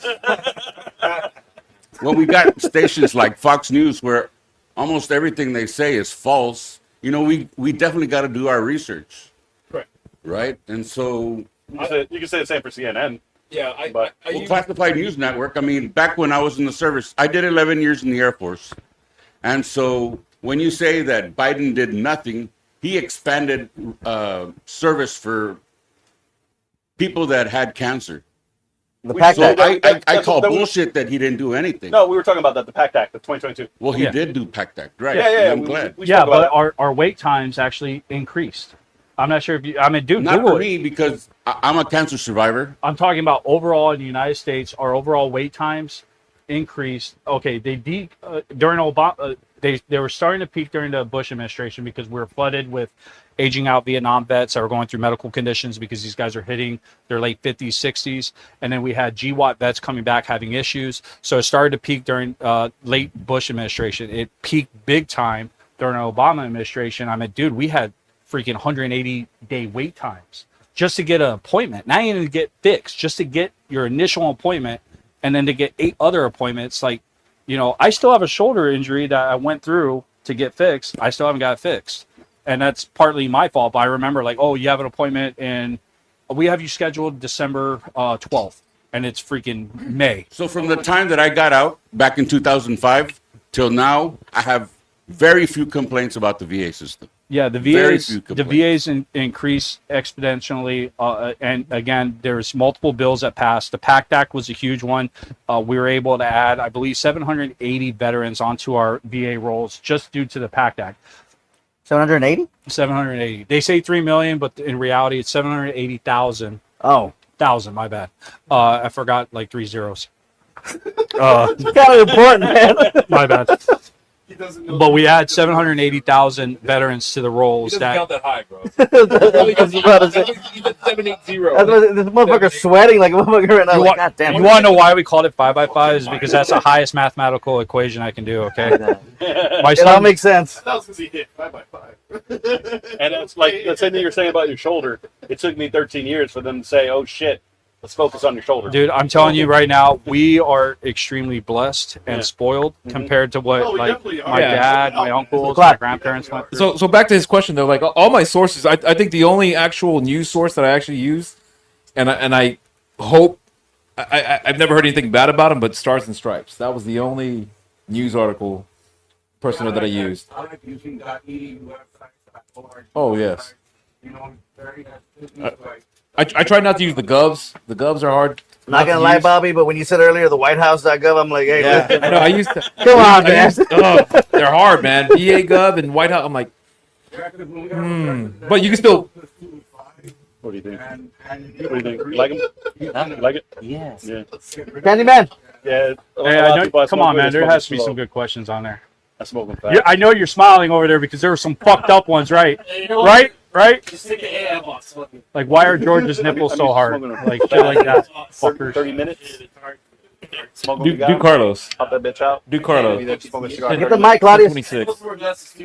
when we got stations like Fox News where almost everything they say is false, you know, we definitely got to do our research. Correct. Right? And so, You can say the same for CNN. Yeah, I well, use- Classified News Network, I mean, back when I was in the service, I did 11 years in the Air Force. And so when you say that Biden did nothing, he expanded service for people that had cancer. The PACT So Act. I call bullshit that he didn't do anything. No, we were talking about the PACT Act, the 2022. Well, he Yeah. did do PACT Act, right? Yeah. I'm glad. We Yeah, spoke about but our wait times actually increased. I'm not sure if you, I mean, dude, Not Google for it. me because I'm a cancer survivor. I'm talking about overall in the United States, our overall wait times increased. Okay, during Obama, they were starting to peak during the Bush administration because we were flooded with aging out Vietnam vets that were going through medical conditions because these guys are hitting their late 50s, 60s. And then we had GWAT vets coming back having issues. So it started to peak during late Bush administration. It peaked big time during the Obama administration. I mean, dude, we had freaking 180-day wait times just to get an appointment. Not even to get fixed, just to get your initial appointment and then to get 8 other appointments. Like, you know, I still have a shoulder injury that I went through to get fixed. I still haven't got it fixed. And that's partly my fault. But I remember like, oh, you have an appointment and we have you scheduled December 12th and it's freaking May. So from the time that I got out back in 2005 till now, I have very few complaints about the VA system. Yeah, the Very VAs, few the complaints. VAs increase exponentially. And again, there's multiple bills that passed. The PACT Act was a huge one. We were able to add, I believe, 780 veterans onto our VA rolls just due to the PACT Act. 780? 780. They say 3 million, but in reality, it's 780,000. Oh. My bad. I forgot like 3 zeros. It's kind of important, man. My bad. but we add 780,000 veterans to the He rolls. doesn't That count that high, bro. That's what I was about to say. He's at 780. That's what, this motherfucker's sweating like a motherfucker right now. you, Like, want, God damn. you want to know why we called it 5x5? Is because that's the highest mathematical equation I can do. Okay, my It all son makes sense. That was because he hit 5x5. And it's like the same thing you're saying about your shoulder. It took me 13 years for them to say, "Oh shit, let's focus on your shoulder." Dude, I'm telling you right now, we are extremely blessed and Yeah. spoiled compared to what Oh, we like definitely are. my Yeah. dad, my uncles, my Clap. grandparents went through. So back to his question though, like all my sources, I think the only actual news source that I actually use, and I hope I've never heard anything bad about him, but Stars and Stripes. That was the only news article personal that I used. I like using .edu websites. Oh yes. You know, very I try not to use the Govs. The Govs are hard. Not gonna to ly, use. Bobby, but when you said earlier the WhiteHouse.gov, I'm like, hey, listen. I know. I used to. Come on, man. They're hard, man. VA Gov and White House. I'm like, but you can still. What do you think? What do you think? You like him? You like it? Yes. Yeah. Candyman. Yeah. Hey, I know, come on, man. There has to be some good questions on there. I smoke them fast. Yeah, I know you're smiling over there because there were some fucked up ones, right? Right? Just take the AM box. Like, why are George's nipples so hard? Like, shit like that. Fuckers. 30 minutes. Smoke Do Carlos. Pop that bitch out. Do Carlos. Smoke a cigar. Get the mic, Claudius. 26. I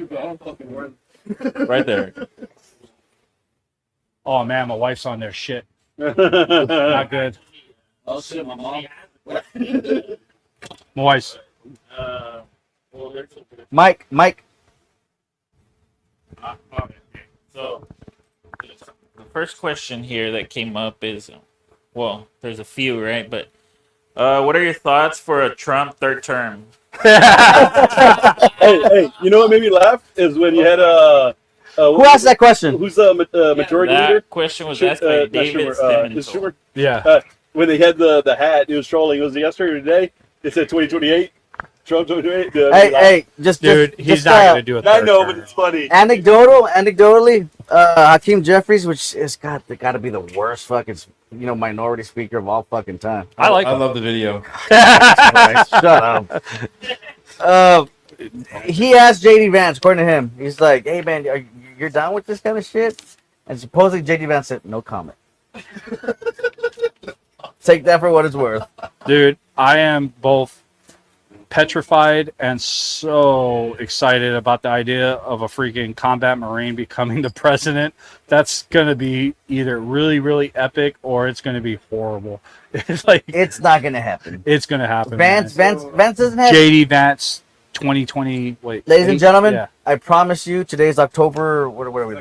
don't fucking wear Right there. Oh, man, my wife's on their shit. Not good. Oh shit, my mom. My wife's. Mike. So, the first question here that came up is, well, there's a few, right? But what are your thoughts for a Trump third term? Hey, you know what made me laugh is when you had Who asked that question? Who's the majority leader? That question was asked by Not David Schumer, is Stimmenthal. Schumer? Yeah. When they had the hat, it was trolling. Was it yesterday or today? It said 2028. Trump 2028. Hey, just Dude, he's just, not going to do it. I know, but it's funny. Anecdotally, Hakeem Jeffries, which is got to be the worst fucking minority speaker of all fucking time. I like I him. love the video. Alright, shut up. He asked JD Vance, according to him, he's like, "Hey man, you're down with this kind of shit?" And supposedly JD Vance said, "No comment." Take that for what it's worth. Dude, I am both petrified and so excited about the idea of a freaking combat marine becoming the president. That's going to be either really, really epic or it's going to be horrible. It's like, It's not gonna happen. it's going to happen. Vance man. doesn't have. JD Vance 2020. Wait. Ladies and gentlemen, Yeah. I promise you, today's October. What are we?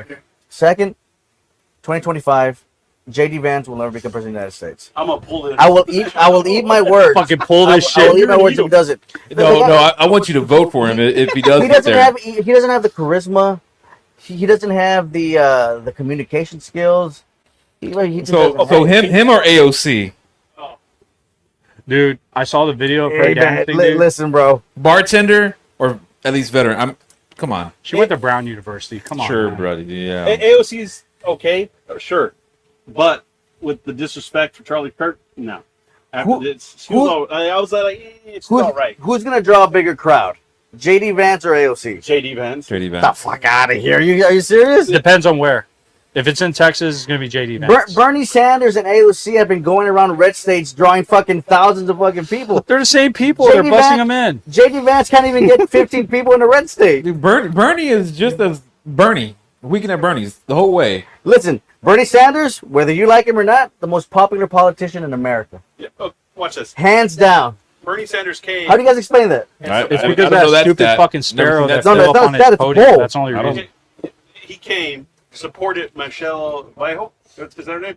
2nd, 2025. JD Vance will never become president of the United States. I'm gonna pull it. I will eat my words. Fucking pull this I will shit. eat my words if he does it. No, I want you to vote for him if he does He get doesn't there. have. He doesn't have the charisma. He doesn't have the communication skills. He just So doesn't have it. him or AOC? Dude, I saw the video of her Hey, man, dancing, dude. listen, bro. Bartender or at least veteran? Come on. She went to Brown University. Come on. Sure, man. buddy. Yeah. AOC's okay, sure, but with the disrespect for Charlie Kirk, no. Who- She was all, I was like, it's Who's, all right. who's gonna draw a bigger crowd, JD Vance or AOC? JD Vance. JD Get the Vance. fuck out of here! Are you serious? Depends on where. If it's in Texas, it's going to be JD Vance. Bernie Sanders and AOC have been going around red states drawing fucking thousands of fucking people. They're the same people. JD They're busting Vance- them in. JD Vance can't even get 15 people in a red state. Dude, Bernie is just as Bernie. Weekend at Bernie's the whole way. Listen, Bernie Sanders, whether you like him or not, the most popular politician in America, Yeah. Oh, watch this. hands down. Bernie Sanders came. How do you guys explain that? It's because of that stupid fucking sparrow that No, fell up that's on not- his it's a podium. bull. That's the only I don't- reason. He came, supported Michelle Vallejo. Is that her name?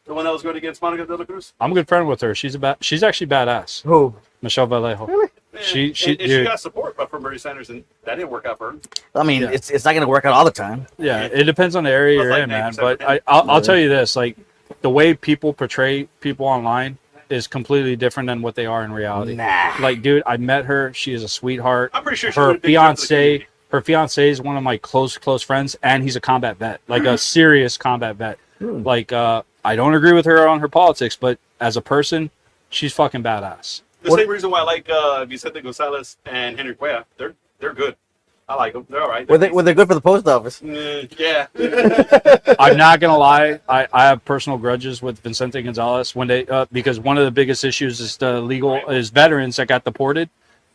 The one that was going against Monica de la Cruz. I'm a good friend with her. She's actually badass. Who? Michelle Vallejo. Really? She and she dude. got support from Bernie Sanders, and that didn't work out for her. I mean, Yeah. it's not going to work out all the time. Yeah, it depends on the area Plus, you're like, in, man. 90% But I'll tell you this: like the way people portray people online is completely different than what they are in reality. Nah. Like, dude, I met her. She is a sweetheart. I'm pretty sure she Her would have been good for the community. Her fiance is one of my close friends, and he's a combat vet, like a serious combat vet. Like, I don't agree with her on her politics, but as a person, she's fucking badass. The same reason why I like Vicente Gonzalez and Henry Cuellar. They're They're good. I like them. They're all right. Were they good for the post office? Yeah. I'm not gonna lie. I have personal grudges with Vicente Gonzalez when they because one of the biggest issues is veterans that got deported,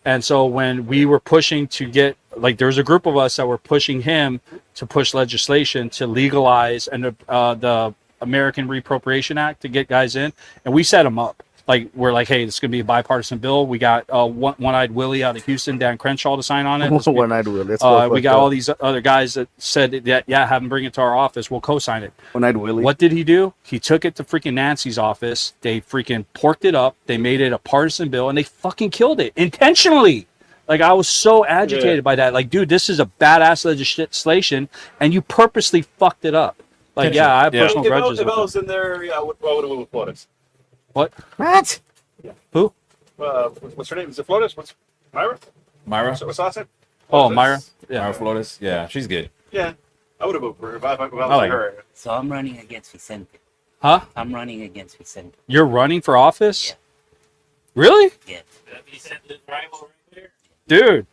and so when we were pushing to get there was a group of us that were pushing him to push legislation to legalize and the American Reappropriation Act to get guys in, and we set them up. We're like, hey, this is gonna be a bipartisan bill. We got One-Eyed Willie out of Houston, Dan Crenshaw, to sign on it. One-Eyed Willie. We got all these other guys that said that, have them bring it to our office. We'll co-sign it. One-Eyed Willie. What did he do? He took it to freaking Nancy's office. They freaking porked it up. They made it a partisan bill, and they fucking killed it intentionally. I was so agitated by that. Dude, this is a badass legislation, and you purposely fucked it up. I have personal grudges. If I was in there, what would have been with Flores? What? What? Who? What's her name? Is it Flores? What's Myra? Myra? What's last name? Oh, Myra. Yeah. Myra Flores. Yeah, she's good. Yeah. I would have voted for her if I was like her. So I'm running against Vicente. Huh? I'm running against Vicente. You're running for office? Yeah. Really? Yeah. Dude,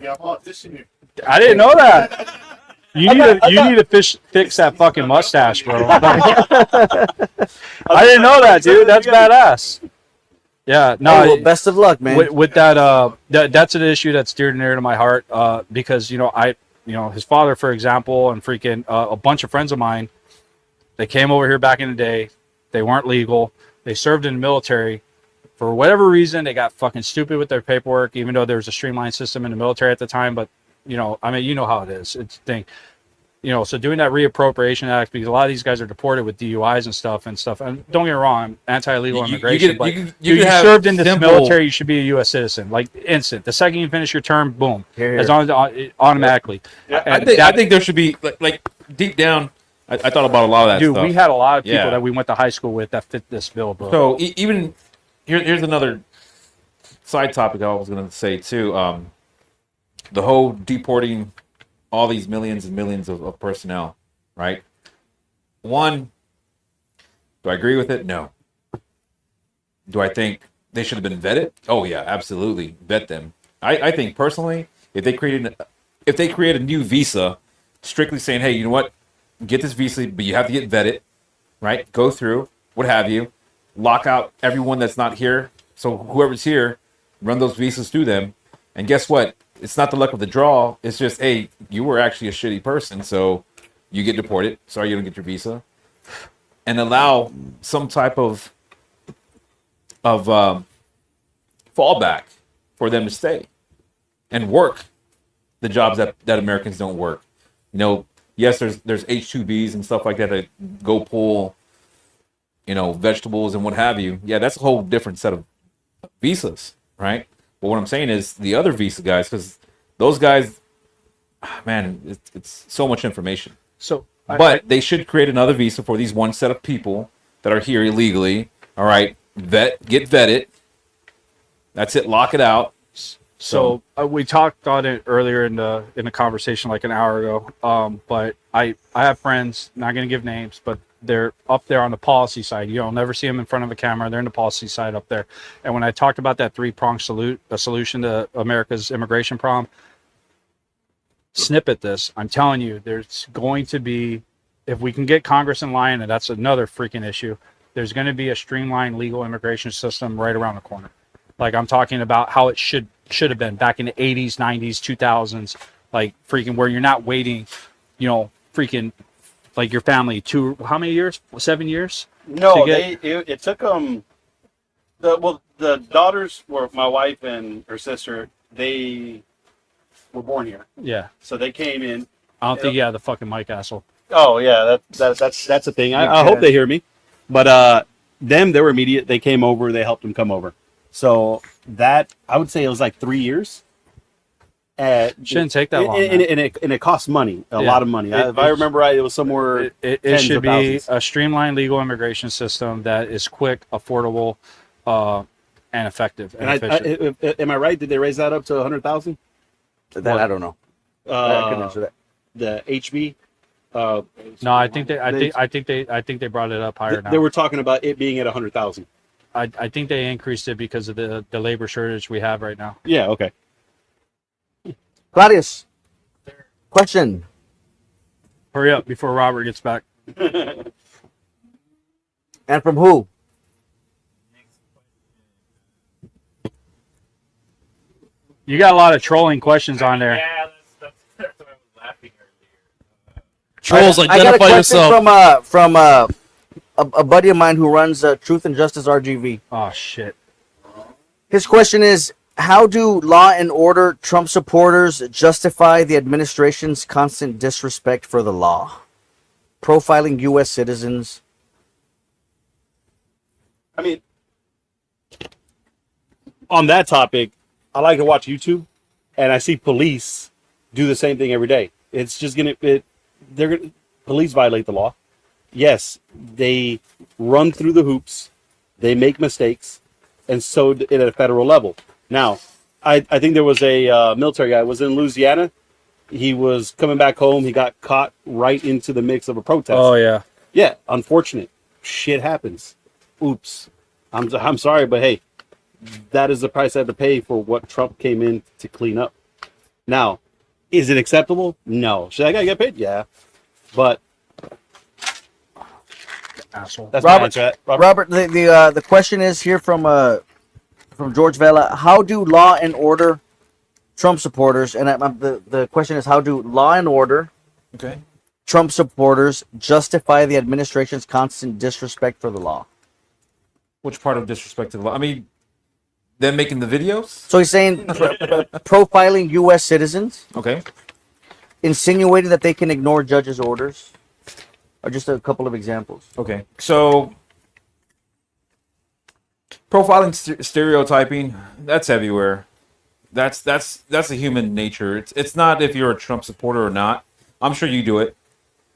Yeah, I'm auditioning you. I didn't know that. You need to fix that fucking mustache, bro. I didn't know that, dude. That's badass. Yeah, no. Well, best of luck, man. With that, that's an issue that's dear and near to my heart. Because his father, for example, and freaking a bunch of friends of mine, they came over here back in the day. They weren't legal. They served in the military. For whatever reason, they got fucking stupid with their paperwork, even though there was a streamlined system in the military at the time. But you know how it is. It's a thing. So doing that reappropriation act, because a lot of these guys are deported with DUIs and stuff. And don't get me wrong, I'm anti-illegal immigration. You served in the military, you should be a U.S. citizen, instant. The second you finish your term, boom, as long as automatically. Yeah. I think there should be like deep down. I thought about a lot of that dude, stuff. we had a lot of people that we went to high school with that fit this bill, bro. So even here's another side topic I was going to say too. The whole deporting all these millions and millions of personnel, right? One, do I agree with it? No. Do I think they should have been vetted? Oh yeah, absolutely, vet them. I think personally, if they create a new visa, strictly saying, hey, you know what, get this visa, but you have to get vetted, right? Go through, what have you, lock out everyone that's not here. So whoever's here, run those visas through them, and guess what? It's not the luck of the draw. It's just, hey, you were actually a shitty person, so you get deported. Sorry, you don't get your visa, and allow some type of fallback for them to stay and work the jobs that Americans don't work. Yes, there's H-2Bs and stuff like that to go pull, vegetables and what have you. Yeah, that's a whole different set of visas, right? But what I'm saying is the other visa guys, because those guys, man, it's so much information. So, they should create another visa for these one set of people that are here illegally. All right, get vetted. That's it. Lock it out. So we talked on it earlier in the conversation like an hour ago. But I have friends, not going to give names, but they're up there on the policy side. You'll never see them in front of a camera. They're in the policy side up there. And when I talked about that three-pronged solution to America's immigration problem, snippet this. I'm telling you, there's going to be, if we can get Congress in line, and that's another freaking issue, there's going to be a streamlined legal immigration system right around the corner. Like I'm talking about how it should have been back in the 80s, 90s, 2000s, like freaking where you're not waiting, freaking like your family how many years? 7 years? No, it took them. The daughters were my wife and her sister. They were born here, Yeah. so they came in. I don't think you have the fucking mic, asshole. Oh yeah, that's the thing. I hope they hear me. But they were immediate. They came over. They helped them come over. So that I would say it was like 3 years. Shouldn't take that long. And it costs money, a lot of money. If I remember right, it was somewhere. It should be a streamlined legal immigration system that is quick, affordable, and effective and efficient. Am I right? Did they raise that up to 100,000? That I don't know. I couldn't answer that. The HB. No, I think they brought it up higher now. They were talking about it being at 100,000. I think they increased it because of the labor shortage we have right now. Yeah. Okay. Claudius, question. Hurry up before Robert gets back. And from who? You got a lot of trolling questions on there. Yeah, that's why I was laughing earlier. Trolls, I got a identify question yourself. from a buddy of mine who runs Truth and Justice RGV. Oh shit. His question is, how do law and order Trump supporters justify the administration's constant disrespect for the law? Profiling U.S. citizens. I mean, on that topic, I like to watch YouTube, and I see police do the same thing every day. It's just police violate the law. Yes, they run through the hoops, they make mistakes, and so it at a federal level. Now, I think there was a military guy, was in Louisiana. He was coming back home. He got caught right into the mix of a protest. Oh yeah. Yeah, unfortunate. Shit happens. Oops. I'm sorry, but hey, that is the price I had to pay for what Trump came in to clean up. Now, is it acceptable? No. Should that guy get paid? Yeah. But Asshole. that's my answer. Robert, the question is here from George Vela. How do law and order Trump supporters, and the question is, how do law and order Trump supporters justify the administration's constant disrespect for the law? Which part of disrespect to the law? I mean, them making the videos? So he's saying profiling U.S. citizens, Okay. insinuating that they can ignore judges' orders, are just a couple of examples. Okay. So, profiling, stereotyping, that's everywhere. That's a human nature. It's not if you're a Trump supporter or not. I'm sure you do it.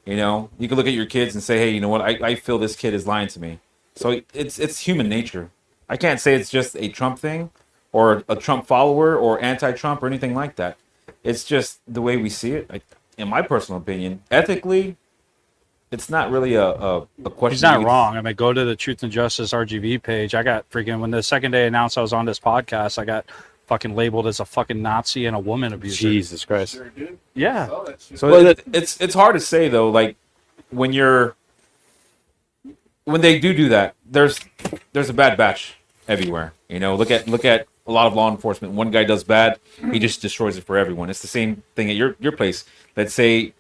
You know, you can look at your kids and say, hey, you know what? I feel this kid is lying to me. So it's human nature. I can't say it's just a Trump thing or a Trump follower or anti-Trump or anything like that. It's just the way we see it. In my personal opinion, ethically, it's not really a question. He's not wrong. I mean, go to the Truth and Justice RGV page. I got freaking, when the second day announced I was on this podcast, I got fucking labeled as a fucking Nazi and a woman abuser. Jesus Christ. Yeah. So it's hard to say though. Like when they do that, there's a bad batch everywhere. You know, look at a lot of law enforcement. One guy does bad, he just destroys it for everyone. It's the same thing at your place. Let's say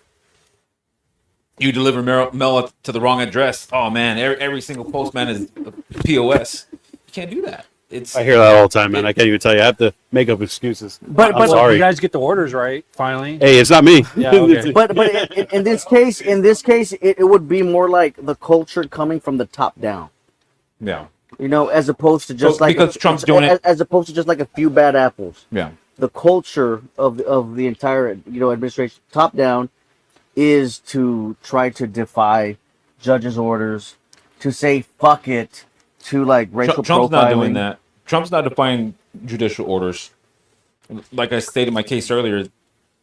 you deliver mail to the wrong address. Oh man, every single postman is a POS. You can't do that. I hear that all the time, man. I can't even tell you. I have to make up excuses. But I'm sorry. You guys get the orders right, finally. Hey, it's not me. Yeah, okay. But in this case, it would be more like the culture coming from the top down. Yeah. You know, as opposed to just like because Trump's doing it, as opposed to just like a few bad apples. Yeah. The culture of the entire administration, top down, is to try to defy judges' orders, to say fuck it, to like racial Trump's profiling. not doing that. Trump's not defying judicial orders. Like I stated in my case earlier,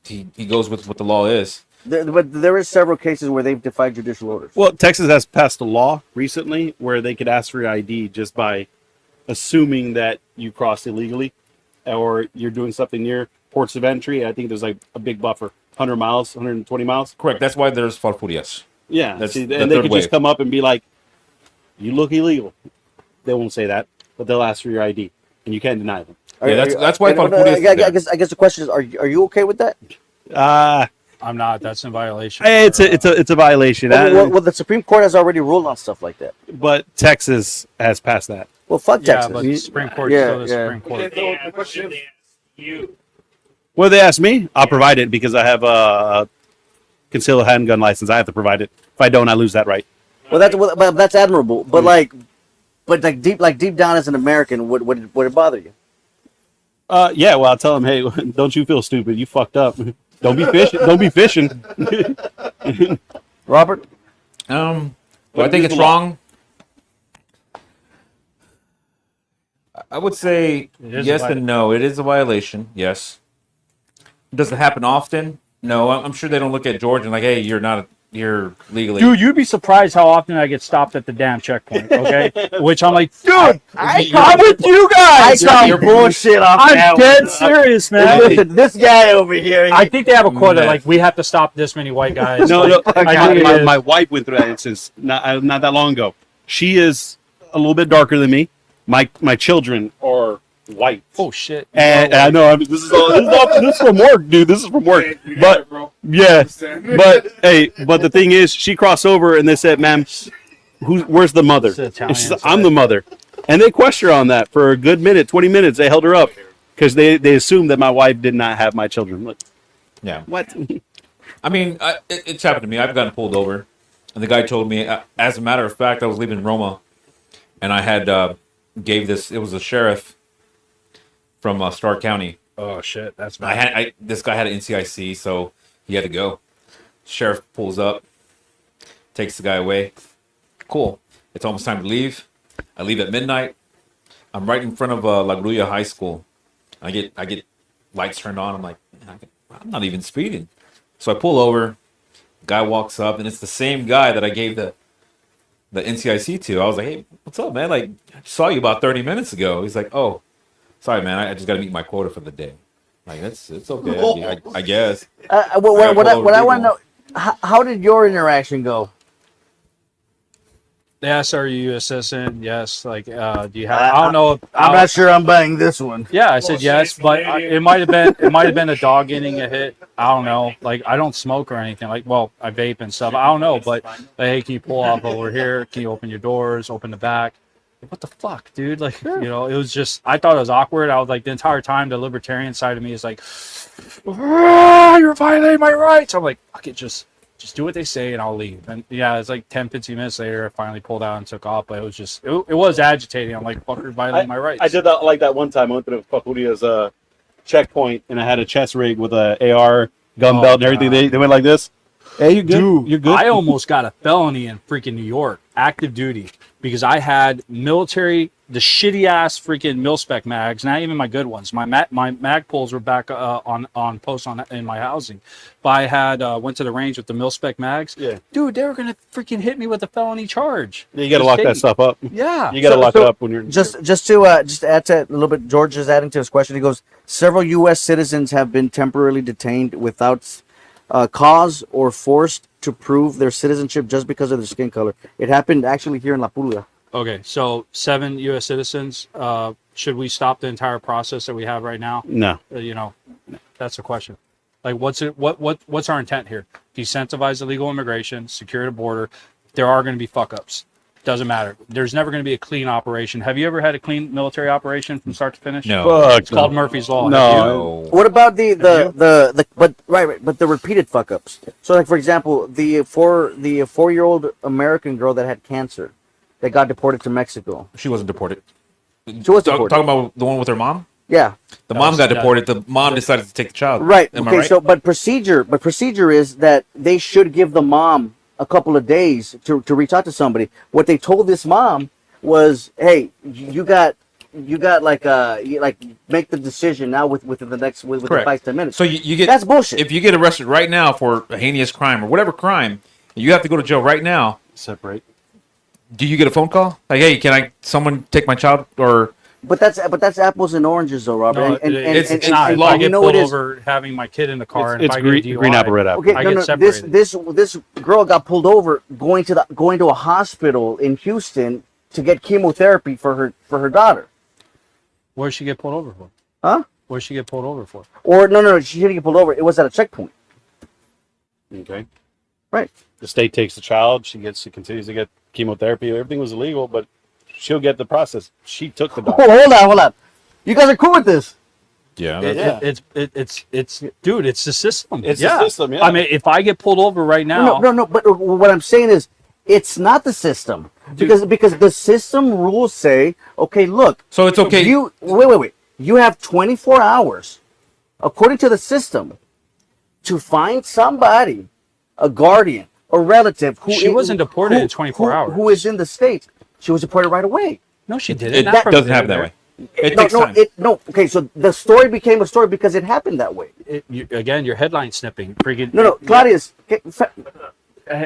he goes with what the law is. But there is several cases where they've defied judicial orders. Well, Texas has passed a law recently where they could ask for your ID just by assuming that you crossed illegally or you're doing something near ports of entry. I think there's like a big buffer, 100 miles, 120 miles. Correct. That's why there's farfurias. Yeah. That's See, the and they third could wave. just come up and be like, you look illegal. They won't say that, but they'll ask for your ID and you can't deny them. Yeah, that's why farfurias. I guess the question is, are you okay with that? I'm not. That's in violation. It's a violation. Well, the Supreme Court has already ruled on stuff like that. But Texas has passed that. Well, fuck Yeah, Texas. but the Supreme Court is still the Supreme Court. The question is, You. Well, they ask me, I'll provide it because I have a concealed handgun license. I have to provide it. If I don't, I lose that right. Well, that's admirable. But deep down as an American, would it bother you? Yeah, well, I'll tell them, hey, don't you feel stupid? You fucked up. Don't be fishing. Don't be fishing. Robert? Do I think it's wrong? I would say yes and no. It is a violation. Yes. Does it happen often? No. I'm sure they don't look at George and like, hey, you're not you're legally. Dude, you'd be surprised how often I get stopped at the damn checkpoint. Okay, which I'm like, dude, I'm with you I guys. call bullshit off I'm that dead one. serious, man. Listen, this guy over here. I think they have a quota like we have to stop this many white guys. No, Like, no. I think it is. My wife went through that instance not that long ago. She is a little bit darker than me. My children are white. Oh shit! And I know this is from work, dude. This is from work. But yeah, but the thing is, she crossed over and they said, "Ma'am, where's the mother?" It's the And she said, Italian "I'm the mother." And they questioned her on that for a good minute, 20 minutes. They held her up because they assumed that my wife did not have my children. Like, Yeah. what? I mean, it's happened to me. I've gotten pulled over, and the guy told me. As a matter of fact, I was leaving Roma, and I had gave this. It was a sheriff from Starr County. Oh shit, that's bad. This guy had an NCIC, so he had to go. Sheriff pulls up, takes the guy away. Cool. It's almost time to leave. I leave at midnight. I'm right in front of La Grulla High School. I get lights turned on. I'm like, man, I'm not even speeding. So I pull over. Guy walks up, and it's the same guy that I gave the NCIC to. I was like, hey, what's up, man? Like, I saw you about 30 minutes ago. He's like, oh, sorry, man. I just got to meet my quota for the day. Like, it's okay. I guess. What I want to know, how did your interaction go? Yes, are you a citizen? Yes. Like, do you have? I don't know. I'm not sure I'm buying this one. Yeah, I said yes, but it might have been a dog getting a hit. I don't know. Like, I don't smoke or anything. Like, well, I vape and stuff. I don't know, but like, hey, can you pull off over here? Can you open your doors? Open the back? Like, what the fuck, dude? Like, you know, it was just. I thought it was awkward. I was like, the entire time, the libertarian side of me is like, you're violating my rights. I'm like, fuck it, just do what they say and I'll leave. And yeah, it's like 10, 15 minutes later, I finally pulled out and took off. But it was just, it was agitating. I'm like, fucker, violating my rights. I did that like that one time. I went through Facuria's checkpoint and I had a chest rig with a AR gun belt and everything. They went like this. Hey, you good? Dude, you're good. I almost got a felony in freaking New York, active duty, because I had military, the shitty ass freaking mil-spec mags, not even my good ones. My mag pulls were back on post in my housing, but I had went to the range with the mil-spec mags. Yeah, dude, they were gonna freaking hit me with a felony charge. Yeah, you got to lock that stuff up. Yeah, you got to lock it up when you're just to add to it a little bit. George is adding to his question. He goes, several U.S. citizens have been temporarily detained without cause or forced to prove their citizenship just because of their skin color. It happened actually here in La Pulga. Okay, so 7 U.S. citizens. Should we stop the entire process that we have right now? No. You know, that's the question. Like, what's our intent here? Decentivize illegal immigration, secure the border. There are going to be fuck ups. Doesn't matter. There's never going to be a clean operation. Have you ever had a clean military operation from start to finish? No. It's called Murphy's Law. No. What about the but the repeated fuck ups? So like for example, the 4-year-old American girl that had cancer, that got deported to Mexico. She wasn't deported. She was deported. Talking about the one with her mom? Yeah. The mom got deported. The mom decided to take the child. Right. Am I Okay. right? So, but procedure is that they should give the mom a couple of days to reach out to somebody. What they told this mom was, "Hey, you got like make the decision now within the next the 5-10 minutes." So you get that's bullshit. If you get arrested right now for a heinous crime or whatever crime, you have to go to jail right now. Separate. Do you get a phone call like, "Hey, can someone take my child?" Or But that's apples and oranges, though, Robert. No, it's not. If I get pulled over having my kid in the car, and it's if I get a DUI, green apple, red apple. Okay, I no, get no. separated. This girl got pulled over going to a hospital in Houston to get chemotherapy for her daughter. Where did she get pulled over for? Huh? Where did she get pulled over for? Or no, she didn't get pulled over. It was at a checkpoint. Okay. Right. The state takes the child. She continues to get chemotherapy. Everything was illegal, but she'll get the process. She took the dog. Hold on. You guys are cool with this? yeah, It's dude, it's the system. It's the system, yeah. I mean, if I get pulled over right now, No. But what I'm saying is, it's not the system because the system rules say, okay, look. So it's okay. You wait. You have 24 hours, according to the system, to find somebody, a guardian, a relative who She wasn't deported in 24 hours. Who is in the State? She was deported right away. no, she didn't. it doesn't happen that way. It takes time. Okay, so the story became a story because it happened that way. Again, you're headline snipping. Freaking No, Claudius,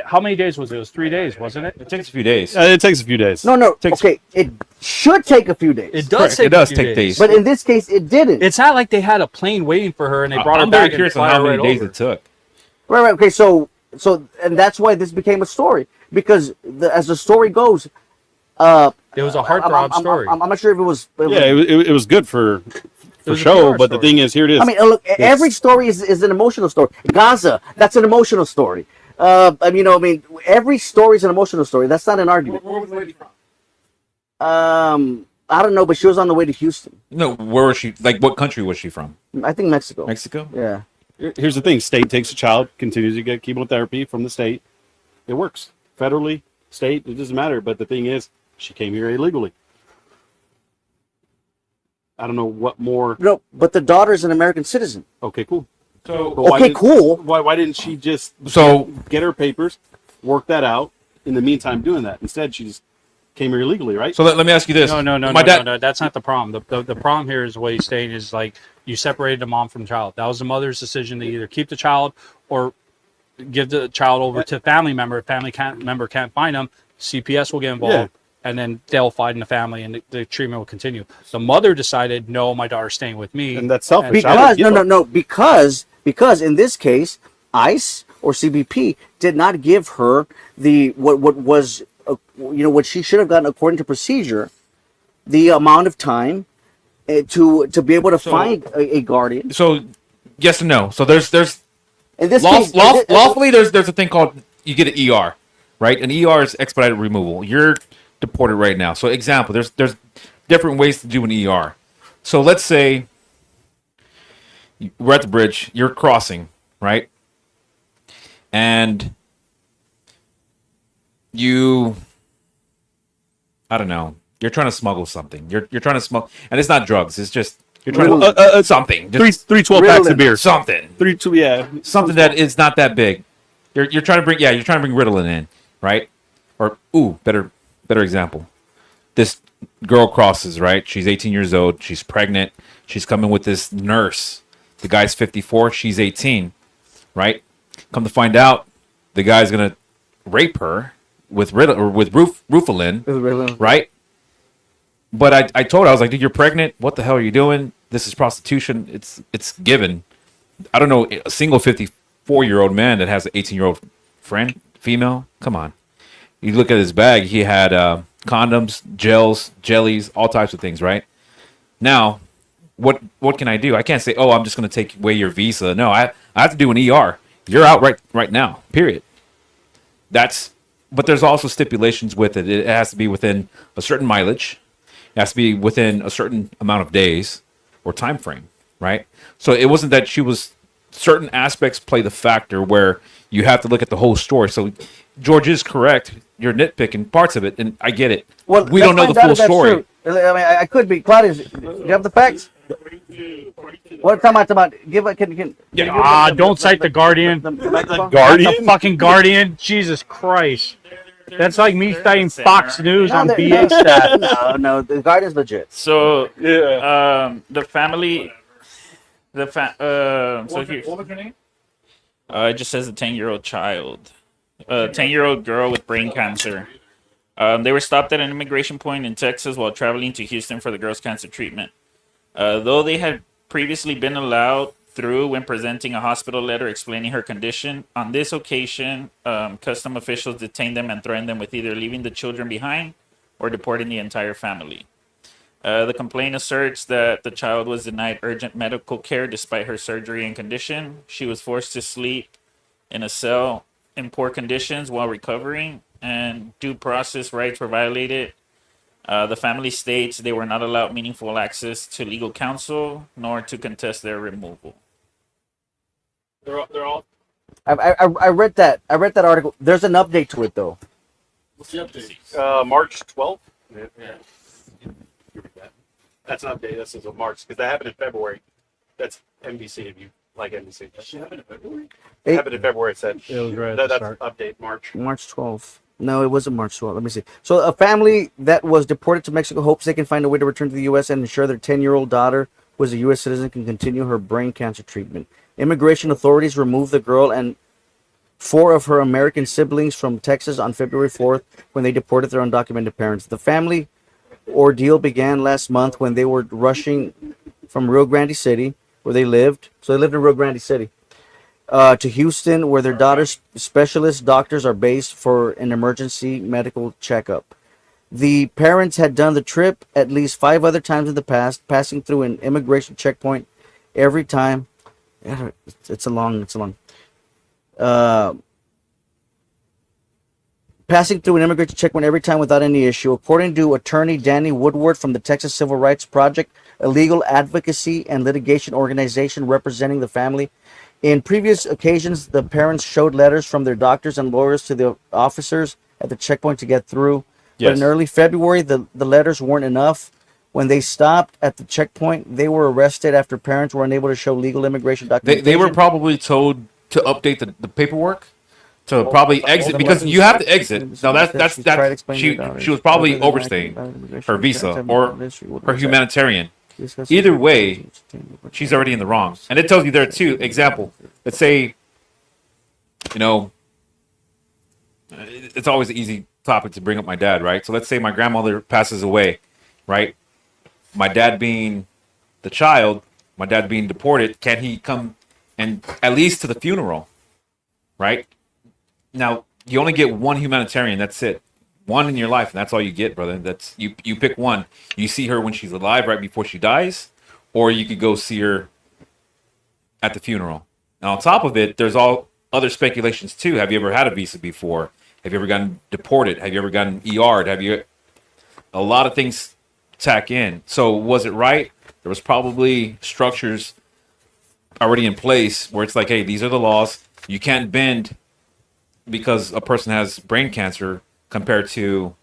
How many days was it? It was 3 days, wasn't it? It takes a few days. It takes a few days. No. Takes- Okay, it should take a few days. It does. Correct, Take it does a few take days. But in this case, it didn't. It's not like they had a plane waiting for her and they brought her I'm very back and curious on fly how her many right days over. it took. Right. Okay. So, and that's why this became a story because as the story goes, It was a heartthrob story. I'm not sure if it was. Yeah, it was good for was a show, PR but the story. thing is, here it is. I mean, look, every story is an emotional story. Gaza, that's an emotional story. Every story is an emotional story. That's not an argument. Where was the lady from? I don't know, but she was on the way to Houston. No, where was she? Like, what country was she from? I think Mexico. Mexico? Yeah. Here's the thing: state takes a child, continues to get chemotherapy from the state. It works federally, state. It doesn't matter. But the thing is, she came here illegally. I don't know what more. No, but the daughter's an American citizen. Okay, cool. So, But why Okay, didn't- cool. Why didn't she just So- get her papers, work that out? In the meantime, doing that instead, she just came here illegally, right? so let me ask you this. No, My dad, no. That's not the problem. The problem here is what he's saying is like you separated the mom from the child. That was the mother's decision to either keep the child or give the child over to a family member. If family member can't find them, CPS will get involved. Yeah. And then they'll find the family, and the treatment will continue. The mother decided, no, my daughter's staying with me. And that's selfish. Because because in this case, ICE or CBP did not give her the what was what she should have gotten according to procedure, the amount of time to be able to find a guardian. so yes and no. So there's In this Law, case, lawfully, there's a thing called you get an ER, right? An ER is expedited removal. You're deported right now. So example, there's different ways to do an ER. So let's say we're at the bridge, you're crossing, right? And I don't know, you're trying to smuggle something. You're trying to smuggle, and it's not drugs. It's just you're trying to something. Just three 12-packs of beer. something. Something that is not that big. You're trying to bring Ritalin in, right? Or better example. This girl crosses, right? She's 18 years old. She's pregnant. She's coming with this nurse. The guy's 54. She's 18, right? Come to find out, the guy's gonna rape her with Ritalin, right? But I told her, I was like, dude, you're pregnant. What the hell are you doing? This is prostitution. It's given. I don't know a single 54-year-old man that has an 18-year-old friend, female. Come on. You look at his bag. He had condoms, gels, jellies, all types of things, right? Now, what can I do? I can't say, oh, I'm just going to take away your visa. No, I have to do an ER. You're out right now, period. But there's also stipulations with it. It has to be within a certain mileage. It has to be within a certain amount of days or time frame, right? So it wasn't that she was, certain aspects play the factor where you have to look at the whole story. So George is correct. You're nitpicking parts of it, and I get it. Well, we don't know the full story. I mean, I could be. Claudius, do you have the facts? What? Come on. Give it. Can Don't cite the Guardian. microphone? The fucking Guardian. Jesus Christ. That's like me citing Fox News on BH stat. No, the Guardian's legit. So the family, so here, What was her name? it just says a 10-year-old child, a 10-year-old girl with brain cancer. They were stopped at an immigration point in Texas while traveling to Houston for the girl's cancer treatment. Though they had previously been allowed through when presenting a hospital letter explaining her condition, on this occasion, custom officials detained them and threatened them with either leaving the children behind or deporting the entire family. The complaint asserts that the child was denied urgent medical care despite her surgery and condition. She was forced to sleep in a cell in poor conditions while recovering, and due process rights were violated. The family states they were not allowed meaningful access to legal counsel nor to contest their removal. They're all. I read that. I read that article. There's an update to it though. What's the update? March 12th. Yeah. That's an update. This is a March because that happened in February. That's NBC. If you like NBC, She happened in February. it happened in February. It said It was right at the that's start. update March. March 12th. No, it wasn't March 12th. Let me see. So a family that was deported to Mexico hopes they can find a way to return to the U.S. and ensure their 10-year-old daughter, who is a U.S. citizen, can continue her brain cancer treatment. Immigration authorities removed the girl and 4 of her American siblings from Texas on February 4th when they deported their undocumented parents. The family ordeal began last month when they were rushing from Rio Grande City, where they lived. So they lived in Rio Grande City, to Houston, where their daughter's specialist doctors are based for an emergency medical checkup. The parents had done the trip at least 5 other times in the past, passing through an immigration checkpoint every time. It's a long. Passing through an immigration checkpoint every time without any issue. According to attorney Danny Woodward from the Texas Civil Rights Project, a legal advocacy and litigation organization representing the family. In previous occasions, the parents showed letters from their doctors and lawyers to the officers at the checkpoint to get through. But in early February, the letters weren't enough. When they stopped at the checkpoint, they were arrested after parents were unable to show legal immigration documentation. They were probably told to update the paperwork to probably exit, because you have to exit. Now that's she was probably overstaying her visa or her humanitarian. Either way, she's already in the wrong. And it tells you there too. Example, let's say, it's always an easy topic to bring up my dad, right? So let's say my grandmother passes away, right? My dad being the child, my dad being deported, can he come and at least to the funeral, right? Now, you only get one humanitarian, that's it. One in your life, and that's all you get, brother. That's you pick one. You see her when she's alive, right before she dies, or you could go see her at the funeral. Now, on top of it, there's all other speculations too. Have you ever had a visa before? Have you ever gotten deported? Have you ever gotten ER'd? A lot of things tack in. So was it right? There was probably structures already in place where it's like, hey, these are the laws. You can't bend because a person has brain cancer compared to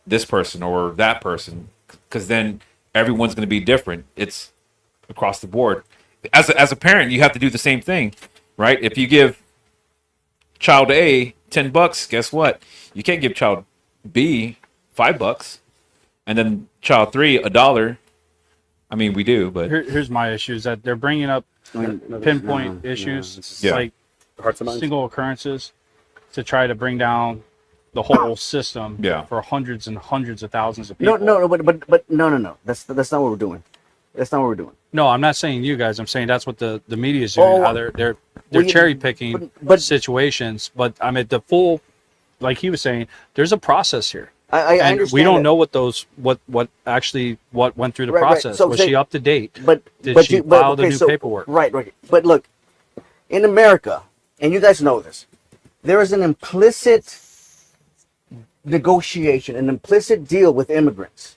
this person or that person, because then everyone's going to be different. It's across the board. As a parent, you have to do the same thing, right? If you give child A $10, guess what? You can't give child B $5, and then child 3 $1. I mean, we do, but here's my issue: is that they're bringing up pinpoint issues, like single occurrences, to try to bring down the whole system for hundreds and hundreds of thousands of people. No, but no. That's not what we're doing. That's not what we're doing. No, I'm not saying you guys. I'm saying that's what the media is doing. How they're cherry picking situations. But I mean, the full, like he was saying, there's a process here. I understand. We don't know what went through the process. Right. So was she up to date? Did she file the new paperwork? Right. But look, in America, and you guys know this, there is an implicit negotiation, an implicit deal with immigrants.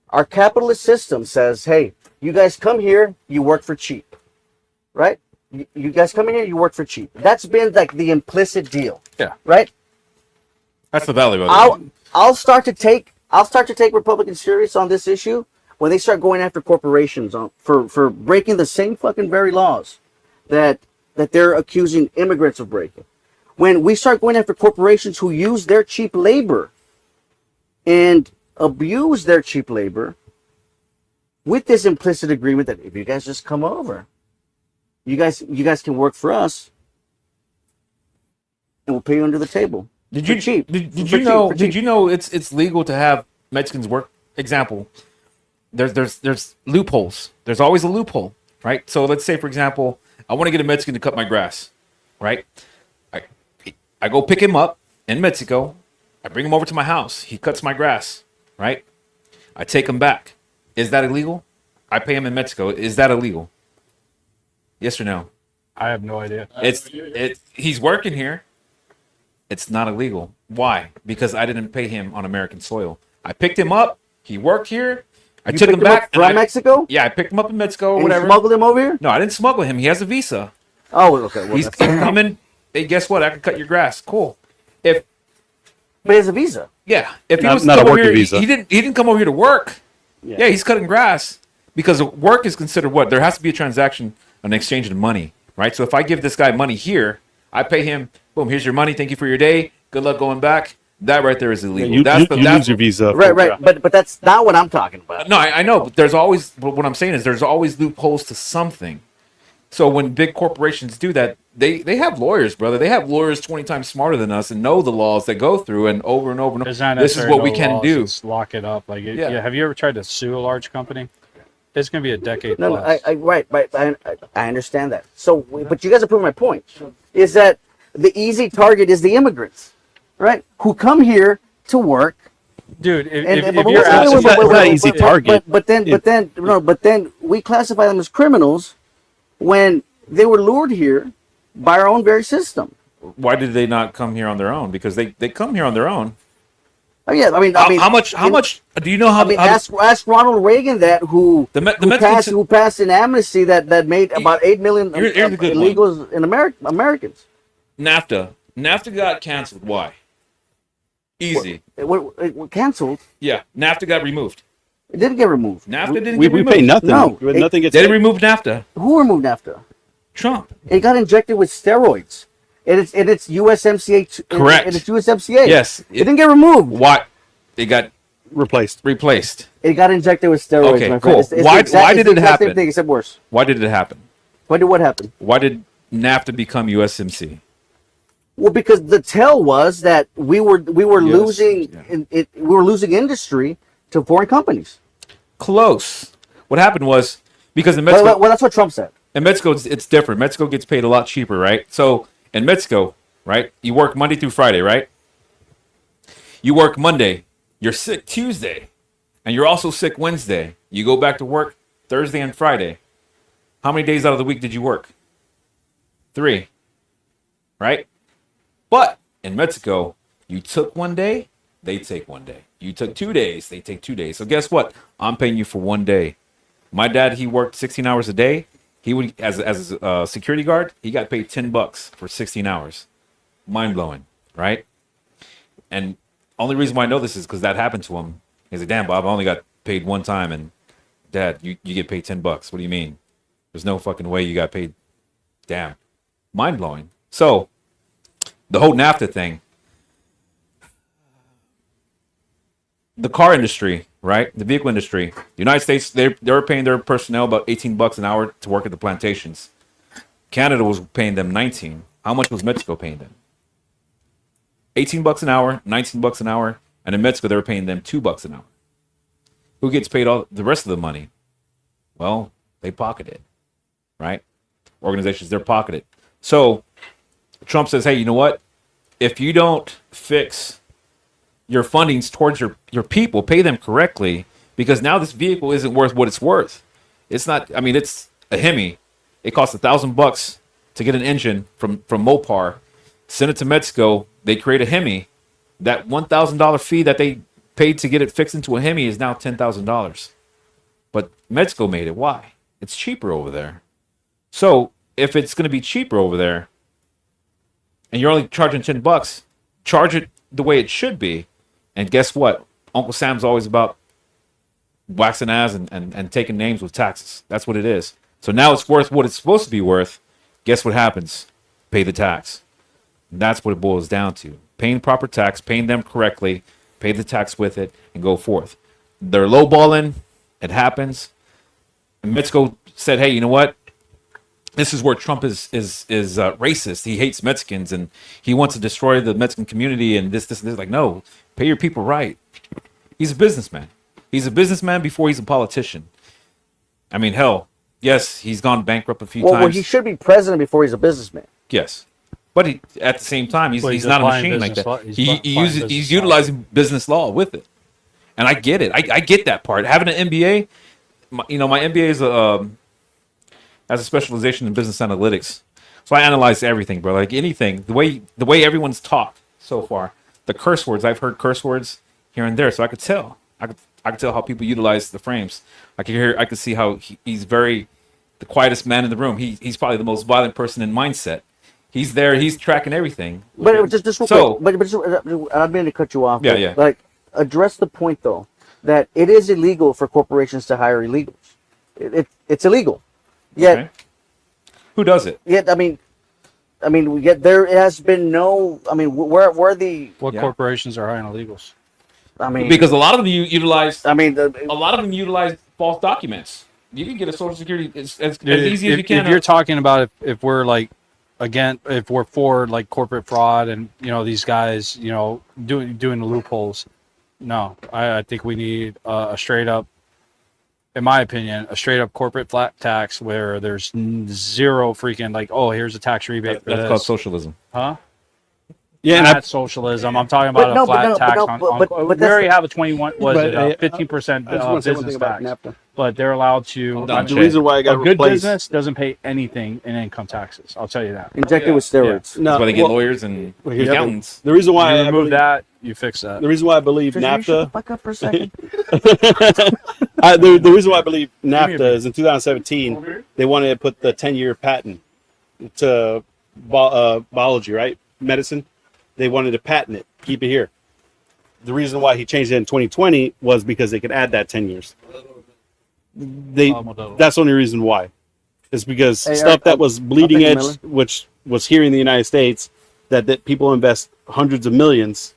Our capitalist system says, hey, you guys come here, you work for cheap, right? You guys come in here, you work for cheap. That's been like the implicit deal. Yeah. Right? that's the value of it. I'll start to take Republicans serious on this issue when they start going after corporations for breaking the same fucking very laws that they're accusing immigrants of breaking. When we start going after corporations who use their cheap labor and abuse their cheap labor with this implicit agreement that if you guys just come over, you guys can work for us and we'll pay you under the table. Did you know it's legal to have Mexicans work? Example, there's loopholes. There's always a loophole, right? So let's say, for example, I want to get a Mexican to cut my grass, right? I go pick him up in Mexico. I bring him over to my house. He cuts my grass, right? I take him back. Is that illegal? I pay him in Mexico. Is that illegal? Yes or no? I have no idea. He's working here. It's not illegal. Why? Because I didn't pay him on American soil. I picked him up. He worked here. I took him back from Mexico. Yeah, I picked him up in Mexico or and whatever. You smuggled him over here? No, I didn't smuggle him. He has a visa. Oh, okay. Well, he's coming. Hey, guess what? I can cut your grass. Cool. But he has a visa. Yeah. If he was not come a over working here, visa. he didn't come over here to work. Yeah, he's cutting grass because work is considered what? There has to be a transaction, an exchange of money, right? So if I give this guy money here, I pay him. Boom. Here's your money. Thank you for your day. Good luck going back. That right there is illegal. You lose your visa. Right. But that's not what I'm talking about. No, I know. But what I'm saying is there's always loopholes to something. So when big corporations do that, they have lawyers, brother. They have lawyers 20 times smarter than us and know the laws that go through and over and over and over. It's not This is necessarily what we no can laws, do. it's lock it up. Like, Yeah. have you ever tried to sue a large company? It's going to be a decade No, plus. right. I understand that. So, but you guys are proving my point. Is that the easy target is the immigrants, right? Who come here to work. Dude, if But you're asking, but then we classify them as criminals when they were lured here by our own very system. Why did they not come here on their own? Because they come here on their own. Oh yeah, I mean, How much do you know how? I mean, ask Ronald Reagan that who passed an amnesty that made about 8 million Here's a good one. illegals in Americans. NAFTA got canceled. Why? Easy. It canceled. Yeah, NAFTA got removed. It didn't get removed. NAFTA didn't We get removed. pay nothing. No, Nothing gets They paid. didn't remove NAFTA. Who removed NAFTA? Trump. It got injected with steroids. And it's USMCA. Correct. And it's USMCA. Yes. It didn't get removed. Why? It got replaced. It got injected with steroids. Okay, my cool. friend. Why It's the did it exact same happen? thing, except worse. Why did it happen? What happened? Why did NAFTA become USMC? Well, because the tell was that we were Yes, losing we were losing industry to foreign companies. Close. What happened was because in Mexico, Well, that's what Trump said. in Mexico it's different. Mexico gets paid a lot cheaper, right? So in Mexico, right, you work Monday through Friday, right? You work Monday, you're sick Tuesday, and you're also sick Wednesday. You go back to work Thursday and Friday. How many days out of the week did you work? 3, right? But in Mexico, you took 1 day, they take 1 day. You took 2 days, they take 2 days. So guess what? I'm paying you for 1 day. My dad, he worked 16 hours a day. He would, as a security guard, he got paid $10 for 16 hours. Mind blowing, right? And only reason why I know this is because that happened to him. He's like, damn, Bob, I only got paid 1 time, and Dad, you get paid $10. What do you mean? There's no fucking way you got paid. Damn, mind blowing. So the whole NAFTA thing, the car industry, right? The vehicle industry, the United States, they were paying their personnel about $18 an hour to work at the plantations. Canada was paying them 19. How much was Mexico paying them? $18 an hour, $19 an hour, and in Mexico they were paying them $2 an hour. Who gets paid all the rest of the money? Well, they pocket it, right? Organizations, they're pocket it. So Trump says, hey, you know what? If you don't fix your fundings towards your people, pay them correctly, because now this vehicle isn't worth what it's worth. It's not, I mean, it's a Hemi. It costs $1,000 to get an engine from Mopar, send it to Mexico, they create a Hemi. That $1,000 fee that they paid to get it fixed into a Hemi is now $10,000. But Mexico made it. Why? It's cheaper over there. So if it's going to be cheaper over there, and you're only charging $10, charge it the way it should be. And guess what? Uncle Sam's always about waxing ass and taking names with taxes. That's what it is. So now it's worth what it's supposed to be worth. Guess what happens? Pay the tax. And that's what it boils down to. Paying proper tax, paying them correctly, pay the tax with it, and go forth. They're lowballing. It happens. And Mexico said, hey, you know what? This is where Trump is racist. He hates Mexicans and he wants to destroy the Mexican community and this, and this. Like, no, pay your people right. He's a businessman. He's a businessman before he's a politician. I mean, hell, yes, he's gone bankrupt a few times. Well, he should be president before he's a businessman. Yes. But at the same time, he's not a machine like that. He's utilizing business law with it. And I get it. I get that part. Having an MBA, my MBA is has a specialization in business analytics. So I analyze everything, bro. Like anything, the way everyone's taught so far. The curse words, I've heard curse words here and there, so I could tell. I could tell how people utilize the frames. I could see how he's the quietest man in the room. He's probably the most violent person in mindset. He's there, he's tracking everything. But just real quick, but I didn't mean to cut you off. Yeah. Like, address the point though that it is illegal for corporations to hire illegals. It's illegal. Yet, okay. Who does it? Yet, I mean, yet there has been no. I mean, where the corporations are hiring illegals? I mean, because a lot of them utilize. I mean, a lot of them utilize false documents. You can get a social security as easy as you can. If you're talking about if we're like again, if we're for like corporate fraud and these guys, doing the loopholes, no, I think we need a straight up, in my opinion, a straight up corporate flat tax where there's zero freaking like, oh, here's a tax rebate. That's called socialism. Huh? Yeah, and Not socialism. I'm talking about a flat tax on. We already have a 21. Was it 15% I just want to say one business thing about tax? NAFTA. But they're allowed to. The reason why I got a good replaced. business doesn't pay anything in income taxes. I'll tell you that. Injected with steroids. No, That's why they get well, lawyers and well, here's the thing. accountants. The reason why You I remove believe, that, you fix that. the reason why I believe Shut the NAFTA. fuck up for a second. The reason why I believe NAFTA is in 2017, they wanted to put the 10-year patent to biology, right? Medicine. They wanted to patent it, keep it here. The reason why he changed it in 2020 was because they could add that 10 years. That's the only reason why. It's because stuff that was bleeding edge, which was here in the United States, that people invest hundreds of millions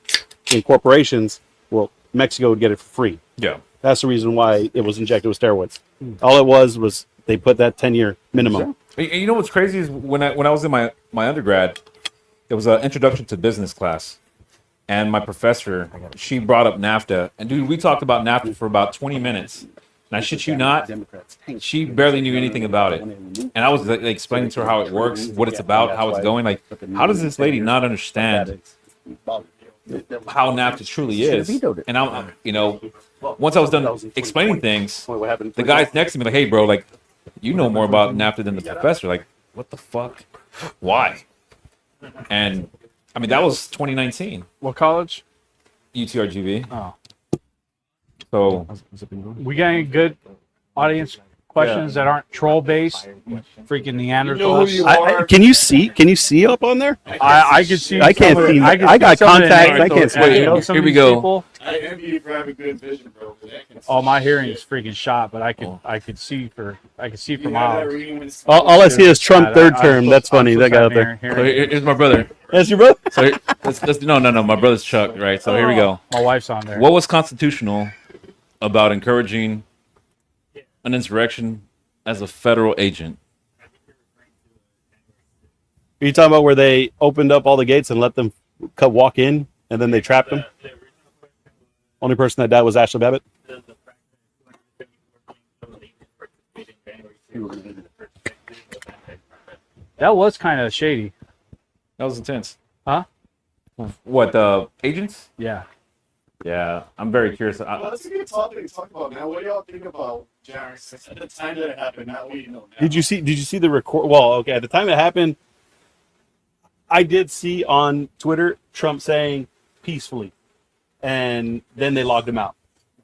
in corporations, well, Mexico would get it for free. Yeah. That's the reason why it was injected with steroids. All it was they put that 10-year minimum. And you know what's crazy is when I was in my undergrad, there was an introduction to business class, and my professor, she brought up NAFTA, and dude, we talked about NAFTA for about 20 minutes. And I shit you not, she barely knew anything about it. And I was like, explaining to her how it works, what it's about, how it's going. Like, how does this lady not understand how NAFTA truly is? And I'm, once I was done explaining things, the guys next to me like, hey, bro, like, you know more about NAFTA than the professor. Like, what the fuck? Why? And I mean, that was 2019. What college? UTRGV. Oh. So We getting good audience questions that aren't troll based. Freaking Neanderthals. Can you see up on there? I can see. I can't see. I got contacts. I can't see. Here we go. I envy you for having good vision, bro. Oh, my hearing is freaking shot, but I could see for miles. All I see is Trump Yeah, third I'm term. supposed- That's funny. I'm That supposed guy to up have there. So here's my brother. That's your brother? So let's no, my brother's Chuck, right? So here we go. My wife's on there. What was constitutional about encouraging an insurrection as a federal agent? Are you talking about where they opened up all the gates and let them walk in, and then they trapped them? Only person that died was Ashley Babbitt. That was kind of shady. That was intense. Huh? What, agents? Yeah. Yeah, I'm very curious. Well, that's a good topic to talk about, man. What do y'all think about January 6th? At the time that it happened, not what you know now. Did you see the record? Well, okay, at the time it happened, I did see on Twitter Trump saying peacefully, and then they logged him out.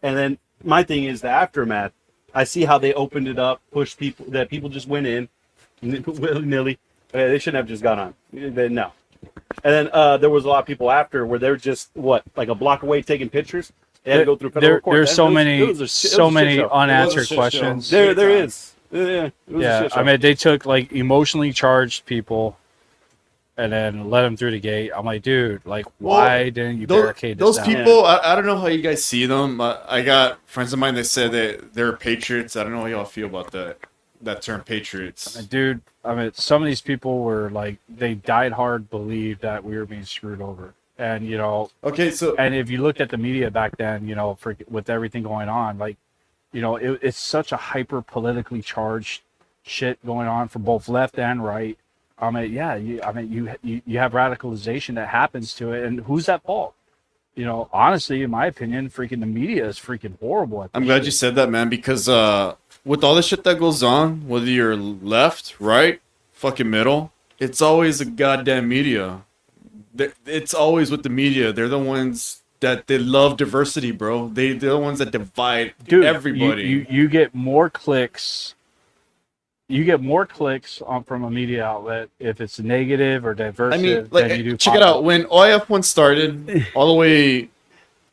And then my thing is the aftermath. I see how they opened it up, pushed people, that people just went in willy-nilly. They shouldn't have just gone on. No. And then there was a lot of people after where they're just like a block away taking pictures. They had to go through federal court. There's so many show. unanswered questions. There is. Yeah, I mean, they took like emotionally charged people and then let them through the gate. I'm like, dude, like, why didn't you barricade this those down? people? I don't know how you guys see them. I got friends of mine that said that they're patriots. I don't know how y'all feel about that term, patriots. Dude, I mean, some of these people were like, they died hard, believed that we were being screwed over. And, Okay, so and if you looked at the media back then, with everything going on, like, it's such a hyper politically charged shit going on for both left and right. I mean, yeah, you have radicalization that happens to it. And who's at fault? Honestly, in my opinion, freaking the media is freaking horrible at this I'm glad shit. you said that, man, because with all the shit that goes on, whether you're left, right, fucking middle, it's always the goddamn media. It's always with the media. They're the ones that they love diversity, bro. They're the ones that divide everybody. You get more clicks. You get more clicks from a media outlet if it's negative or diverse. I mean, like, than you do check it out. When OIF1 started, all the way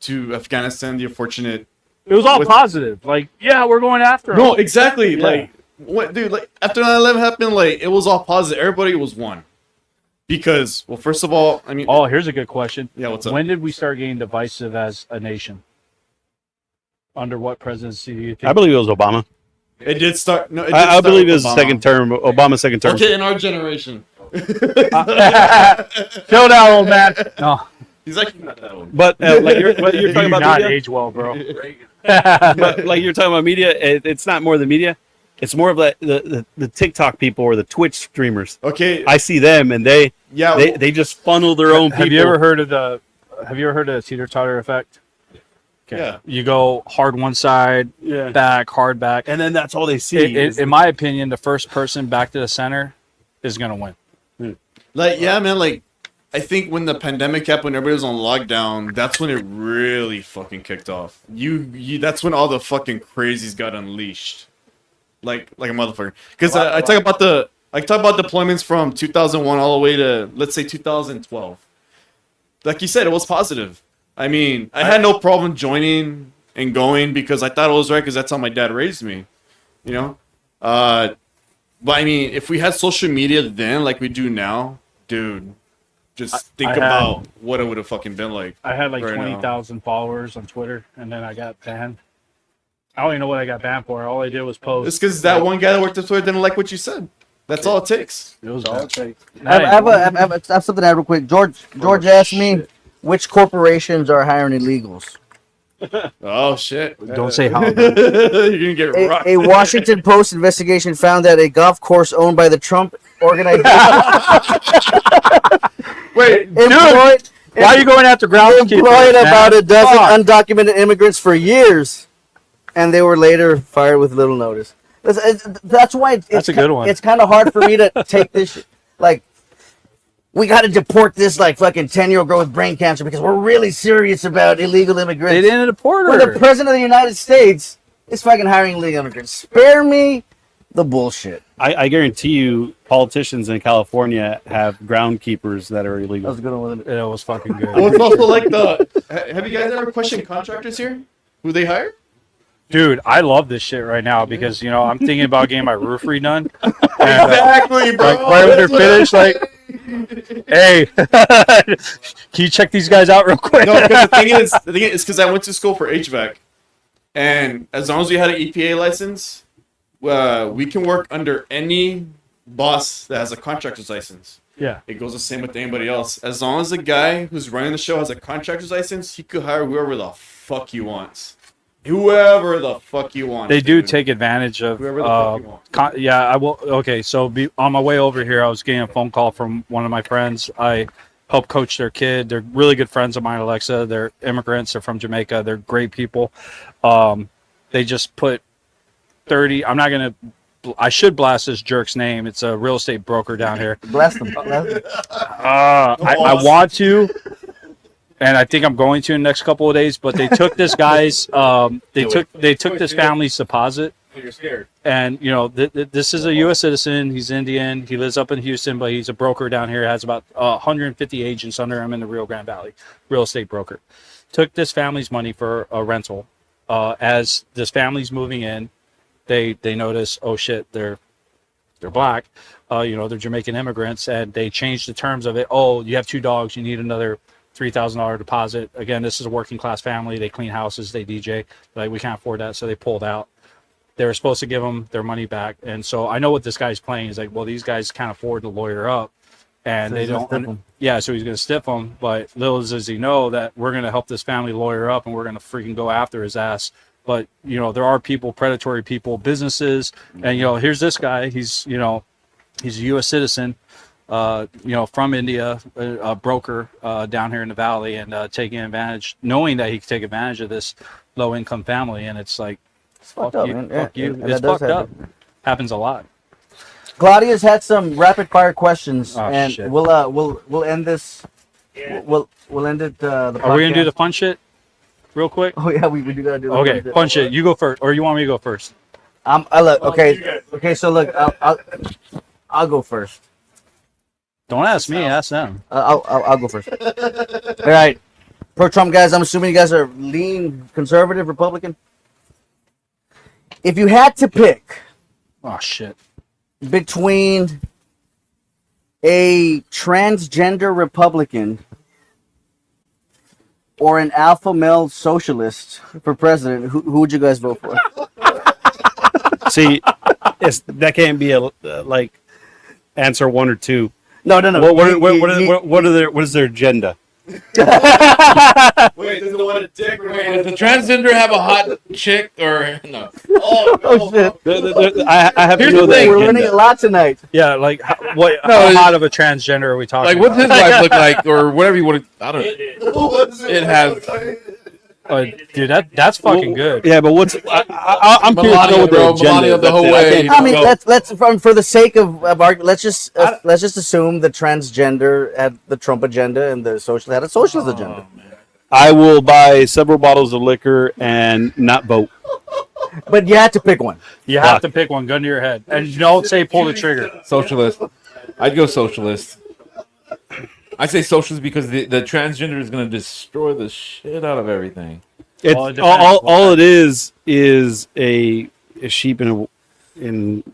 to Afghanistan, the unfortunate. It was all positive. Like, yeah, we're going after them. No, exactly. Yeah. Like, what, dude? Like, after 9/11 happened, like, it was all positive. Everybody was one. Because, well, first of all, I mean. Oh, here's a good question. Yeah, what's up? When did we start getting divisive as a nation? Under what presidency do you think? I believe it was Obama. It did start. No, I believe it was Obama's second term. Okay, in our generation. Chill down, old man. No, He's like, not that old. But like you're you talking do about not media, age well, bro. but like you're talking about media, it's not more the media. It's more of like the TikTok people or the Twitch streamers. Okay. I see them and they just funnel their own people. Have you ever heard of the teeter-totter effect? Okay. Yeah. You go hard one side, back, hard back. and then that's all they see. In my opinion, the first person back to the center is going to win. Like, yeah, man, like, I think when the pandemic happened, when everybody was on lockdown, that's when it really fucking kicked off. That's when all the fucking crazies got unleashed. Like a motherfucker. Because I talk about deployments from 2001 all the way to, let's say, 2012. Like you said, it was positive. I mean, I had no problem joining and going because I thought it was right because that's how my dad raised me, you know? But I mean, if we had social media then like we do now, dude, just think about what it would have fucking been like. I had like right 20,000 followers on Twitter, and then I got banned. I don't even know what I got banned for. All I did was post. It's because that one guy that worked at Twitter didn't like what you said. That's all it takes. It was all bad. it takes. I have something to add real quick. George asked me which corporations are hiring illegals. Oh shit! Don't say how. You're gonna get rocked. A Washington Post investigation found that a golf course owned by the Trump organization Wait, dude, employed why are you going after groundskeepers? employed about a dozen Fuck. undocumented immigrants for years, and they were later fired with little notice. That's why That's a good one. It's kind of hard for me to take this shit. Like, we got to deport this like fucking 10-year-old girl with brain cancer because we're really serious about illegal immigrants. They didn't deport When her. the president of the United States is fucking hiring illegal immigrants. Spare me the bullshit. I guarantee you, politicians in California have groundkeepers that are That illegal. was a good one, wasn't it? It was fucking good. Well, it's also like have you guys ever questioned contractors here? Who they hire? Dude, I love this shit right now because, I'm thinking about getting my roof redone. And, Exactly, bro. like, right when they're finished, like, hey, can you check these guys out real quick? No, because the thing is, because I went to school for HVAC, and as long as we had an EPA license, we can work under any boss that has a contractor's license. Yeah. It goes the same with anybody else. As long as the guy who's running the show has a contractor's license, he could hire whoever the fuck he wants. Whoever the fuck you want. They do dude. take advantage of. Whoever the fuck you want. Yeah, I will. Okay, so on my way over here, I was getting a phone call from one of my friends. I help coach their kid. They're really good friends of mine, Alexa. They're immigrants. They're from Jamaica. They're great people. They just put 30. I'm not gonna. I should blast this jerk's name. It's a real estate broker down here. Bless them. Bless them. I want to. And I think I'm going to in the next couple of days. But they took this guy's. They took this family's deposit. You're scared. And this is a U.S. citizen. He's Indian. He lives up in Houston, but he's a broker down here. Has about 150 agents under him in the Rio Grande Valley. Real estate broker. Took this family's money for a rental. As this family's moving in, they notice, oh shit, they're black. They're Jamaican immigrants, and they changed the terms of it. Oh, you have 2 dogs. You need another $3,000 deposit. Again, this is a working class family. They clean houses. They DJ. Like, we can't afford that, so they pulled out. They were supposed to give them their money back, and so I know what this guy's playing is like. Well, these guys can't afford to lawyer up, and So they he's gonna don't. stiff 'em. Yeah, so he's going to stiff them. But little does he know that we're going to help this family lawyer up, and we're going to freaking go after his ass. But there are people, predatory people, businesses, and here's this guy. He's he's a U.S. citizen. From India, a broker down here in the valley, and taking advantage, knowing that he could take advantage of this low-income family, and it's like, fucked fuck up, you, man. fuck Yeah, you. and It's that does fucked up. happen. Happens a lot. Claudia's had some rapid-fire questions, Oh, and shit. we'll end this. We'll end it. The Are we gonna do podcast. the fun shit, real quick? Oh yeah, we do gotta do. Okay, fun shit. You go first, or you want me to go first? I look. Okay. So look, I'll go first. Don't ask me. Ask them. I'll go first. All right, pro-Trump guys. I'm assuming you guys are lean conservative Republican. If you had to pick Oh shit. between a transgender Republican or an alpha male socialist for president, who would you guys vote for? See, that can't be a like answer 1 or 2. No. What is their agenda? Wait, does the one a dick? Does the transgender have a hot chick or no? Oh shit! I have to Here's know the thing. We're that. learning a lot tonight. Yeah, like how it's- hot of a transgender are we talking? Like, what's his about? wife look like, or whatever you want to? I don't know. It has Dude, that's fucking good. Yeah, but I'm curious to know Melania, what bro. the agenda Melania is. the whole That's it. way. I mean, Go. let's for the sake of let's just assume the transgender had the Trump agenda and the social had a socialist agenda. I will buy several bottles of liquor and not vote. But you had to pick one. You have to pick one, gun to your head, and don't say pull the trigger. Socialist. I'd go socialist. I say socialist because the transgender is going to destroy the shit out of everything. It's Well, it depends. all it is a sheep in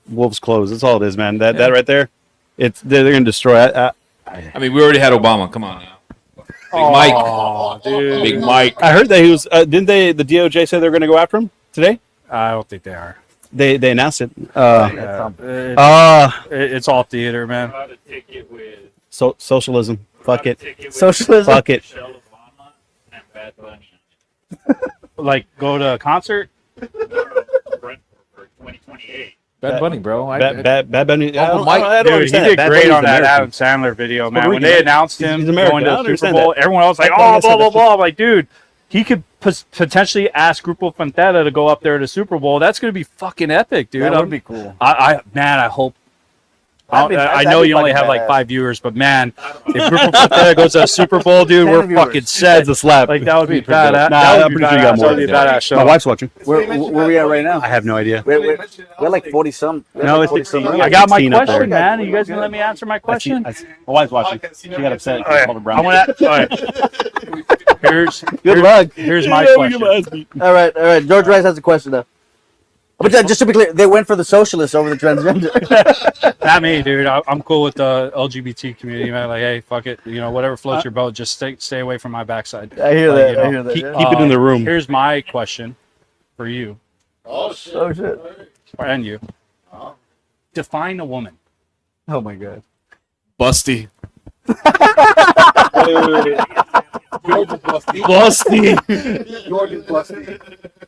wolf's clothes. That's all it is, man. That right there, they're gonna destroy it. I mean, we already had Obama. Come on now. Big Mike. Dude. Big Mike. I heard that he was. Didn't they? The DOJ said they're gonna go after him today. I don't think they are. They announced it. It's all theater, man. Socialism. Fuck it. Socialism. Fuck it. Like go to a concert. Bad Bunny, bro. Bad Bunny. Uncle Mike, I don't Dude, he understand did that. great Bad on that Bunny's Adam American. Sandler video, man. Puerto When Rican, they right? announced him He's American. going I to don't the Super understand Bowl, that. everyone else was like, Bad Bunny oh, blah, said blah, that blah. I'm like, dude, he could potentially ask Grupo Frontera to go up there to Super Bowl. That's going to be fucking epic, dude. That would be cool. I hope. That'd be- I that'd know be you only fucking have like badass. 5 viewers, but man, if Grupo Frontera goes to a Super Bowl, dude, 10 we're viewers. fucking set. That's a slap. Like that would be Pretty dope. badass. Nah, That I'm would be pretty sure you got badass. more. That would be a badass show. My wife's watching. Where we at right now? I have no idea. We're like 40 some. No, it's 40 some. 16. I got my 16 up there. question, man. You guys gonna let me answer my question? My wife's watching. She got upset. All right. Called her brown. I want to. All right. Good luck. Here's my question. All right. George Rice has a question though. But just to be clear, they went for the socialists over the transgender. Not me, dude. I'm cool with the LGBT community, man. Like, hey, fuck it. You know, whatever floats your boat. Just stay away from my backside. I hear Like, that. you know, I hear that. Keep yeah. it in the room. Here's my question for you Oh shit. Oh shit. and you. Define a woman. Oh my god. Busty. Busty. George is busted.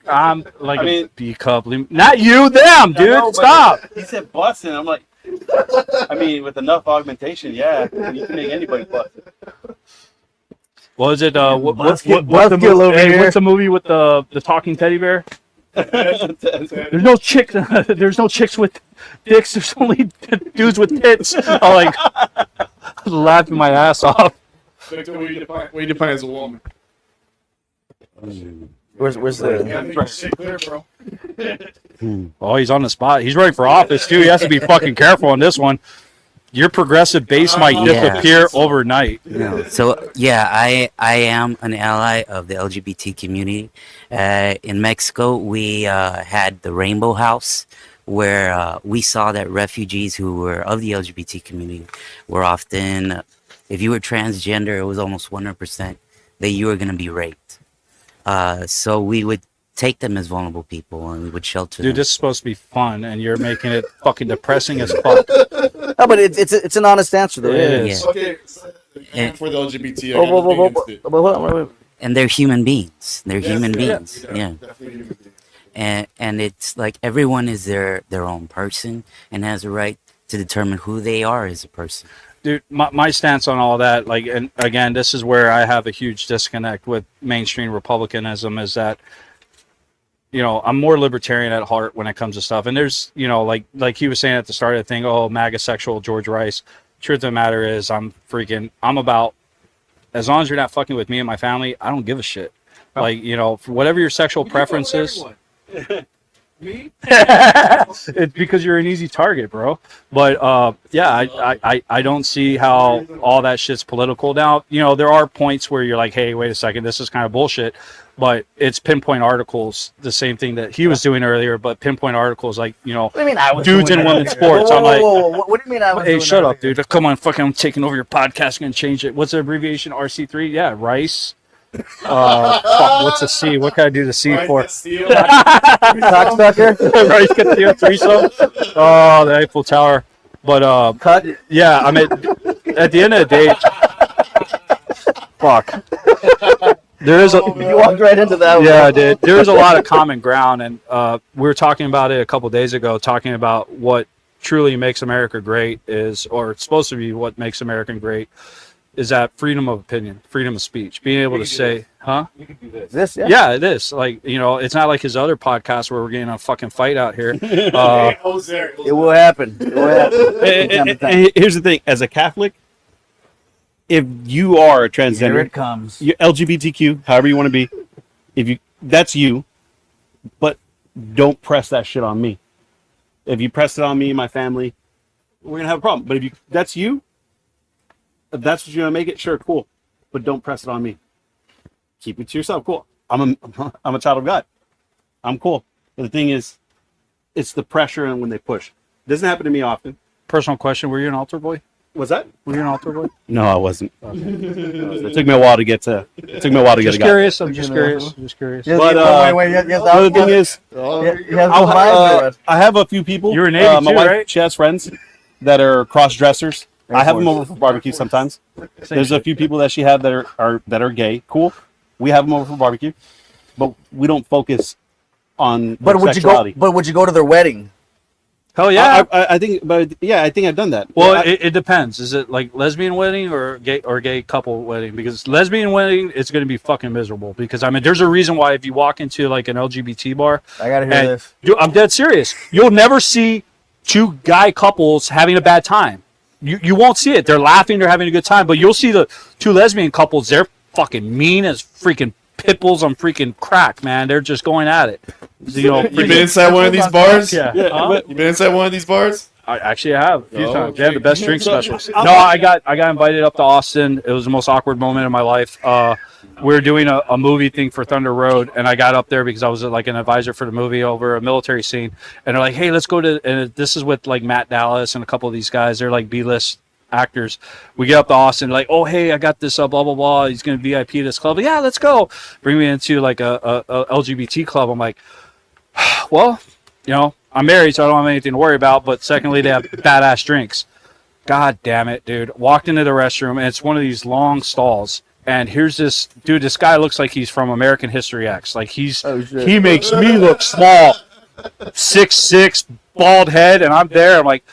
I'm like I mean- a B cup. Not you, them, dude. Stop. He said busting. I'm like, I mean, with enough augmentation, yeah, you can make anybody bust. What is it? What's the Buskill movie? over Hey, here. what's the movie with the talking teddy bear? There's no chicks. There's no chicks with dicks. There's only dudes with tits. I'm like laughing my ass off. Victor, what do you define as a woman? Where's the? Yeah, make your shit clear, bro. Oh, he's on the spot. He's running for office too. He has to be fucking careful on this one. Your progressive base might Yeah. disappear overnight. No. So yeah, I am an ally of the LGBT community. In Mexico, we had the Rainbow House, where we saw that refugees who were of the LGBT community were often, if you were transgender, it was almost 100% that you were going to be raped. So we would take them as vulnerable people and we would shelter Dude, them. this is supposed to be fun, and you're making it fucking depressing as fuck. No, but it's an honest answer though. It Yeah. is. Okay. And, For the LGBT, Whoa, whoa, whoa, whoa, whoa. and they're human beings. They're human yeah, beings. Yeah. And it's like everyone is their own person and has a right to determine who they are as a person. Dude, my stance on all that, like, and again, this is where I have a huge disconnect with mainstream republicanism, is that, you know, I'm more libertarian at heart when it comes to stuff. And there's, you know, like he was saying at the start of the thing, oh, MAGA sexual George Rice. Truth of the matter is, I'm about, as long as you're not fucking with me and my family, I don't give a shit. Like, you know, for whatever your sexual preference is. Me? It's because you're an easy target, bro. But yeah, I don't see how all that shit's political. Now, you know, there are points where you're like, hey, wait a second, this is kind of bullshit. But it's pinpoint articles, the same thing that he was doing earlier, but pinpoint articles like, you know, What do you mean I was dudes doing in that? women's sports. I'm like, What do you mean I was hey, doing shut that? up, dude. Come on, fucking, I'm taking over your podcast and change it. What's the abbreviation? RC3? Yeah, Rice. Fuck, what's the C? What can I do the C for? Cocksucker? Rice Castillo threesome. Oh, the Eiffel Tower. But Cut. yeah, I mean, at the end of the day, fuck. There is a You walked right into that one. yeah, dude. There's a lot of common ground, and we were talking about it a couple days ago, talking about what truly makes America great is, or it's supposed to be what makes America great, is that freedom of opinion, freedom of speech, being able to say, huh? We can do this. This, yeah. Yeah, it is. Like, you know, it's not like his other podcast where we're getting a fucking fight out here. I was there. It will happen. It will happen. And here's the thing: as a Catholic, if you are a Here transgender, it comes. you LGBTQ, however you want to be, that's you, but don't press that shit on me. If you press it on me and my family, we're gonna have a problem. But if that's you, if that's what you're gonna make it, sure, cool. But don't press it on me. Keep it to yourself. Cool. I'm a child of God. I'm cool. But the thing is, it's the pressure and when they push. Doesn't happen to me often. Personal question: were you an altar boy? Was that? Were you an altar boy? No, I wasn't. It took me a while to get to. It took me a while to get Just a guy. curious. I'm just curious. Just curious. Yes, But, wait. Yes, The other thing is, I have a few people. You were Navy my too, wife, right? she has friends that are cross dressers. I have them over for barbecue sometimes. There's a few people that she have that are gay. Cool. We have them over for barbecue, but we don't focus on But would you go? sexuality. But would you go to their wedding? Hell yeah. I think, but yeah, I think I've done that. Well, I- it depends. Is it like lesbian wedding or gay couple wedding? Because lesbian wedding, it's going to be fucking miserable. Because I mean, there's a reason why if you walk into like an LGBT bar, I gotta hear and this. dude, I'm dead serious. You'll never see two guy couples having a bad time. You won't see it. They're laughing. They're having a good time. But you'll see the two lesbian couples. They're fucking mean as freaking pit bulls on freaking crack, man. They're just going at it. You know, You been inside one of these bars? yeah. You been inside one of these bars? I actually have a few Oh, times. They have the best drink So, specials. No, I got invited up to Austin. It was the most awkward moment in my life. We were doing a movie thing for Thunder Road, and I got up there because I was like an advisor for the movie over a military scene. And they're like, "Hey, let's go to." And this is with like Matt Dallas and a couple of these guys. They're like B-list actors. We get up to Austin, like, "Oh, hey, I got this blah blah blah. He's gonna VIP this club. Yeah, let's go." Bring me into like a LGBT club. I'm like, well, you know, I'm married, so I don't have anything to worry about. But secondly, they have badass drinks. God damn it, dude. Walked into the restroom, and it's one of these long stalls. And here's this dude. This guy looks like he's from American History X. Like he makes me look small. 6'6", bald head, and I'm there. I'm like,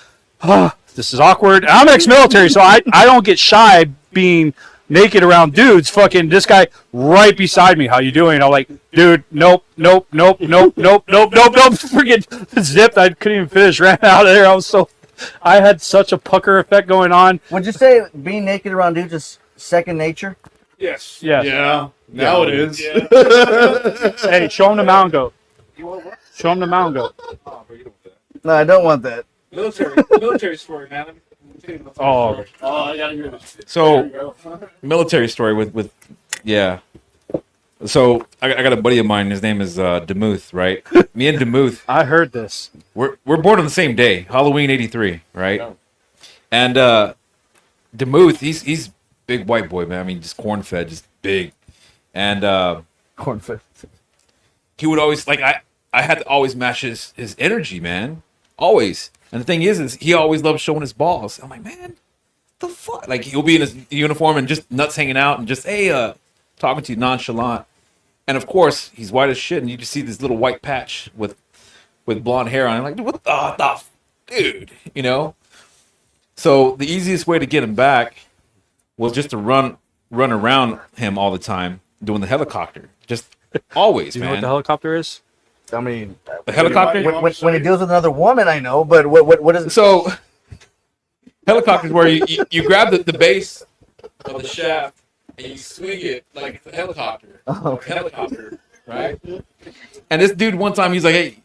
oh, this is awkward. And I'm ex-military, so I don't get shy being naked around dudes. Fucking this guy right beside me. How you doing? I'm like, dude, nope. Freaking zipped. I couldn't even finish. Ran out of there. I had such a pucker effect going on. Would you say being naked around dudes is second nature? Yes. Yeah. Yeah. Now it is. Hey, show him the mountain goat. Show him the mountain goat. Oh, bro, you don't want that. No, I don't want that. Military story, man. Let me tell you the military Oh, story. Oh, I gotta hear this. So, military story with yeah. So I got a buddy of mine. His name is Demuth, right? Me and Demuth, I heard this. we're born on the same day, Halloween '83, right? And Demuth, he's big white boy, man. I mean, just corn fed, just big. And Cornfed. he would always like I had to always match his energy, man. Always. And the thing is he always loved showing his balls. I'm like, man, the fuck? Like he'll be in his uniform and just nuts hanging out and just talking to you nonchalant. And of course, he's white as shit, and you just see this little white patch with blonde hair on it. Like, what the dude, you know? So the easiest way to get him back was just to run around him all the time doing the helicopter. Just always, Do you know man. what the helicopter is? I mean, The helicopter? when he deals with another woman, I know, but what is it? So helicopters where you grab the base of the shaft and you swing it like it's a helicopter. Helicopter, right? And this dude one time he's like, hey,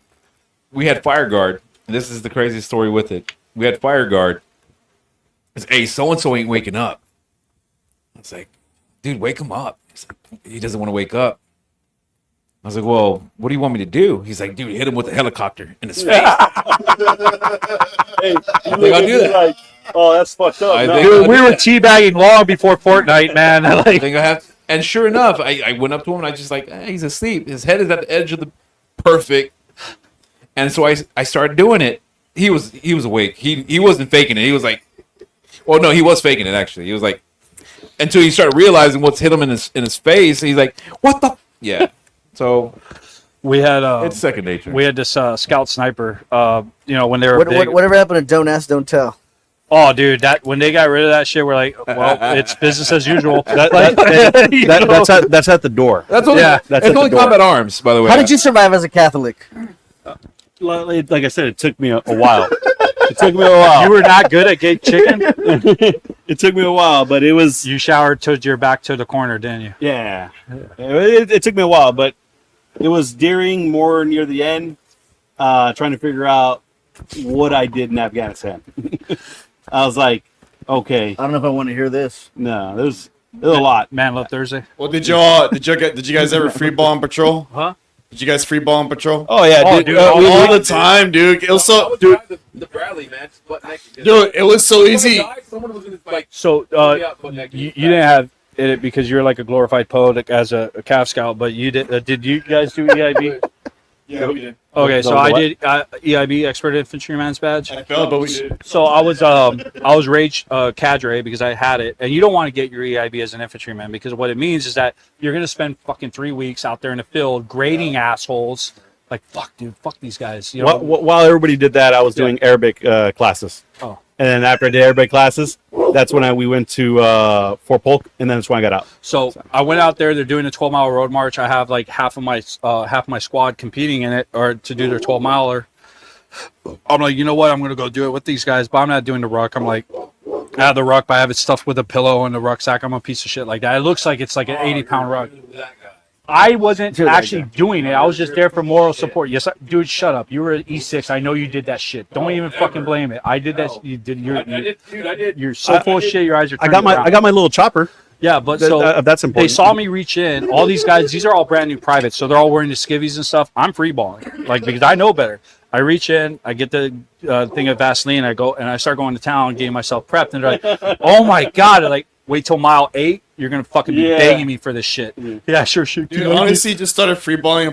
we had fire guard. And this is the craziest story with it. We had fire guard. It's, hey, so-and-so ain't waking up. I was like, dude, wake him up. He's like, he doesn't want to wake up. I was like, well, what do you want me to do? He's like, dude, hit him with a helicopter in his face. Hey, I think I'll do that. Like, oh, that's fucked up. I No. think- Dude, we were teabagging long before Fortnite, man. I Like, think I have. And sure enough, I went up to him and I just like, hey, he's asleep. His head is at the edge of the perfect. And so I started doing it. He was awake. He wasn't faking it. He was like, Well, no, he was faking it actually. He was like, until he started realizing what's hit him in his face. He's like, what the? Yeah. So We had it's second nature. we had this scout sniper. When they were big. Whatever happened to don't ask, don't tell? Oh, dude, that when they got rid of that shit, we're like, well, it's business as usual. That's at the door. That's only, Yeah, that's it's at the only door. combat arms, by the way. How did you survive as a Catholic? Like I said, it took me a while. It took me a while. You were not good at getting chicken. It took me a while, but it was. You showered to your back to the corner, didn't you? Yeah. It took me a while, but it was during more near the end, trying to figure out what I did in Afghanistan. I was like, okay, I don't know if I want to hear this. no, there's a lot. Man Love Thursday. Well, did you guys ever free ball on patrol? Huh? Did you guys free ball on patrol? Oh yeah, Oh, dude. dude, all the time, dude. It was so, dude. The Bradley, man. Just butt naked. Dude, it was so easy. Someone was in his like. So you didn't have it because you're like a glorified poet like, as a Calf Scout, but you did. Did you guys do EIB? Yeah, we did. Okay, so The I what? did EIB, Expert Infantryman's badge. I failed, but we did. So I was rage cadre because I had it, and you don't want to get your EIB as an infantryman because what it means is that you're gonna spend fucking 3 weeks out there in the field grading assholes. Like fuck, dude, fuck these guys. You know? While everybody did that, I was doing Arabic classes. Oh. And then after I did Arabic classes, that's when we went to Fort Polk, and then that's when I got out. So I went out there. They're doing a 12-mile road march. I have like half of my squad competing in it, or to do their 12-miler. I'm like, you know what? I'm gonna go do it with these guys, but I'm not doing the ruck. I'm like, I have the ruck, but I have it stuffed with a pillow in the rucksack. I'm a piece of shit like that. It looks like it's like an 80-pound ruck. I wasn't actually doing it. I was just there for moral support. Yes, dude, shut up. You were at E6. I know you did that shit. Don't even fucking blame it. I did that. You did. I did, dude. I did. You're so full of shit. Your eyes are. I got my little chopper. Yeah, but so That's important. they saw me reach in. All these guys, these are all brand new privates, so they're all wearing the skivvies and stuff. I'm free balling, like because I know better. I reach in, I get the thing of Vaseline, I go and I start going to town, getting myself prepped, and they're like, "Oh my god!" They're like, "Wait till mile 8, you're gonna fucking be begging me for this shit." Yeah, sure. Dude, honestly, just started free balling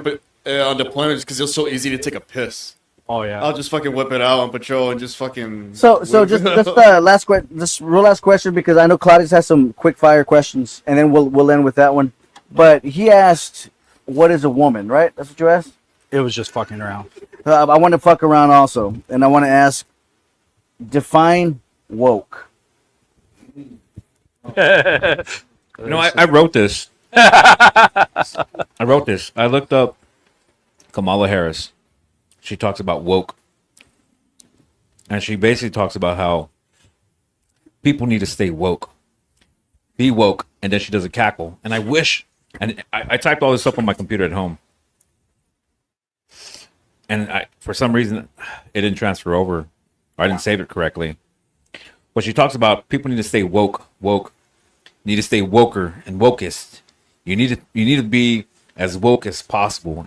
on deployment just because it was so easy to take a piss. Oh yeah. I'll just fucking whip it out on patrol and just fucking. So just this real last question because I know Claudius has some quick fire questions, and then we'll end with that one. But he asked, "What is a woman?" Right? That's what you asked. It was just fucking around. I want to fuck around also, and I want to ask, define woke. I wrote this. I wrote this. I looked up Kamala Harris. She talks about woke. And she basically talks about how people need to stay woke. Be woke. And then she does a cackle. And I wish, and I typed all this up on my computer at home. And for some reason, it didn't transfer over. Or I didn't save it correctly. But she talks about people need to stay woke. Need to stay woker and wokest. You need to be as woke as possible.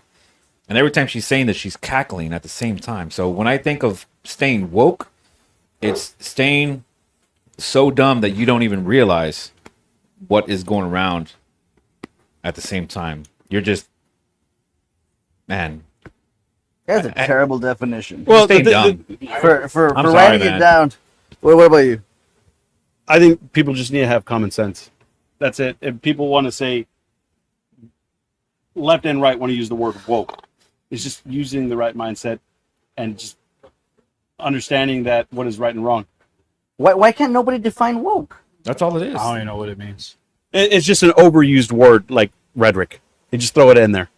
And every time she's saying that, she's cackling at the same time. So when I think of staying woke, it's staying so dumb that you don't even realize what is going around at the same time. You're just, man. That's a terrible definition. Well, stay dumb. For I'm sorry, writing man. it down. What about you? I think people just need to have common sense. That's it. If people want to say left and right want to use the word woke, it's just using the right mindset and just understanding that what is right and wrong. Why can't nobody define woke? That's all it is. I don't even know what it means. It's just an overused word like rhetoric. You just throw it in there.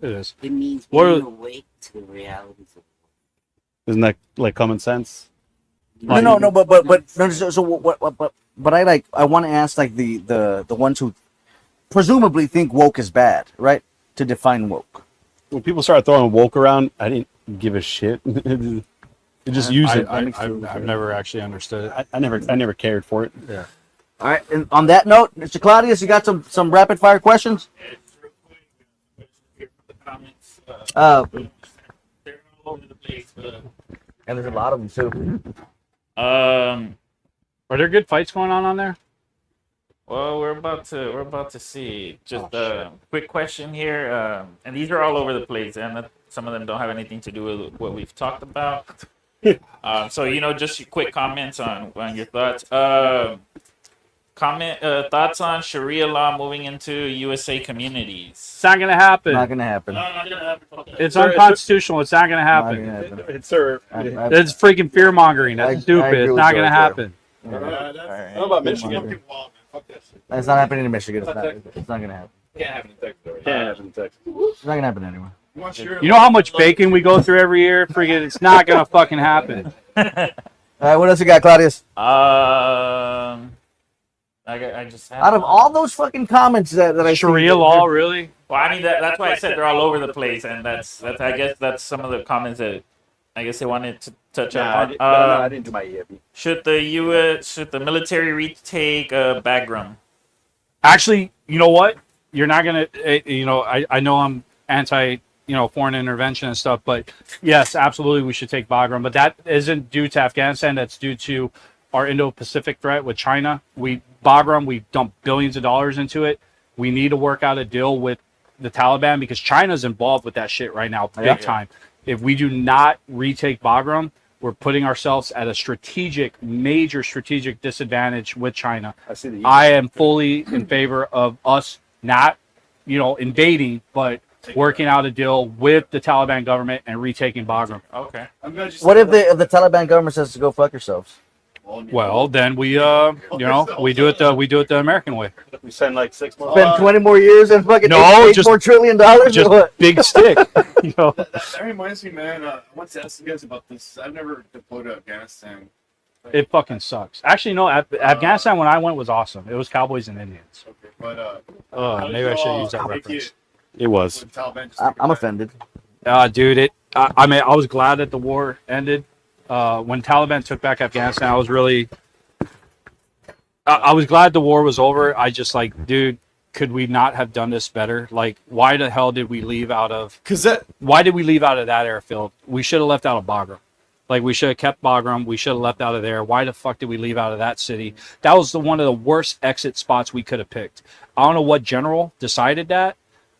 It is. It means What being are- awake to the realities of Isn't that like common sense? No, but no, so what? But I want to ask like the ones who presumably think woke is bad, right? To define woke. When people started throwing woke around, I didn't give a shit. They just use it. I've never actually understood it. I never cared for it. Yeah. All right. And on that note, Mr. Claudius, you got some rapid fire questions? They're all over the place, but And there's a lot of them too. Are there good fights going on there? well, we're about to see. Just a quick question here, and these are all over the place, and some of them don't have anything to do with what we've talked about. So just your quick comments on your thoughts. Thoughts on Sharia law moving into USA communities. It's not gonna happen. Not gonna happen. It's unconstitutional. It's not gonna happen. It's her. It's freaking fear mongering. That's I stupid. agree It's with not George gonna there. happen. How about Michigan? It's not happening in Michigan. It's not gonna happen. Can't happen in Texas. Though. Can't happen in Texas. It's not gonna happen anywhere. You know how much bacon we go through every year? Freaking, it's not gonna fucking happen. All right, what else you got, Claudius? I just have Out of all those fucking comments that I see, Sharia law, really? Well, I mean that's why I said they're all over the place, and that's I guess that's some of the comments that I guess they wanted to touch up on. I didn't do my EFB. Should the military retake Bagram? Actually, you know what? You're not gonna. I know I'm anti, foreign intervention and stuff, but yes, absolutely, we should take Bagram. But that isn't due to Afghanistan. That's due to our Indo-Pacific threat with China. Bagram, we dumped billions of dollars into it. We need to work out a deal with the Taliban because China's involved with that shit right now, big time. If we do not retake Bagram, we're putting ourselves at a major strategic disadvantage with China. I am fully in favor of us not, invading, but working out a deal with the Taliban government and retaking Bagram. Okay. What if the Taliban government says to go fuck yourselves? Well, then we do it the American way. We send like 6 months. Spend 20 more years and fucking No, just- $4 trillion? Just Or what? big stick. That reminds me, man. I want to ask you guys about this. I've never deployed to Afghanistan. It fucking sucks. Actually, no. Afghanistan when I went was awesome. It was Cowboys and Indians. Okay, but Maybe I should use that reference. It was. I'm offended. Dude, I mean, I was glad that the war ended. When Taliban took back Afghanistan, I was really, I was glad the war was over. I just dude, could we not have done this better? Like, why the hell did we leave out of? Why did we leave out of that airfield? We should have left out of Bagram. Like, we should have kept Bagram. We should have left out of there. Why the fuck did we leave out of that city? That was one of the worst exit spots we could have picked. I don't know what general decided that,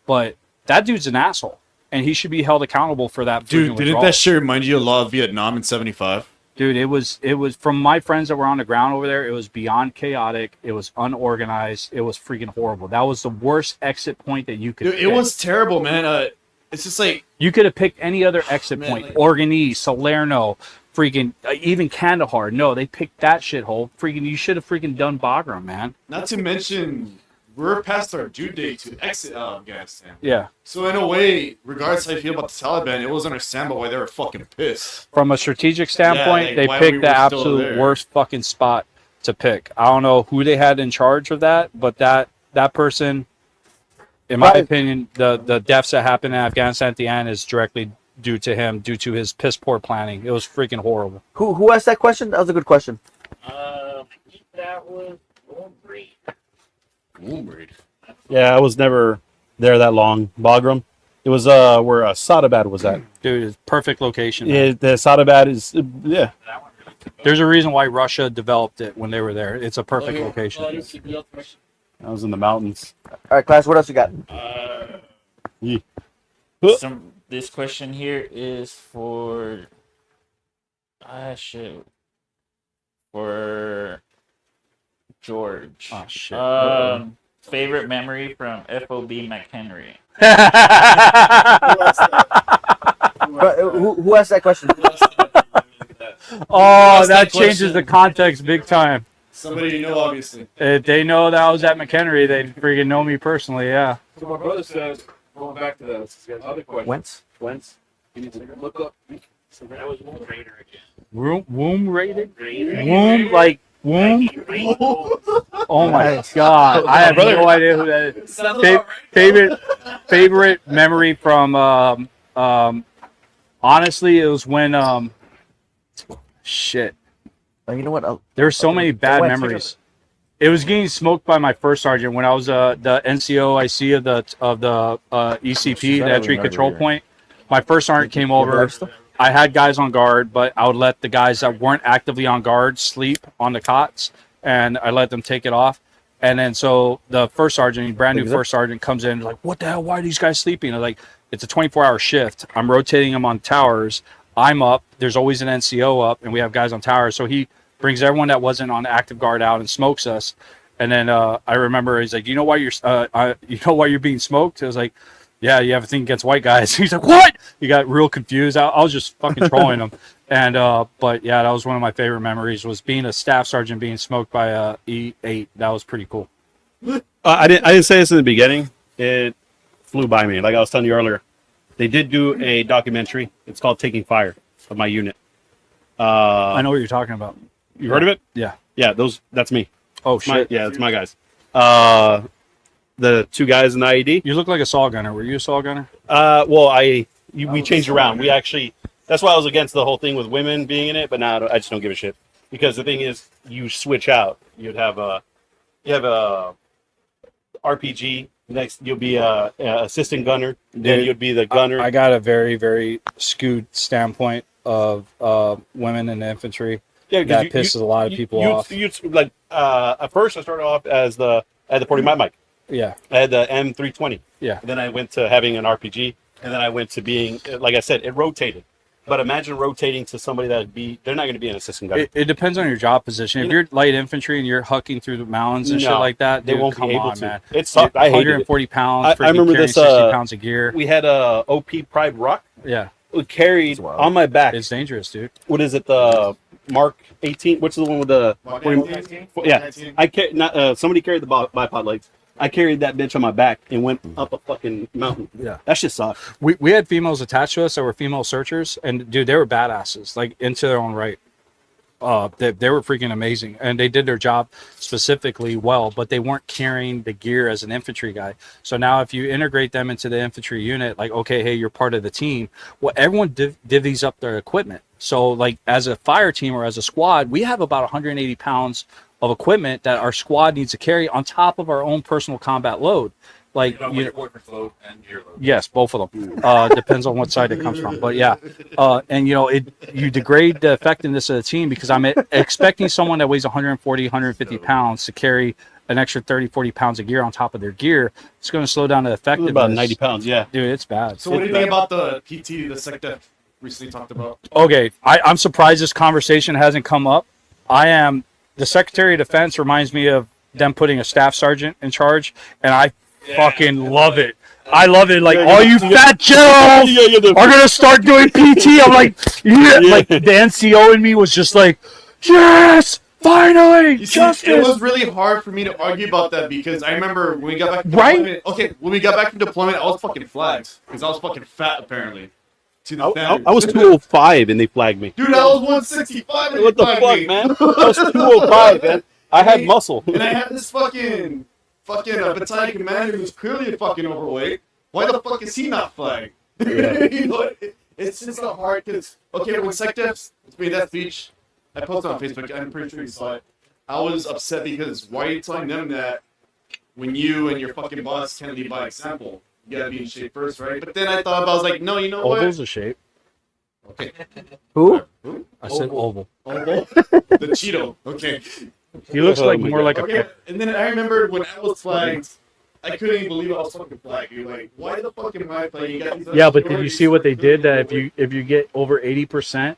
but that dude's an asshole. And he should be held accountable for that. Dude, didn't that shit remind you a lot of Vietnam in '75? Dude, it was from my friends that were on the ground over there. It was beyond chaotic. It was unorganized. It was freaking horrible. That was the worst exit point that you could. Dude, it was terrible, man. It's just like you could have picked any other exit point. Organese, Salerno, freaking even Kandahar. No, they picked that shithole. Freaking, you should have freaking done Bagram, man. Not to mention, we're past our due date to exit out of Afghanistan. Yeah. So in a way, regardless how you feel about the Taliban, it was understandable why they were fucking pissed. From a strategic standpoint, like, they why picked we the were still absolute there. worst fucking spot to pick. I don't know who they had in charge of that, but that person, in my opinion, the deaths that happened in Afghanistan at the end is directly due to him, due to his piss poor planning. It was freaking horrible. Who asked that question? That was a good question. That was Woolbreed. Yeah, I was never there that long. Bagram. It was where Sadabad was at. Dude, it's perfect location. Yeah, the Sadabad is yeah. There's a reason why Russia developed it when they were there. It's a perfect location. I was in the mountains. All right, class. What else you got? This question here is for for George. Oh shit. Favorite memory from FOB McHenry. Who asked that question? Oh, that changes the context big time. Somebody you know, obviously. If they know that I was at McHenry, they freaking know me personally, yeah. So my brother says, going back to the other question. Whence? You need to look up. So that was Womb Raider again. Womb rated? Womb, like womb? Oh my god. I have no idea who that is. Favorite memory from honestly, it was when shit. You know what? There's so many bad memories. It was getting smoked by my first sergeant when I was the NCOIC of the ECP, the entry control point. My first sergeant came over. I had guys on guard, but I would let the guys that weren't actively on guard sleep on the cots, and I let them take it off. And then so the first sergeant, brand new first sergeant, comes in like, "What the hell? Why are these guys sleeping?" I'm like, "It's a 24-hour shift. I'm rotating them on towers. I'm up. There's always an NCO up, and we have guys on towers. So he brings everyone that wasn't on active guard out and smokes us. And then I remember he's like, you know why you're being smoked? I was like, yeah, you have a thing against white guys. He's like, what? He got real confused. I was just fucking trolling him. And but yeah, that was one of my favorite memories, was being a staff sergeant being smoked by a E8. That was pretty cool. I didn't say this in the beginning. It flew by me. Like I was telling you earlier, they did do a documentary. It's called Taking Fire, of my unit. I know what you're talking about. You heard of it? Yeah. Yeah, that's me. Oh, It's shit. it's my guys. The two guys in the IED. You look like a saw gunner. Were you a saw gunner? Well, we changed around. We actually, that's why I was against the whole thing with women being in it, but now I just don't give a shit. Because the thing is, you switch out. You have a RPG. Next, you'll be a assistant gunner. Then you'd be the gunner. I got a very, very skewed standpoint of women in the infantry. Yeah, that pisses a lot of people off. At first, I started off I had the 40 mic. Yeah. I had the M320. Yeah. And then I went to having an RPG, and then I went to being, like I said, it rotated. But imagine rotating to somebody they're not going to be an assistant gunner. It depends on your job position. If you're light infantry and you're hucking through the mountains and shit like that, they dude, won't come be able on, to. man. It sucked. I hated 140 pounds. I remember carrying this. 60 pounds of gear. We had a OP Pride Rock. Yeah. It carried on my back. It's dangerous, dude. What is it? The Mark 18. What's the one with the? Mark 40 18? Yeah. I carried. Somebody carried the bipod legs. I carried that bitch on my back and went up a fucking mountain. Yeah. That shit sucked. We had females attached to us that were female searchers, and dude, they were badasses, like into their own right. They were freaking amazing, and they did their job specifically well, but they weren't carrying the gear as an infantry guy. So now if you integrate them into the infantry unit, like, okay, hey, you're part of the team. Well, everyone divvies up their equipment. So like as a fire team or as a squad, we have about 180 pounds of equipment that our squad needs to carry on top of our own personal combat load. Like, load and gear load. yes, both of them. Depends on what side it comes from. But yeah, and you degrade the effectiveness of the team, because I'm expecting someone that weighs 140, 150 pounds to carry an extra 30, 40 pounds of gear on top of their gear. It's going to slow down the effectiveness. About 90 pounds, yeah. Dude, it's bad. So what do you think about the PT the SecDef recently talked about? Okay, I'm surprised this conversation hasn't come up. The Secretary of Defense reminds me of them putting a staff sergeant in charge, and I fucking love it. I love it. Like, all you fat generals are going to start doing PT. I'm like, yeah. Like, the NCO in me was just like, yes, finally, You see, justice. it was really hard for me to argue about that, because I remember when we got back from Right? deployment. Okay, when we got back from deployment, I was fucking flagged because I was fucking fat apparently. To the I standards. was 205 and they flagged me. Dude, I was 165. and What they the flagged fuck, me. man? I was 205, man. I had muscle. And I had this fucking battalion commander who's clearly a fucking overweight. Why the fuck is he not flagged? You know, it's just so hard because, okay, when SecDefs made that speech, I posted on Facebook, I'm pretty sure you saw it. I was upset because why are you telling them that when you and your fucking boss can't lead by example? You gotta be in shape first, right? But then I thought, I was like, no, you know what? Oval's a shape. Okay. Who? Who? I said oval. Oval? The Cheeto. Okay. He looks like my more God. like a Okay, and then I remember when I was flagged, I couldn't even believe I was fucking flagged. You're like, why the fuck am I flagged? You got these other Yeah, but did you priorities. see what they did? That if you get over 80%,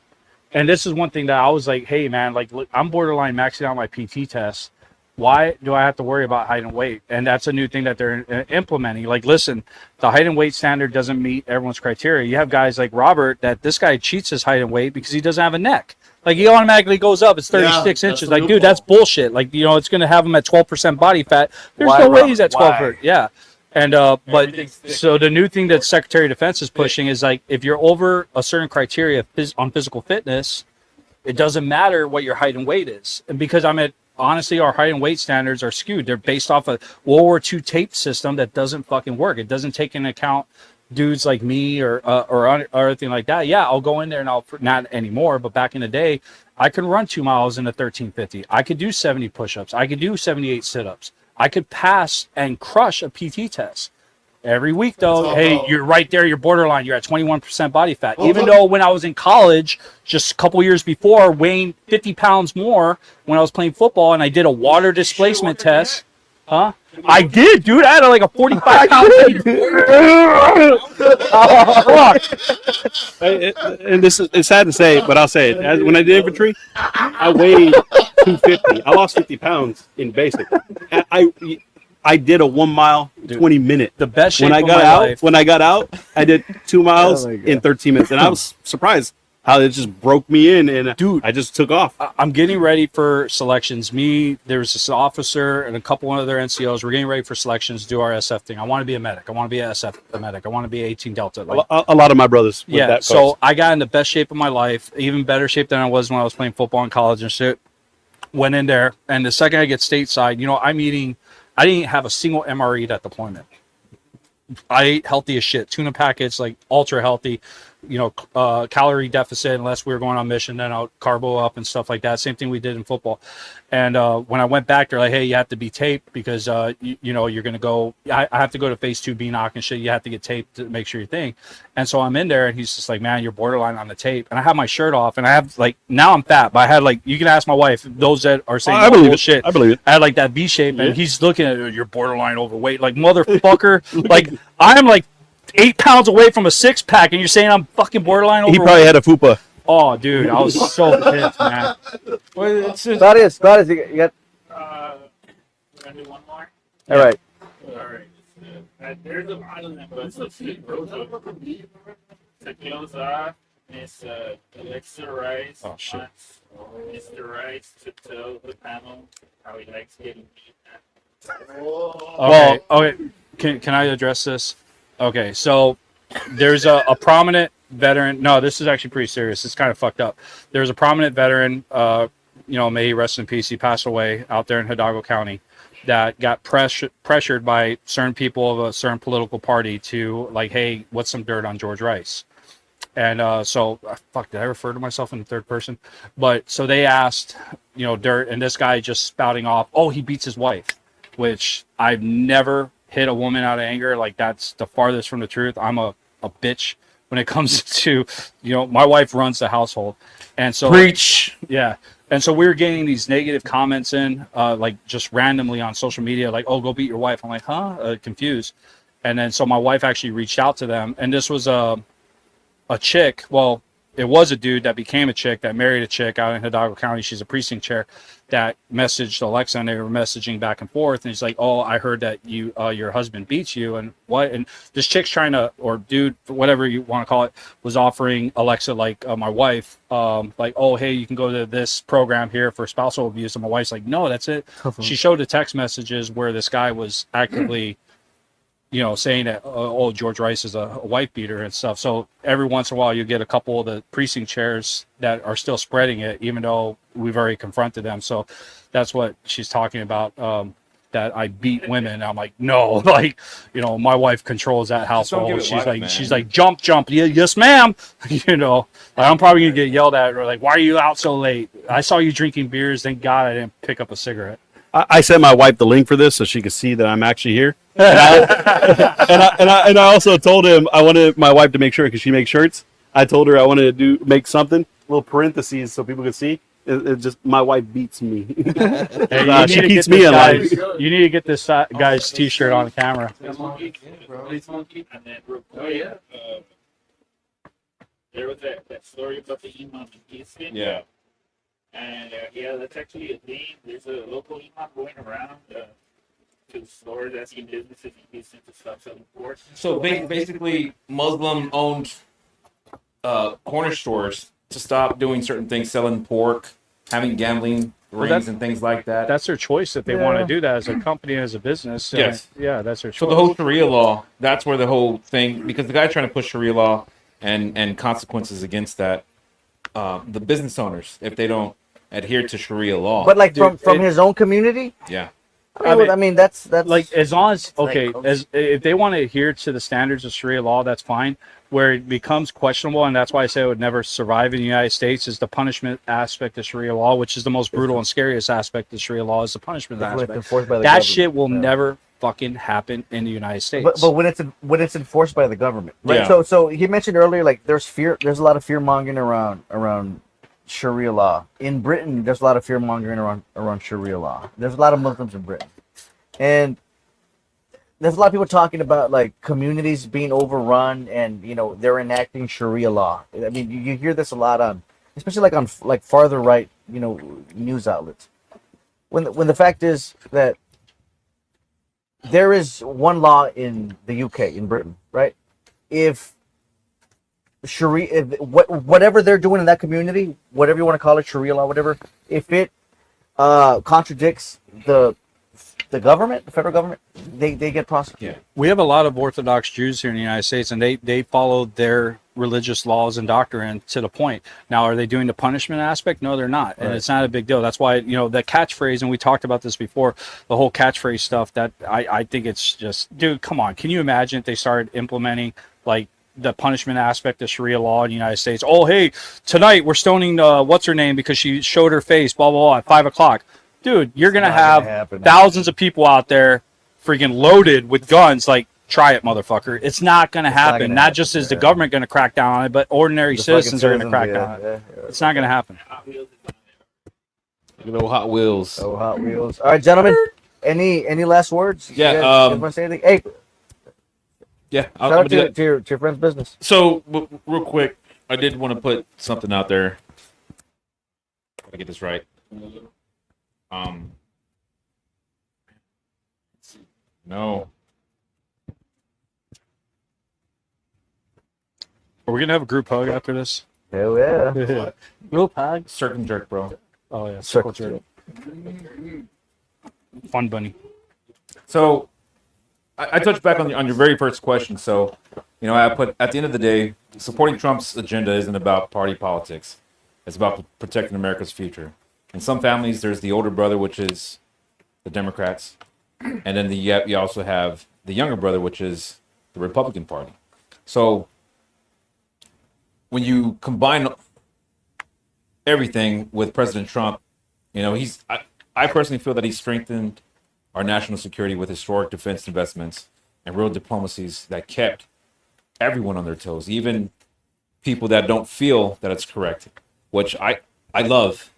and this is one thing that I was like, hey man, like look, I'm borderline maxing out my PT test. Why do I have to worry about height and weight? And that's a new thing that they're implementing. Like, listen, the height and weight standard doesn't meet everyone's criteria. You have guys like Robert that this guy cheats his height and weight because he doesn't have a neck. Like, he automatically goes up. It's 36 Yeah, inches. that's Like, the dude, loophole. that's bullshit. Like, it's going to have him at 12% body fat. There's Why, no way Robert? he's at 12%. Why? Yeah. And, but, so the new thing that Secretary of Defense is pushing is like, if you're over a certain criteria on physical fitness, it doesn't matter what your height and weight is. And because honestly, our height and weight standards are skewed. They're based off a World War II tape system that doesn't fucking work. It doesn't take into account dudes like me or anything like that. Yeah, I'll go in there and not anymore, but back in the day, I could run 2 miles in a 1350. I could do 70 push-ups. I could do 78 sit-ups. I could pass and crush a PT test. Every week, though, hey, you're right there. You're borderline. You're at 21% body fat. Even though when I was in college, just a couple years before, weighing 50 pounds more when I was playing football, and I did a water displacement test. Huh? I did, dude. I had like a 45-pound. Oh, fuck. And this is it's sad to say, but I'll say it. When I did infantry, I weighed 250. I lost 50 pounds in basic. I did a 1 mile, 20 minute. The best shape when I of got my out. life. When I got out, I did 2 miles Oh my God. in 13 minutes, and I was surprised how it just broke me in, and Dude. I just took off. I'm getting ready for selections. There's this officer and a couple other NCOs. We're getting ready for selections, do our SF thing. I want to be a medic. I want to be a SF medic. I want to be 18 Delta. Like, A lot of my brothers. With yeah. that So cause. I got in the best shape of my life, even better shape than I was when I was playing football in college and shit. Went in there, and the second I get stateside, I didn't have a single MRE at deployment. I ate healthy as shit. Tuna packets, like ultra healthy, calorie deficit unless we were going on mission, then I'll carbo up and stuff like that. Same thing we did in football. And when I went back, they're like, hey, you have to be taped because, you're going to go, I have to go to phase 2 BNOC and shit. You have to get taped to make sure your thing. And so I'm in there and he's just like, man, you're borderline on the tape. And I have my shirt off and I have now I'm fat, but I had you can ask my wife, those that are saying I believe bullshit. it. I believe it. I had like that V shape and Yeah. he's looking at it, you're borderline overweight. Like, motherfucker, like I'm like 8 pounds away from a 6-pack and you're saying I'm fucking borderline overweight. He probably had a fupa. Oh, dude, I was so pissed, man. Well, it's just, Gladius, you got. We're gonna do one more. All right. All right. There's a lot of them, but it's a few bros to close off. Miss Alexa Rice wants Mr. Rice to tell the panel how he likes getting beat. Okay. Can I address this? Okay, so there's a prominent veteran. No, this is actually pretty serious. It's kind of fucked up. There's a prominent veteran, may he rest in peace. He passed away out there in Hidalgo County that got pressured by certain people of a certain political party to like, hey, what's some dirt on George Rice? And did I refer to myself in the third person? But so they asked, dirt, and this guy just spouting off, oh, he beats his wife, which I've never hit a woman out of anger. Like, that's the farthest from the truth. I'm a bitch when it comes to, my wife runs the household. And so, preach. yeah. And so we were getting these negative comments in, just randomly on social media, like, oh, go beat your wife. I'm like, huh? Confused. And then so my wife actually reached out to them. And this was a chick. Well, it was a dude that became a chick that married a chick out in Hidalgo County. She's a precinct chair that messaged Alexa, and they were messaging back and forth. And he's like, oh, I heard that your husband beats you. And what? And this chick's trying to, or dude, whatever you want to call it, was offering Alexa, my wife, oh, hey, you can go to this program here for spousal abuse. And my wife's like, no, that's it. She showed the text messages where this guy was actively saying that, George Rice is a wife beater and stuff. So every once in a while you get a couple of the precinct chairs that are still spreading it, even though we've already confronted them. So that's what she's talking about, that I beat women. I'm like, no, my wife controls that household. She's like, jump. Yeah, yes, ma'am. I'm probably going to get yelled at, or like, why are you out so late? I saw you drinking beers. Thank God I didn't pick up a cigarette. I sent my wife the link for this so she could see that I'm actually here. And I also told him I wanted my wife to make sure, because she makes shirts. I told her I wanted to make something, little parentheses so people could see. It just, my wife beats me. Hey, she keeps me alive. You need to get this guy's T-shirt on the camera. And then real quick, there was that story about the imam in Houston. Yeah. And that's actually a thing. There's a local imam going around to stores asking businesses in Houston to stop selling pork. So basically, Muslim-owned corner stores to stop doing certain things, selling pork, having gambling rings and things like that. That's their choice if they want to do that as a company, as a business. Yes. Yeah, that's their choice. So the whole Sharia law, that's where the whole thing, because the guy trying to push Sharia law and consequences against that, the business owners, if they don't adhere to Sharia law. But from his own community? Yeah. I mean that's like, as long as like, as if they want to adhere to the standards of Sharia law, that's fine. Where it becomes questionable, and that's why I say it would never survive in the United States, is the punishment aspect of Sharia law, which is the most brutal and scariest aspect of Sharia law, is the punishment aspect. enforced by the That government. shit will never fucking happen in the United States. But when it's enforced by the government, right? Yeah. So he mentioned earlier, like, there's a lot of fear mongering around Sharia law. In Britain, there's a lot of fear mongering around Sharia law. There's a lot of Muslims in Britain. And there's a lot of people talking about like communities being overrun, and they're enacting Sharia law. I mean, you hear this a lot especially on farther right, news outlets. When the fact is that there is one law in the UK, in Britain, right? If Sharia, whatever they're doing in that community, whatever you want to call it, Sharia law, whatever, if it contradicts the government, the federal government, they get prosecuted. We have a lot of Orthodox Jews here in the United States, and they follow their religious laws and doctrine to the point. Now, are they doing the punishment aspect? No, they're not, and it's not a big deal. That's why the catchphrase, and we talked about this before, the whole catchphrase stuff. That I think it's just, dude, come on. Can you imagine if they started implementing like the punishment aspect of Sharia law in the United States? Oh, hey, tonight we're stoning what's her name because she showed her face, blah blah blah, at 5:00. Dude, you're going to have thousands of people out there freaking loaded with guns. Like, try it, motherfucker. It's not going to happen. Not just is the government going to crack down on it, but ordinary citizens are going to crack down on it. It's not going to happen. You know, Hot Wheels. Oh, Hot Wheels. All right, gentlemen. Any last words? Yeah. You guys want to say anything? Hey, yeah. shout out to your friend's business. So, real quick, I did want to put something out there. Gotta get this right. No. Are we going to have a group hug after this? Hell yeah. Group hug? Circle jerk, bro. Oh, yeah. Circle jerk. Fun bunny. So, I touched back on your very first question. So, I put, at the end of the day, supporting Trump's agenda isn't about party politics. It's about protecting America's future. In some families, there's the older brother, which is the Democrats. And then you also have the younger brother, which is the Republican Party. So when you combine everything with President Trump, I personally feel that he strengthened our national security with historic defense investments and real diplomacies that kept everyone on their toes, even people that don't feel that it's correct, which I love.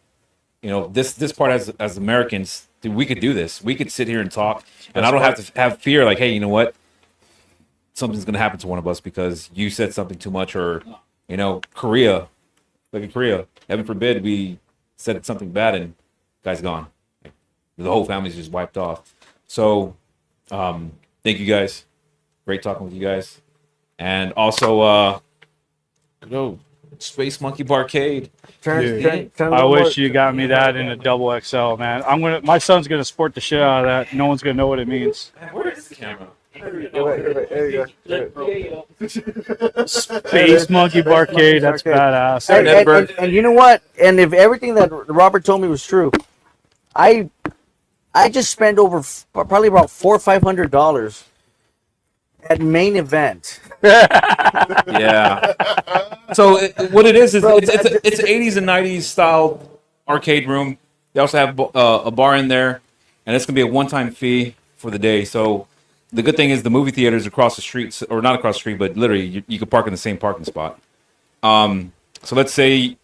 This part as Americans, dude, we could do this. We could sit here and talk, and I don't have to have fear like, hey, you know what? Something's going to happen to one of us because you said something too much, or, Korea, look at Korea. Heaven forbid we said something bad and guy's gone. Like, the whole family's just wiped off. So, thank you guys. Great talking with you guys. And also, Space Monkey Barcade. I wish you got me that in a double XL, man. My son's gonna sport the shit out of that. No one's gonna know what it means. Where is the camera? There you go. Space Monkey Barcade, that's badass. And you know what? And if everything that Robert told me was true, I just spent over probably about $400 or $500 at main event. Yeah. So what it is it's 80s and 90s style arcade room. They also have a bar in there, and it's gonna be a one-time fee for the day. So the good thing is the movie theater is across the street, or not across the street, but literally you could park in the same parking spot. So let's say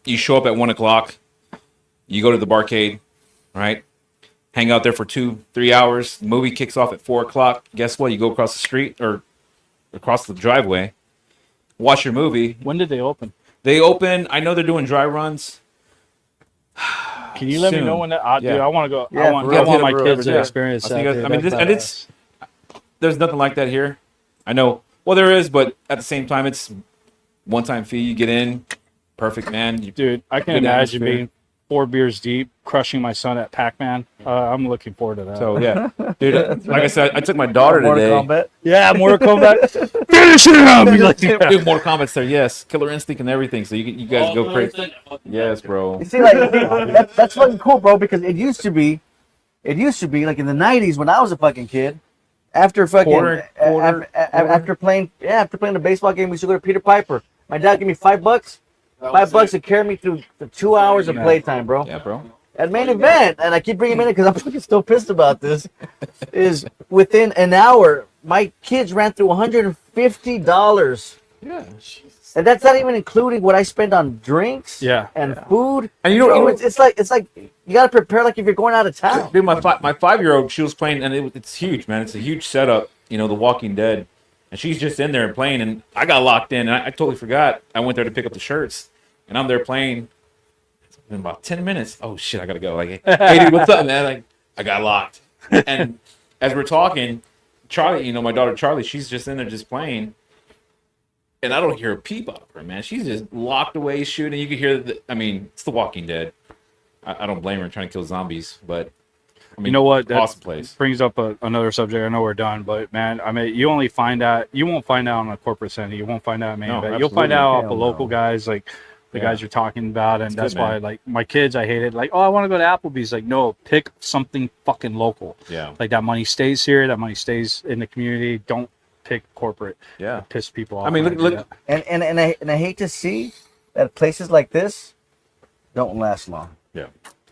you show up at 1:00, you go to the barcade, right? Hang out there for 2-3 hours. The movie kicks off at 4:00. Guess what? You go across the street or across the driveway, watch your movie. When did they open? They open. I know they're doing dry runs. Can you let me know when that? Dude, I want to go. Yeah, I want my kids to experience that. There's nothing like that here. I know. Well, there is, but at the same time, it's one-time fee. You get in, perfect, man. Dude, I can imagine being 4 beers deep, crushing my son at Pac-Man. I'm looking forward to that. So yeah, dude. Like I said, I took my daughter today. Mortal Kombat. Yeah, Mortal Kombat. Finish him! Dude, Mortal Kombat's there. Yes, Killer Instinct and everything. So you guys go crazy. Yes, bro. You see, that's fucking cool, bro. Because it used to be like in the '90s when I was a fucking kid. After fucking after playing the baseball game, we used to go to Peter Piper. My dad gave me $5. $5 to carry me through the 2 hours of playtime, bro. Yeah, bro. At main event, and I keep bringing him in because I'm fucking still pissed about this, is within an hour, my kids ran through $150. Yeah. And that's not even including what I spend on drinks Yeah. and food. And you know, Bro, it's like you gotta prepare like if you're going out of town. dude, my 5-year-old, she was playing, and it's huge, man. It's a huge setup. You know, The Walking Dead, and she's just in there playing, and I got locked in, and I totally forgot. I went there to pick up the shirts, and I'm there playing. It's been about 10 minutes. Oh shit, I gotta go. Like, hey dude, what's up, man? Like, I got locked. And as we're talking, Charlie, you know, my daughter Charlie, she's just in there just playing. And I don't hear a peep out of her, man. She's just locked away shooting. You can hear it's The Walking Dead. I don't blame her trying to kill zombies, but I mean, You know what? That awesome place. brings up another subject. I know we're done, but man, I mean, you won't find out on a corporate center. You won't find out, man. No, You'll find absolutely. out off Hell the local no. guys, like the guys you're talking about, and that's good, why, man. like, my kids, I hate it. Like, oh, I want to go to Applebee's. Like, no, pick something fucking local. Yeah. Like, that money stays here. That money stays in the community. Don't pick corporate. Yeah. It piss people off. I mean, when look- do look- that. And I hate to see that places like this don't last long. Yeah.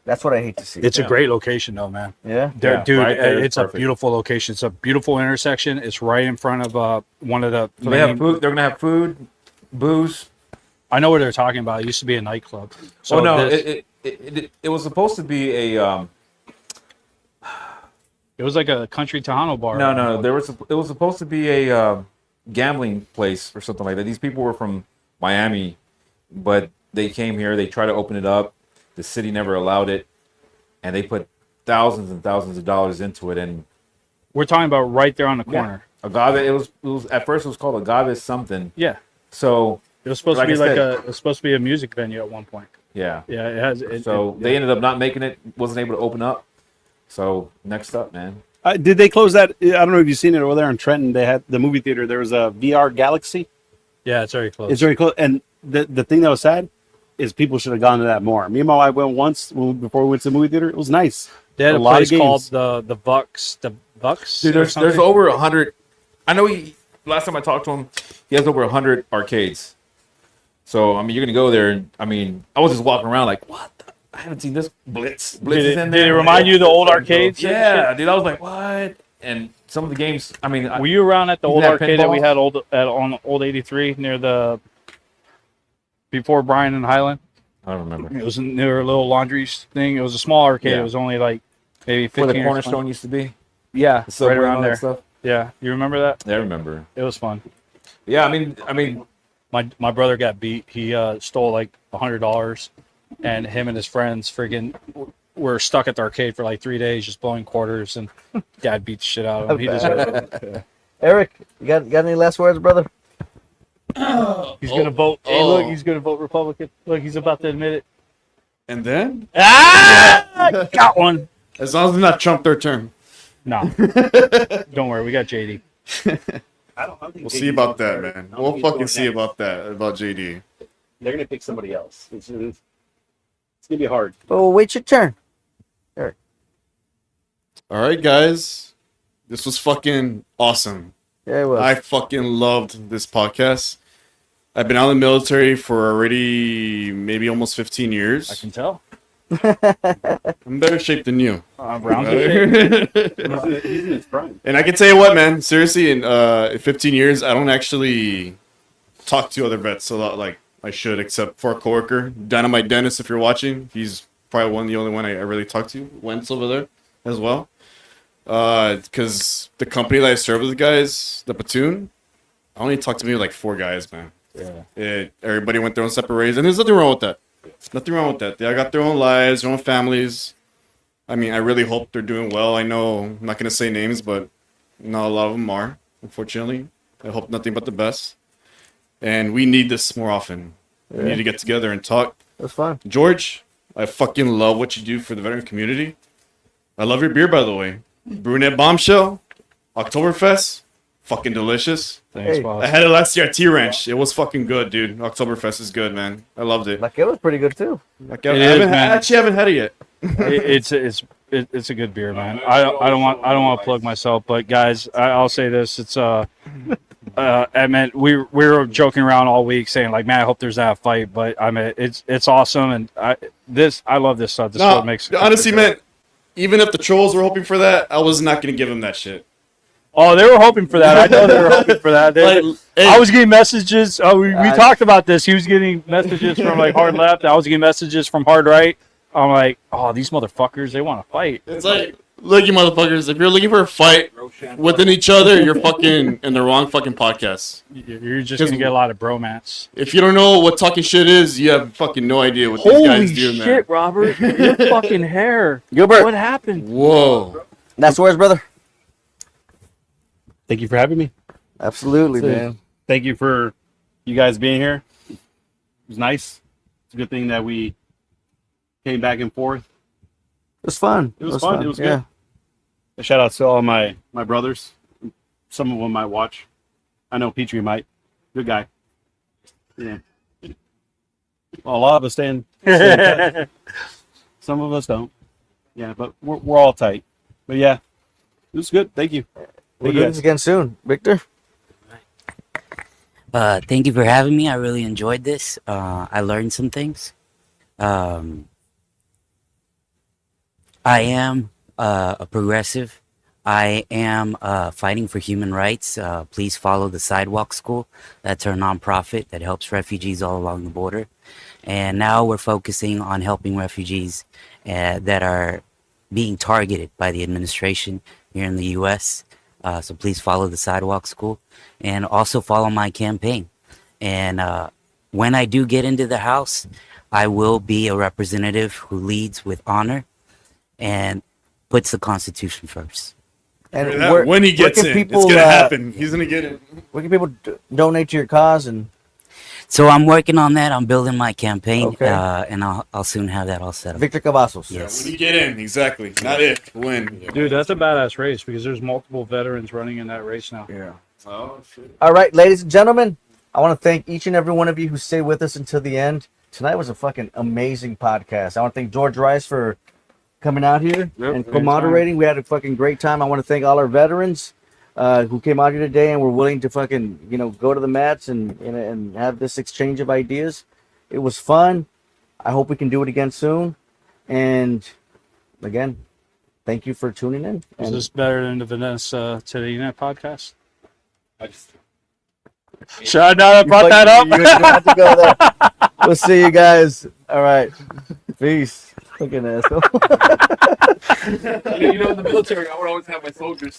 That's what I hate to see. It's a great location, though, man. Yeah. Yeah, Dude, right there is it's a perfect. beautiful location. It's a beautiful intersection. It's right in front of one of the. So they have main- food. They're gonna have food, booze. I know what they're talking about. It used to be a nightclub. So Oh no, this- it was supposed to be a it was like a country Tejano bar. no. It was supposed to be a gambling place or something like that. These people were from Miami, but they came here. They tried to open it up. The city never allowed it, and they put thousands and thousands of dollars into it. And We're talking about right there on the corner. Agave, it was at first it was called Agave something. Yeah. So It was supposed Like to be I like said- it was supposed to be a music venue at one point. yeah, Yeah, it has. so they ended up not making it. Wasn't able to open up. So next up, man. Did they close that? I don't know if you've seen it over there in Trenton. They had the movie theater. There was a VR Galaxy. Yeah, it's very close. It's very close. And the thing that was sad is people should have gone to that more. Me and my wife went once before we went to the movie theater. It was nice. They had a lot of place called games. the Bucks. The Bucks. Dude, or there's something? over 100. I know last time I talked to him, he has over 100 arcades. So I mean, you're gonna go there, and I mean, I was just walking around like, what? I haven't seen this Blitz. Blitz Did is in it, there. did it remind you of the old arcades? and Yeah, shit? dude. I was like, what? And some of the games. I mean, Were you around at the Even old that arcade that we pinball? had on Old 83 near the before Bryan and Highland? I don't remember It was near a little laundry thing. It was a small arcade. Yeah. It was only like maybe 15 where the or Cornerstone 20. used to be. Yeah, The Subway right and around all that there. stuff. Yeah, you remember that? Yeah, I remember. It was fun. Yeah, I mean, My brother got beat. He stole like $100, and him and his friends friggin' were stuck at the arcade for like 3 days, just blowing quarters, and Dad beat the shit out of him. He deserved it. Eric, you got any last words, brother? He's gonna vote. Hey, look, he's gonna vote Republican. Look, he's about to admit it. And then, Got one. as long as it's not Trump third term, No, don't worry. We got JD. I don't think we'll see about that, man. We'll fucking see about that, about JD. They're gonna pick somebody else. It's gonna be hard. Oh, wait your turn. All right, guys. This was fucking awesome. Yeah, it was. I fucking loved this podcast. I've been out in the military for already maybe almost 15 years. I can tell. I'm in better shape than you. Round He's in his prime. And I can tell you what, man. Seriously, in 15 years, I don't actually talk to other vets a lot like I should, except for a coworker, Dynamite Dennis. If you're watching, he's probably the only one I really talk to. Wentz over there as well. Because the company that I serve with, guys, the platoon, I only talked to maybe like 4 guys, man. Yeah. Everybody went their own separate ways, and there's nothing wrong with that. Nothing wrong with that. They all got their own lives, their own families. I mean, I really hope they're doing well. I know I'm not going to say names, but not a lot of them are, unfortunately. I hope nothing but the best. And we need this more often. We need to get together and talk. That's fun. George, I fucking love what you do for the veteran community. I love your beer, by the way. Brunette Bombshell, Oktoberfest, fucking delicious. Thanks, Hey. boss. I had it last year at T-Ranch. It was fucking good, dude. Oktoberfest is good, man. I loved it. Like, it was pretty good, too. Like, I It is, man. actually haven't had it yet. It's a good beer, man. I don't want to plug myself, but guys, I'll say this: it's I mean, we were joking around all week saying like, man, I hope there's not a fight, but I mean, it's awesome, and I love this stuff. This is No, what makes honestly, man, even if the trolls were hoping for that, I was not going to give them that shit. Oh, they were hoping for that. I know they were hoping for that. I was getting messages. Oh, we talked about this. He was getting messages from like hard left. I was getting messages from hard right. I'm like, oh, these motherfuckers, they want to fight. It's like, look, you motherfuckers, if you're looking for a fight within each other, you're fucking in the wrong fucking podcast. You're just gonna get a lot of bromance. If you don't know what talking shit is, you have fucking no idea what these Holy guys do in shit, there. Robert! Your fucking hair. Gilbert, What happened? Whoa. that's yours, brother. Thank you for having me. Absolutely, So, man. Thank you for you guys being here. It was nice. It's a good thing that we came back and forth. It was fun. It was fun. It was yeah. good. A shout out to all my brothers. Some of them might watch. I know Petrie might. Good guy. Yeah. Well, a lot of us stay in touch. Some of us don't. Yeah, but we're all tight. But yeah, it was good. Thank you. We'll Thank do you this guys. again soon, Victor. Thank you for having me. I really enjoyed this. I learned some things. I am a progressive. I am fighting for human rights. Please follow the Sidewalk School. That's our nonprofit that helps refugees all along the border. And now we're focusing on helping refugees that are being targeted by the administration here in the U.S. So please follow the Sidewalk School and also follow my campaign. And when I do get into the House, I will be a representative who leads with honor and puts the Constitution first. And When he gets can in, people, it's gonna happen. He's gonna get in. where can people donate to your cause? And So I'm working on that. I'm building my campaign, Okay. And I'll soon have that all set up. Victor Cavazos. Yes. When you get in, exactly. Not if, when. Dude, that's a badass race because there's multiple veterans running in that race now. Yeah. Oh, shit. All right, ladies and gentlemen, I want to thank each and every one of you who stayed with us until the end. Tonight was a fucking amazing podcast. I want to thank George Rice for coming out here and co-moderating. We had a fucking great time. I want to thank all our veterans who came out here today and were willing to fucking, go to the mats and have this exchange of ideas. It was fun. I hope we can do it again soon. And again, thank you for tuning in. Is And this better than the Vanessa to the Internet podcast? I just Should I not have brought that up? You don't have to go there. We'll see you guys. All right. Peace. Fucking asshole. in the military, I would always have my soldiers